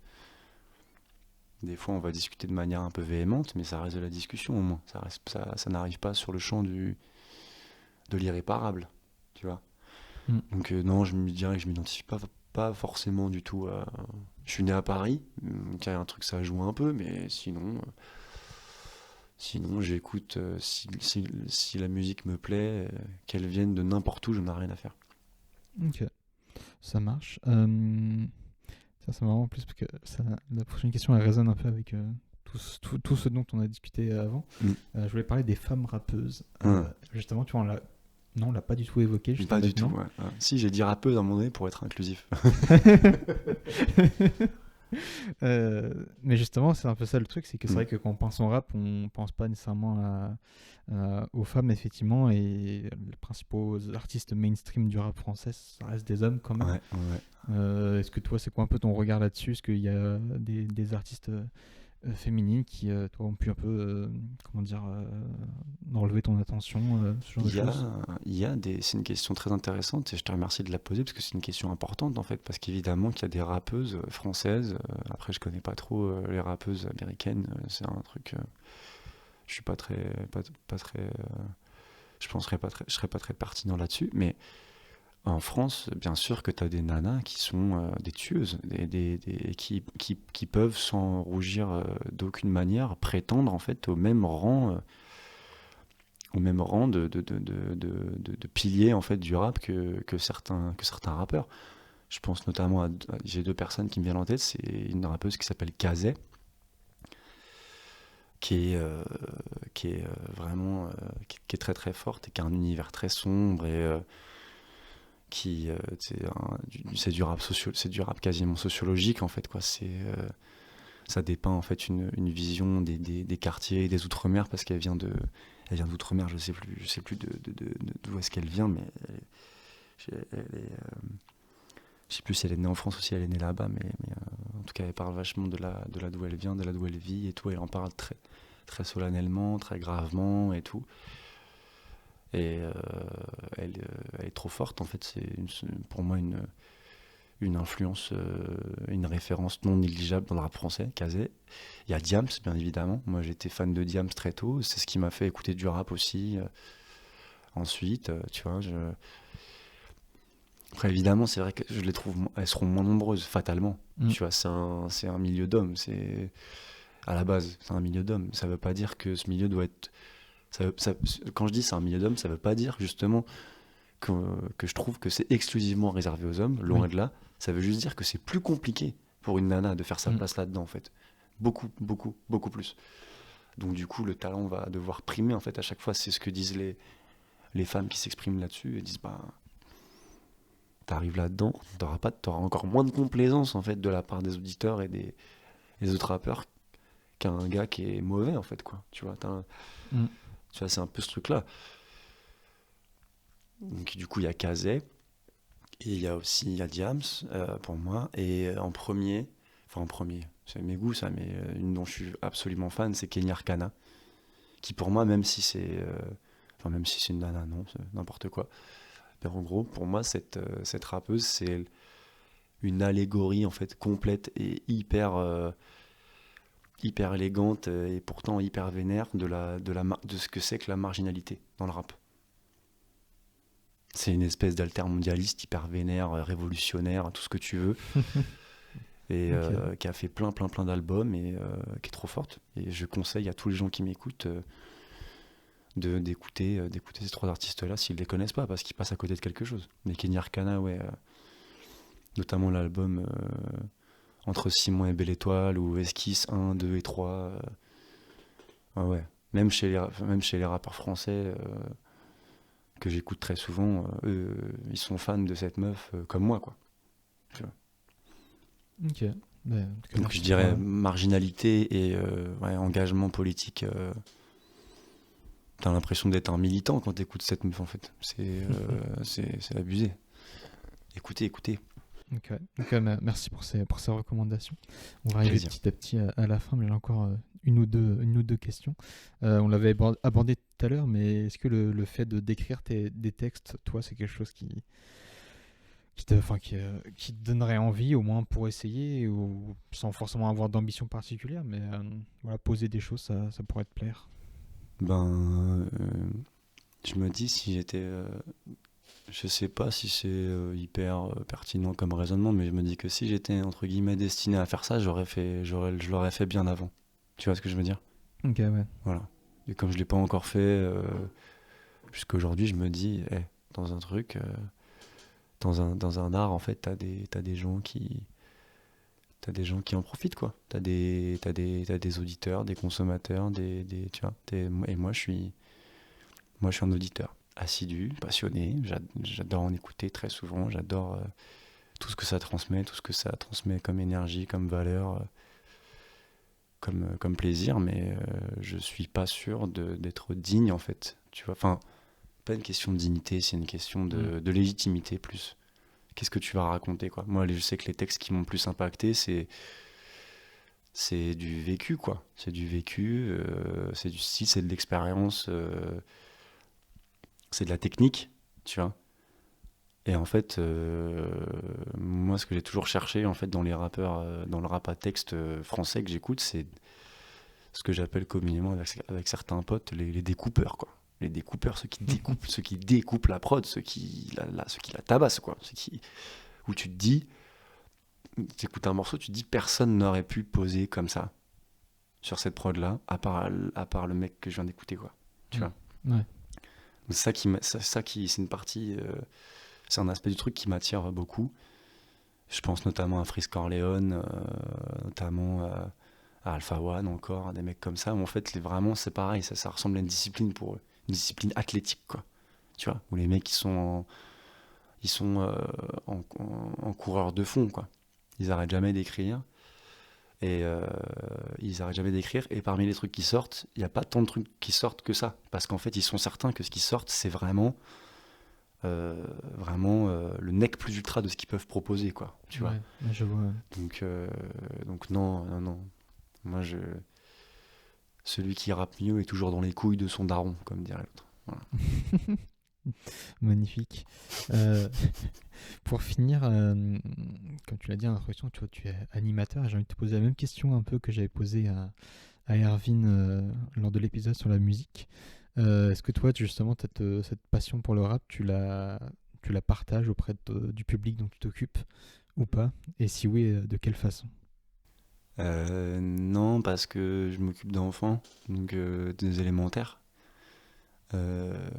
B: Des fois on va discuter de manière un peu véhémente, mais ça reste de la discussion au moins. Ça n'arrive pas sur le champ de l'irréparable, tu vois.
A: Mm.
B: Donc non, je me dirais que je m'identifie pas forcément du tout à... Je suis né à Paris, donc il y a un truc ça joue un peu, mais sinon j'écoute, si la musique me plaît, qu'elle vienne de n'importe où, j'en ai rien à faire.
A: Ok, ça marche. Ça, c'est marrant en plus parce que la prochaine question elle résonne un peu avec tout ce dont on a discuté avant.
B: Mm.
A: Je voulais parler des femmes rappeuses.
B: Hum.
A: Justement, tu vois, non, on l'a pas du tout évoqué jusqu'à
B: Pas du tout,
A: maintenant.
B: ouais. Si, j'ai dit rappeuse à un moment donné pour être inclusif.
A: Mais justement, c'est un peu ça le truc, c'est que c'est
B: Mm.
A: vrai que quand on pense au rap, on pense pas nécessairement aux femmes, effectivement, et les principaux artistes mainstream du rap français, ça reste des hommes quand même.
B: Ouais, ouais.
A: Est-ce que toi, c'est quoi un peu ton regard là-dessus? Est-ce qu'il y a des artistes féminines qui, toi, ont pu un peu, comment dire, enlever ton attention, ce genre de
B: Il y a,
A: choses?
B: c'est une question très intéressante et je te remercie de la poser parce que c'est une question importante en fait, parce qu'évidemment qu'il y a des rappeuses françaises, après je connais pas trop les rappeuses américaines, c'est un truc, je suis pas très, pas très, je serais pas très pertinent là-dessus, mais en France, bien sûr que tu as des nanas qui sont des tueuses, qui peuvent sans rougir d'aucune manière prétendre en fait au même rang de piliers en fait du rap que certains rappeurs. Je pense notamment j'ai deux personnes qui me viennent en tête, c'est une rappeuse qui s'appelle Kazé, qui est, vraiment qui est très très forte et qui a un univers très sombre et c'est du rap c'est du rap quasiment sociologique en fait, quoi. Ça dépeint en fait une vision des quartiers et des outre-mer parce elle vient d'outre-mer, je sais plus d'où est-ce qu'elle vient, mais je sais plus si elle est née en France ou si elle est née là-bas, mais en tout cas elle parle vachement de là d'où elle vient, de là d'où elle vit et tout. Elle en parle très très solennellement, très gravement et tout. Et elle est trop forte en fait. Pour moi une influence, une référence non négligeable dans le rap français, Kazé. Il y a Diams, bien évidemment. Moi, j'étais fan de Diams très tôt. C'est ce qui m'a fait écouter du rap aussi. Ensuite, tu vois, après, évidemment, c'est vrai que je les trouve, elles seront moins nombreuses, fatalement.
A: Mm.
B: Tu vois, c'est un milieu d'hommes. À la base, c'est un milieu d'hommes. Ça veut pas dire que ce milieu doit être. Quand je dis c'est un milieu d'hommes, ça veut pas dire justement que, que je trouve que c'est exclusivement réservé aux hommes, loin
A: Oui.
B: de là. Ça veut juste dire que c'est plus compliqué pour une nana de faire sa
A: Mm.
B: place là-dedans, en fait. Beaucoup, beaucoup, beaucoup plus. Donc du coup, le talent va devoir primer, en fait, à chaque fois. C'est ce que disent les femmes qui s'expriment là-dessus et disent, bah, t'arrives là-dedans, t'auras encore moins de complaisance, en fait, de la part des auditeurs et des autres rappeurs qu'un gars qui est mauvais, en fait, quoi. Tu vois,
A: Mm.
B: tu vois, c'est un peu ce truc-là. Donc du coup, il y a Kazé, et il y a Diams, pour moi, et en premier, c'est mes goûts ça, mais une dont je suis absolument fan, c'est Kenny Arcana, qui pour moi, même si c'est une nana, non, c'est n'importe quoi. Mais en gros, pour moi, cette rappeuse, c'est une allégorie en fait complète et hyper élégante et pourtant hyper vénère de ce que c'est que la marginalité dans le rap. C'est une espèce d'altermondialiste hyper vénère, révolutionnaire, tout ce que tu veux, et
A: Ok.
B: qui a fait plein d'albums et qui est trop forte. Et je conseille à tous les gens qui m'écoutent d'écouter ces trois artistes-là s'ils les connaissent pas, parce qu'ils passent à côté de quelque chose. Mais Kenny Arcana, ouais, notamment l'album Entre Simon et Belle Étoile ou Esquisse 1, 2 et 3. Ah ouais. Même chez les rappeurs français, que j'écoute très souvent, eux, ils sont fans de cette meuf comme moi, quoi. Tu vois.
A: Ok. Bah, en tout cas,
B: Donc
A: merci
B: je
A: pour,
B: dirais marginalité et ouais, engagement politique. T'as l'impression d'être un militant quand t'écoutes cette meuf, en fait. C'est abusé. Écoutez.
A: Ok, merci pour ces recommandations. On va arriver
B: Plaisir.
A: petit à petit à la fin, mais j'ai encore une ou deux questions. On l'avait abordé tout à l'heure, mais est-ce que le fait de d'écrire des textes, toi, c'est quelque chose qui te donnerait envie, au moins pour essayer, ou sans forcément avoir d'ambition particulière, mais voilà, poser des choses, ça pourrait te plaire.
B: Ben, je me dis si j'étais... je sais pas si c'est hyper pertinent comme raisonnement, mais je me dis que si j'étais, entre guillemets, destiné à faire ça, je l'aurais fait bien avant. Tu vois ce que je veux dire?
A: Ok, ouais.
B: Voilà. Et comme je l'ai pas encore fait, jusqu'à aujourd'hui, je me dis, dans un truc, dans un art, en fait, t'as des gens qui... T'as des gens qui en profitent, quoi. T'as des auditeurs, des consommateurs, tu vois. Et moi, je suis un auditeur assidu, passionné. J'adore en écouter très souvent. J'adore tout ce que ça transmet, tout ce que ça transmet comme énergie, comme valeur, comme plaisir. Mais je suis pas sûr d'être digne, en fait. Tu vois, enfin, pas une question de dignité, c'est une question de légitimité plus. Qu'est-ce que tu vas raconter, quoi. Moi, je sais que les textes qui m'ont le plus impacté, c'est du vécu, quoi. C'est du vécu, c'est du style, c'est de l'expérience, c'est de la technique, tu vois. Et en fait, moi, ce que j'ai toujours cherché, en fait, dans les rappeurs, dans le rap à texte français que j'écoute, c'est ce que j'appelle communément avec certains potes les découpeurs, quoi. Les découpeurs, ceux qui découpent, ceux qui découpent la prod, ceux qui la tabassent, quoi. Où tu te dis, tu écoutes un morceau, tu te dis, personne n'aurait pu poser comme ça sur cette prod là à part le mec que je viens d'écouter, quoi, tu vois.
A: Ouais.
B: C'est c'est une partie, c'est un aspect du truc qui m'attire beaucoup. Je pense notamment à Freeze Corleone, notamment à Alpha One, encore à des mecs comme ça où en fait vraiment c'est pareil, ça ressemble à une discipline pour eux, une discipline athlétique, quoi, tu vois, où les mecs ils sont en coureur de fond, quoi. Ils arrêtent jamais d'écrire. Et ils arrêtent jamais d'écrire. Et parmi les trucs qui sortent, il n'y a pas tant de trucs qui sortent que ça. Parce qu'en fait, ils sont certains que ce qui sort, c'est vraiment le nec plus ultra de ce qu'ils peuvent proposer, quoi. Tu vois.
A: Ouais, je vois.
B: Donc non. Moi, celui qui rappe mieux est toujours dans les couilles de son daron, comme dirait l'autre. Voilà.
A: Magnifique. Pour finir, comme tu l'as dit en introduction, tu es animateur. J'ai envie de te poser la même question un peu que j'avais posée à Erwin lors de l'épisode sur la musique. Est-ce que toi, justement, cette passion pour le rap, tu la partages auprès du public dont tu t'occupes ou pas? Et si oui, de quelle façon?
B: Non, parce que je m'occupe d'enfants, donc des élémentaires.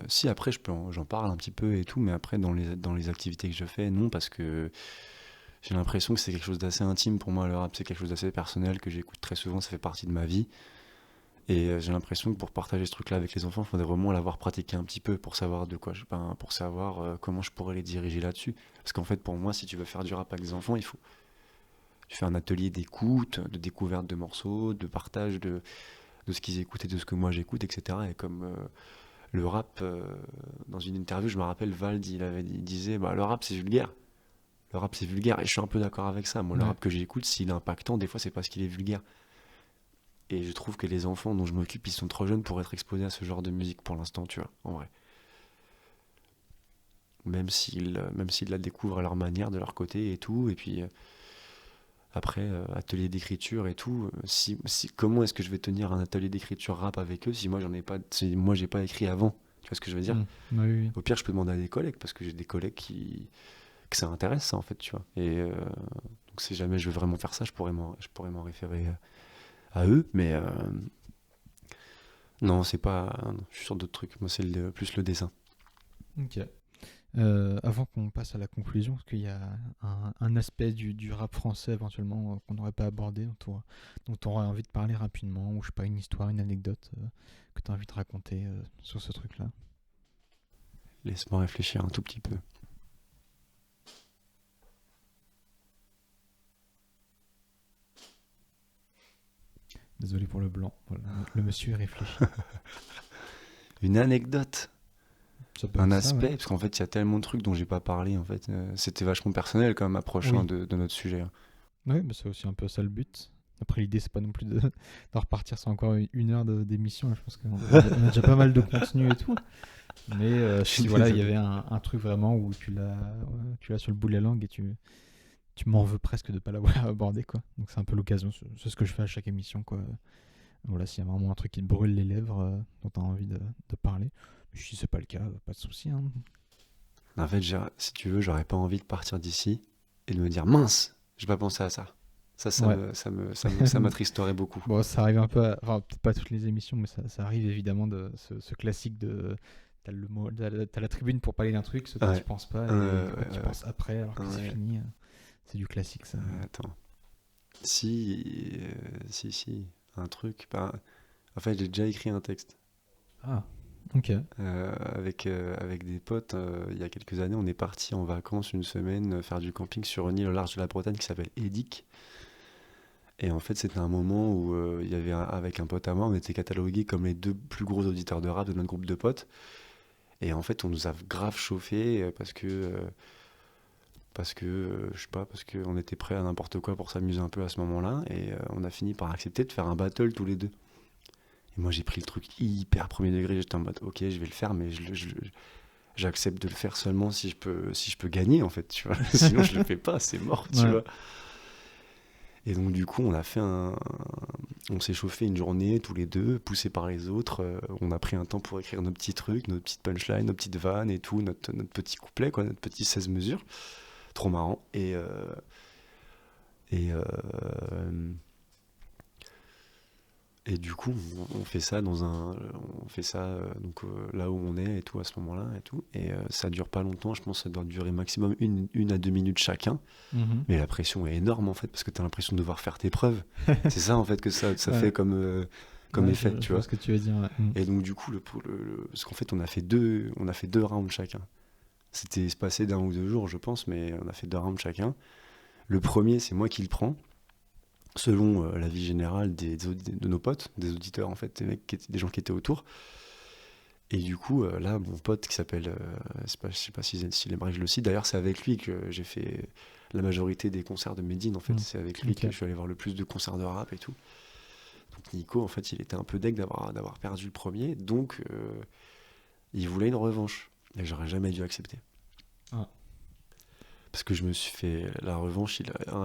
B: Si après j'en parle un petit peu et tout, mais après dans les activités que je fais, non, parce que j'ai l'impression que c'est quelque chose d'assez intime pour moi. Le rap, c'est quelque chose d'assez personnel que j'écoute très souvent, ça fait partie de ma vie. Et j'ai l'impression que pour partager ce truc-là avec les enfants, il faudrait vraiment l'avoir pratiqué un petit peu pour savoir de quoi pour savoir comment je pourrais les diriger là-dessus. Parce qu'en fait, pour moi, si tu veux faire du rap avec des enfants, il faut tu fais un atelier d'écoute, de découverte de morceaux, de partage de ce qu'ils écoutent et de ce que moi j'écoute, etc. Et comme le rap, dans une interview, je me rappelle, Vald, il disait, bah, le rap c'est vulgaire. Le rap c'est vulgaire. Et je suis un peu d'accord avec ça. Moi, le
A: Ouais.
B: rap que j'écoute, s'il est impactant, des fois c'est parce qu'il est vulgaire. Et je trouve que les enfants dont je m'occupe, ils sont trop jeunes pour être exposés à ce genre de musique pour l'instant, tu vois, en vrai. Même s'ils la découvrent à leur manière, de leur côté et tout. Et puis après, atelier d'écriture et tout. Comment est-ce que je vais tenir un atelier d'écriture rap avec eux si moi j'en ai pas, si moi j'ai pas écrit avant? Tu vois ce que je veux dire?
A: Oui, oui.
B: Au pire, je peux demander à des collègues parce que j'ai des collègues que ça intéresse, ça, en fait, tu vois. Et donc, si jamais je veux vraiment faire ça, je pourrais m'en référer à eux. Mais non, c'est pas. Non, je suis sur d'autres trucs. Moi, c'est plus le dessin.
A: Ok. Avant qu'on passe à la conclusion, est-ce qu'il y a un aspect du rap français éventuellement qu'on n'aurait pas abordé, dont tu aurais envie de parler rapidement, ou je sais pas, une histoire, une anecdote que tu as envie de raconter sur ce truc-là?
B: Laisse-moi réfléchir un tout petit peu.
A: Désolé pour le blanc. Voilà, le monsieur réfléchit.
B: Une anecdote,
A: Ça peut
B: un
A: être ça,
B: aspect,
A: ouais.
B: parce qu'en fait, il y a tellement de trucs dont j'ai pas parlé. En fait, c'était vachement personnel comme approche
A: Oui.
B: de notre sujet.
A: Oui, mais c'est aussi un peu ça le but. Après, l'idée, c'est pas non plus de repartir sur encore une heure d'émission. Là. Je pense qu'on a déjà pas mal de contenu et tout. Mais
B: Je suis
A: si voilà, il y
B: désolé.
A: avait un truc vraiment où tu l'as sur le bout de la langue et tu m'en veux presque de pas l'avoir abordé, quoi. Donc c'est un peu l'occasion. C'est ce que je fais à chaque émission, quoi. Voilà, s'il y a vraiment un truc qui te brûle les lèvres, dont tu as envie de parler. Mais si c'est pas le cas, pas de souci. Hein.
B: En fait, si tu veux, j'aurais pas envie de partir d'ici et de me dire mince, j'ai pas pensé à ça.
A: Ouais.
B: Ça m'attristerait beaucoup.
A: Bon, ça arrive un peu, enfin peut-être pas toutes les émissions, mais ça arrive évidemment de ce classique de t'as le mot, t'as la tribune pour parler d'un truc, ce que tu
B: Ouais.
A: penses pas, et du coup tu
B: Ouais.
A: penses après alors que c'est
B: Ouais.
A: fini. C'est du classique ça.
B: Attends. Si, un truc. Bah, en fait, j'ai déjà écrit un texte.
A: Ah, ok.
B: Avec des potes, il y a quelques années, on est parti en vacances une semaine faire du camping sur une île au large de la Bretagne qui s'appelle Edic. Et en fait, c'était un moment où il y avait avec un pote à moi, on était catalogués comme les deux plus gros auditeurs de rap de notre groupe de potes. Et en fait, on nous a grave chauffé parce que je sais pas, parce qu'on était prêts à n'importe quoi pour s'amuser un peu à ce moment-là. Et on a fini par accepter de faire un battle tous les deux. Et moi, j'ai pris le truc hyper premier degré. J'étais en mode, ok, je vais le faire, mais j'accepte de le faire seulement si je peux gagner, en fait, tu vois. Sinon, je le fais pas, c'est mort, tu
A: Ouais.
B: vois. Et donc, du coup, on s'est chauffé une journée tous les deux, poussés par les autres. On a pris un temps pour écrire nos petits trucs, nos petites punchlines, nos petites vannes et tout, notre petit couplet, quoi, notre petit 16 mesures. Trop marrant. Et, et du coup, on fait ça donc là où on est et tout à ce moment-là et tout. Et ça dure pas longtemps. Je pense que ça doit durer maximum une à 2 minutes chacun.
A: Mhm.
B: Mais la pression est énorme en fait parce que tu as l'impression de devoir faire tes preuves. C'est ça en fait que ça
A: Ouais.
B: fait comme
A: Ouais,
B: effet,
A: je
B: tu
A: vois
B: vois.
A: ce que tu veux dire. Ouais. Mm.
B: Et donc du coup, parce qu'en fait, on a fait deux rounds chacun. C'était espacé d'un ou deux jours, je pense, mais on a fait deux rounds chacun. Le premier, c'est moi qui le prends, selon l'avis général de nos potes, des auditeurs en fait, des gens qui étaient autour. Et du coup, là, mon pote qui s'appelle, je sais pas s'il aimerait que je le cite, d'ailleurs c'est avec lui que j'ai fait la majorité des concerts de Medine, en fait, c'est avec lui
A: Ok.
B: que je suis allé voir le plus de concerts de rap et tout. Donc Nico, en fait, il était un peu deg d'avoir perdu le premier, donc il voulait une revanche. Et j'aurais jamais dû accepter.
A: Ah.
B: Parce que je me suis fait la revanche,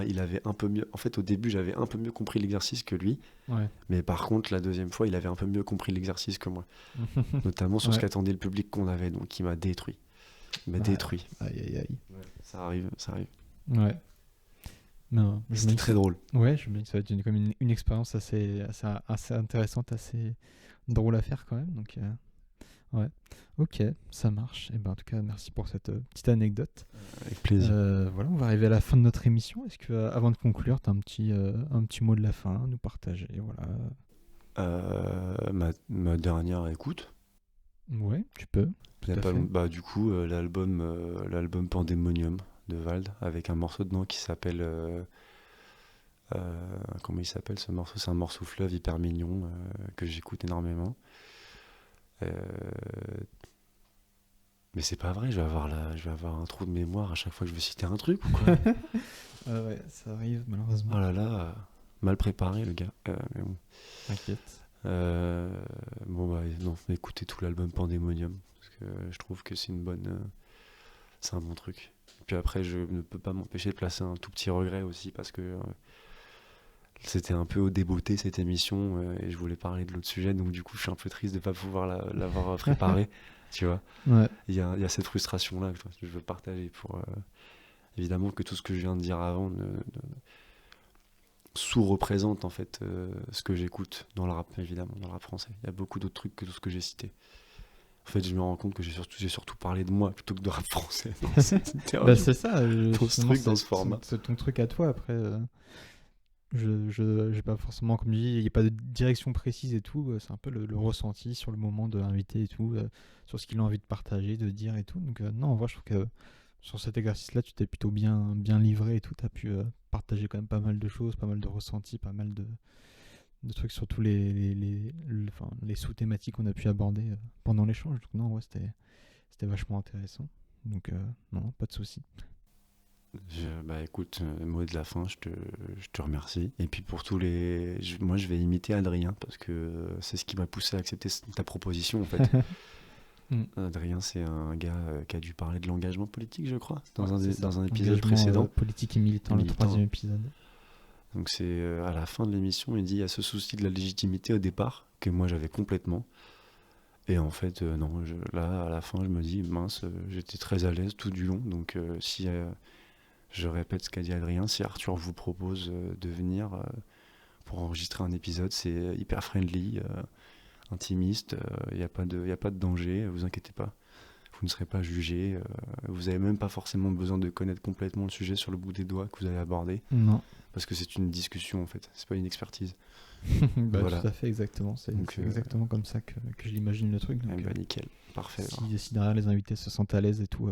B: il avait un peu mieux. En fait, au début, j'avais un peu mieux compris l'exercice que lui.
A: Ouais.
B: Mais par contre, la deuxième fois, il avait un peu mieux compris l'exercice que moi. Notamment sur ce
A: Ouais.
B: qu'attendait le public qu'on avait. Donc, il m'a détruit. Il m'a
A: Ouais.
B: détruit.
A: Aïe aïe aïe.
B: Ça arrive, ça arrive.
A: Ouais. Non, je me
B: C'était
A: dis que
B: très drôle.
A: ouais, je me dis que ça va être comme une expérience assez intéressante, assez drôle à faire quand même. Donc, ouais. Ok, ça marche. Et ben, en tout cas, merci pour cette petite anecdote.
B: Avec plaisir.
A: Voilà, on va arriver à la fin de notre émission. Est-ce que, avant de conclure, tu as un petit mot de la fin à nous partager? Voilà.
B: Ma dernière écoute.
A: Ouais, tu peux.
B: Il y a
A: Tout à
B: pas
A: fait.
B: long- du coup, l'album Pandemonium de Vald, avec un morceau dedans qui s'appelle. Comment il s'appelle ce morceau? C'est un morceau fleuve hyper mignon que j'écoute énormément. Euh, Mais c'est pas vrai, je vais avoir un trou de mémoire à chaque fois que je veux citer un truc ou quoi?
A: Ah ouais, ça arrive malheureusement.
B: Oh là là, mal préparé le gars. Mais bon.
A: T'inquiète.
B: Bon bah non, écoutez tout l'album Pandemonium parce que je trouve que c'est un bon truc. Puis après, je ne peux pas m'empêcher de placer un tout petit regret aussi parce que c'était un peu au débeauté cette émission et je voulais parler de l'autre sujet, donc du coup je suis un peu triste de ne pas pouvoir l'avoir préparé, tu vois.
A: Ouais.
B: Il y a cette frustration là que je veux partager pour évidemment que tout ce que je viens de dire avant sous-représente en fait ce que j'écoute dans le rap, évidemment, dans le rap français. Il y a beaucoup d'autres trucs que tout ce que j'ai cité. En fait, je me rends compte que j'ai surtout parlé de moi plutôt que de rap français dans cette interview.
A: Bah, c'est ça.
B: Dans ce
A: Finalement,
B: truc, dans ce format.
A: c'est ton truc à toi. Après, J'ai pas forcément, comme je dis, il n'y a pas de direction précise et tout. C'est un peu le ressenti sur le moment de l'invité et tout, sur ce qu'il a envie de partager, de dire et tout. Donc, non, en vrai, je trouve que sur cet exercice-là, tu t'es plutôt bien livré et tout. Tu as pu partager quand même pas mal de choses, pas mal de ressentis, pas mal de trucs sur tous enfin, les sous-thématiques qu'on a pu aborder pendant l'échange. Donc, non, ouais, c'était vachement intéressant. Donc, non, pas de souci.
B: Bah écoute, mot de la fin, je te remercie. Et puis pour tous les... moi je vais imiter Adrien parce que c'est ce qui m'a poussé à accepter ta proposition en fait. Adrien, c'est un gars qui a dû parler de l'engagement politique, je crois, dans un épisode précédent.
A: Politique et militant, le 3e épisode.
B: Donc c'est à la fin de l'émission, il dit il y a ce souci de la légitimité au départ, que moi j'avais complètement. Et en fait, non, là à la fin, je me dis mince, j'étais très à l'aise tout du long. Donc si je répète ce qu'a dit Adrien, si Arthur vous propose de venir pour enregistrer un épisode, c'est hyper friendly, intimiste, il n'y a pas de danger, vous inquiétez pas. Vous ne serez pas jugé, vous n'avez même pas forcément besoin de connaître complètement le sujet sur le bout des doigts que vous allez aborder.
A: Non.
B: Parce que c'est une discussion en fait, c'est pas une expertise.
A: Bah,
B: voilà.
A: Tout à fait, exactement. C'est exactement comme ça que je l'imagine le truc. Donc,
B: nickel, parfait.
A: Si derrière les invités se sentent à l'aise et tout,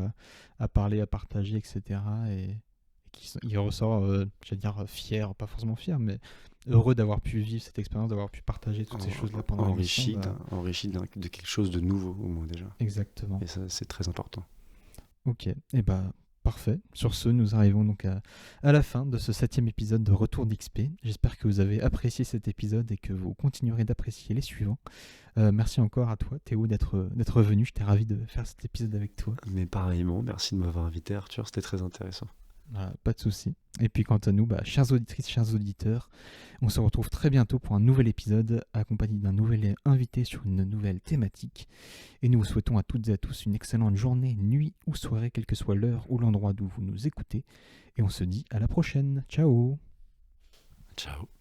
A: à parler, à partager, etc. Et qu'il ressort, j'allais dire, fier, pas forcément fier, mais heureux d'avoir pu vivre cette expérience, d'avoir pu partager toutes ces choses-là pendant l'émission.
B: Enrichi de quelque chose de nouveau au moins déjà.
A: Exactement.
B: Et ça, c'est très important.
A: Ok, et bah parfait. Sur ce, nous arrivons donc à la fin de ce 7e épisode de Retour d'XP. J'espère que vous avez apprécié cet épisode et que vous continuerez d'apprécier les suivants. Merci encore à toi, Théo, d'être venu. J'étais ravi de faire cet épisode avec toi.
B: Mais pareillement, merci de m'avoir invité, Arthur. C'était très intéressant.
A: Voilà, pas de souci. Et puis quant à nous, chères auditrices, chers auditeurs, on se retrouve très bientôt pour un nouvel épisode accompagné d'un nouvel invité sur une nouvelle thématique. Et nous vous souhaitons à toutes et à tous une excellente journée, nuit ou soirée, quelle que soit l'heure ou l'endroit d'où vous nous écoutez. Et on se dit à la prochaine. Ciao.
B: Ciao.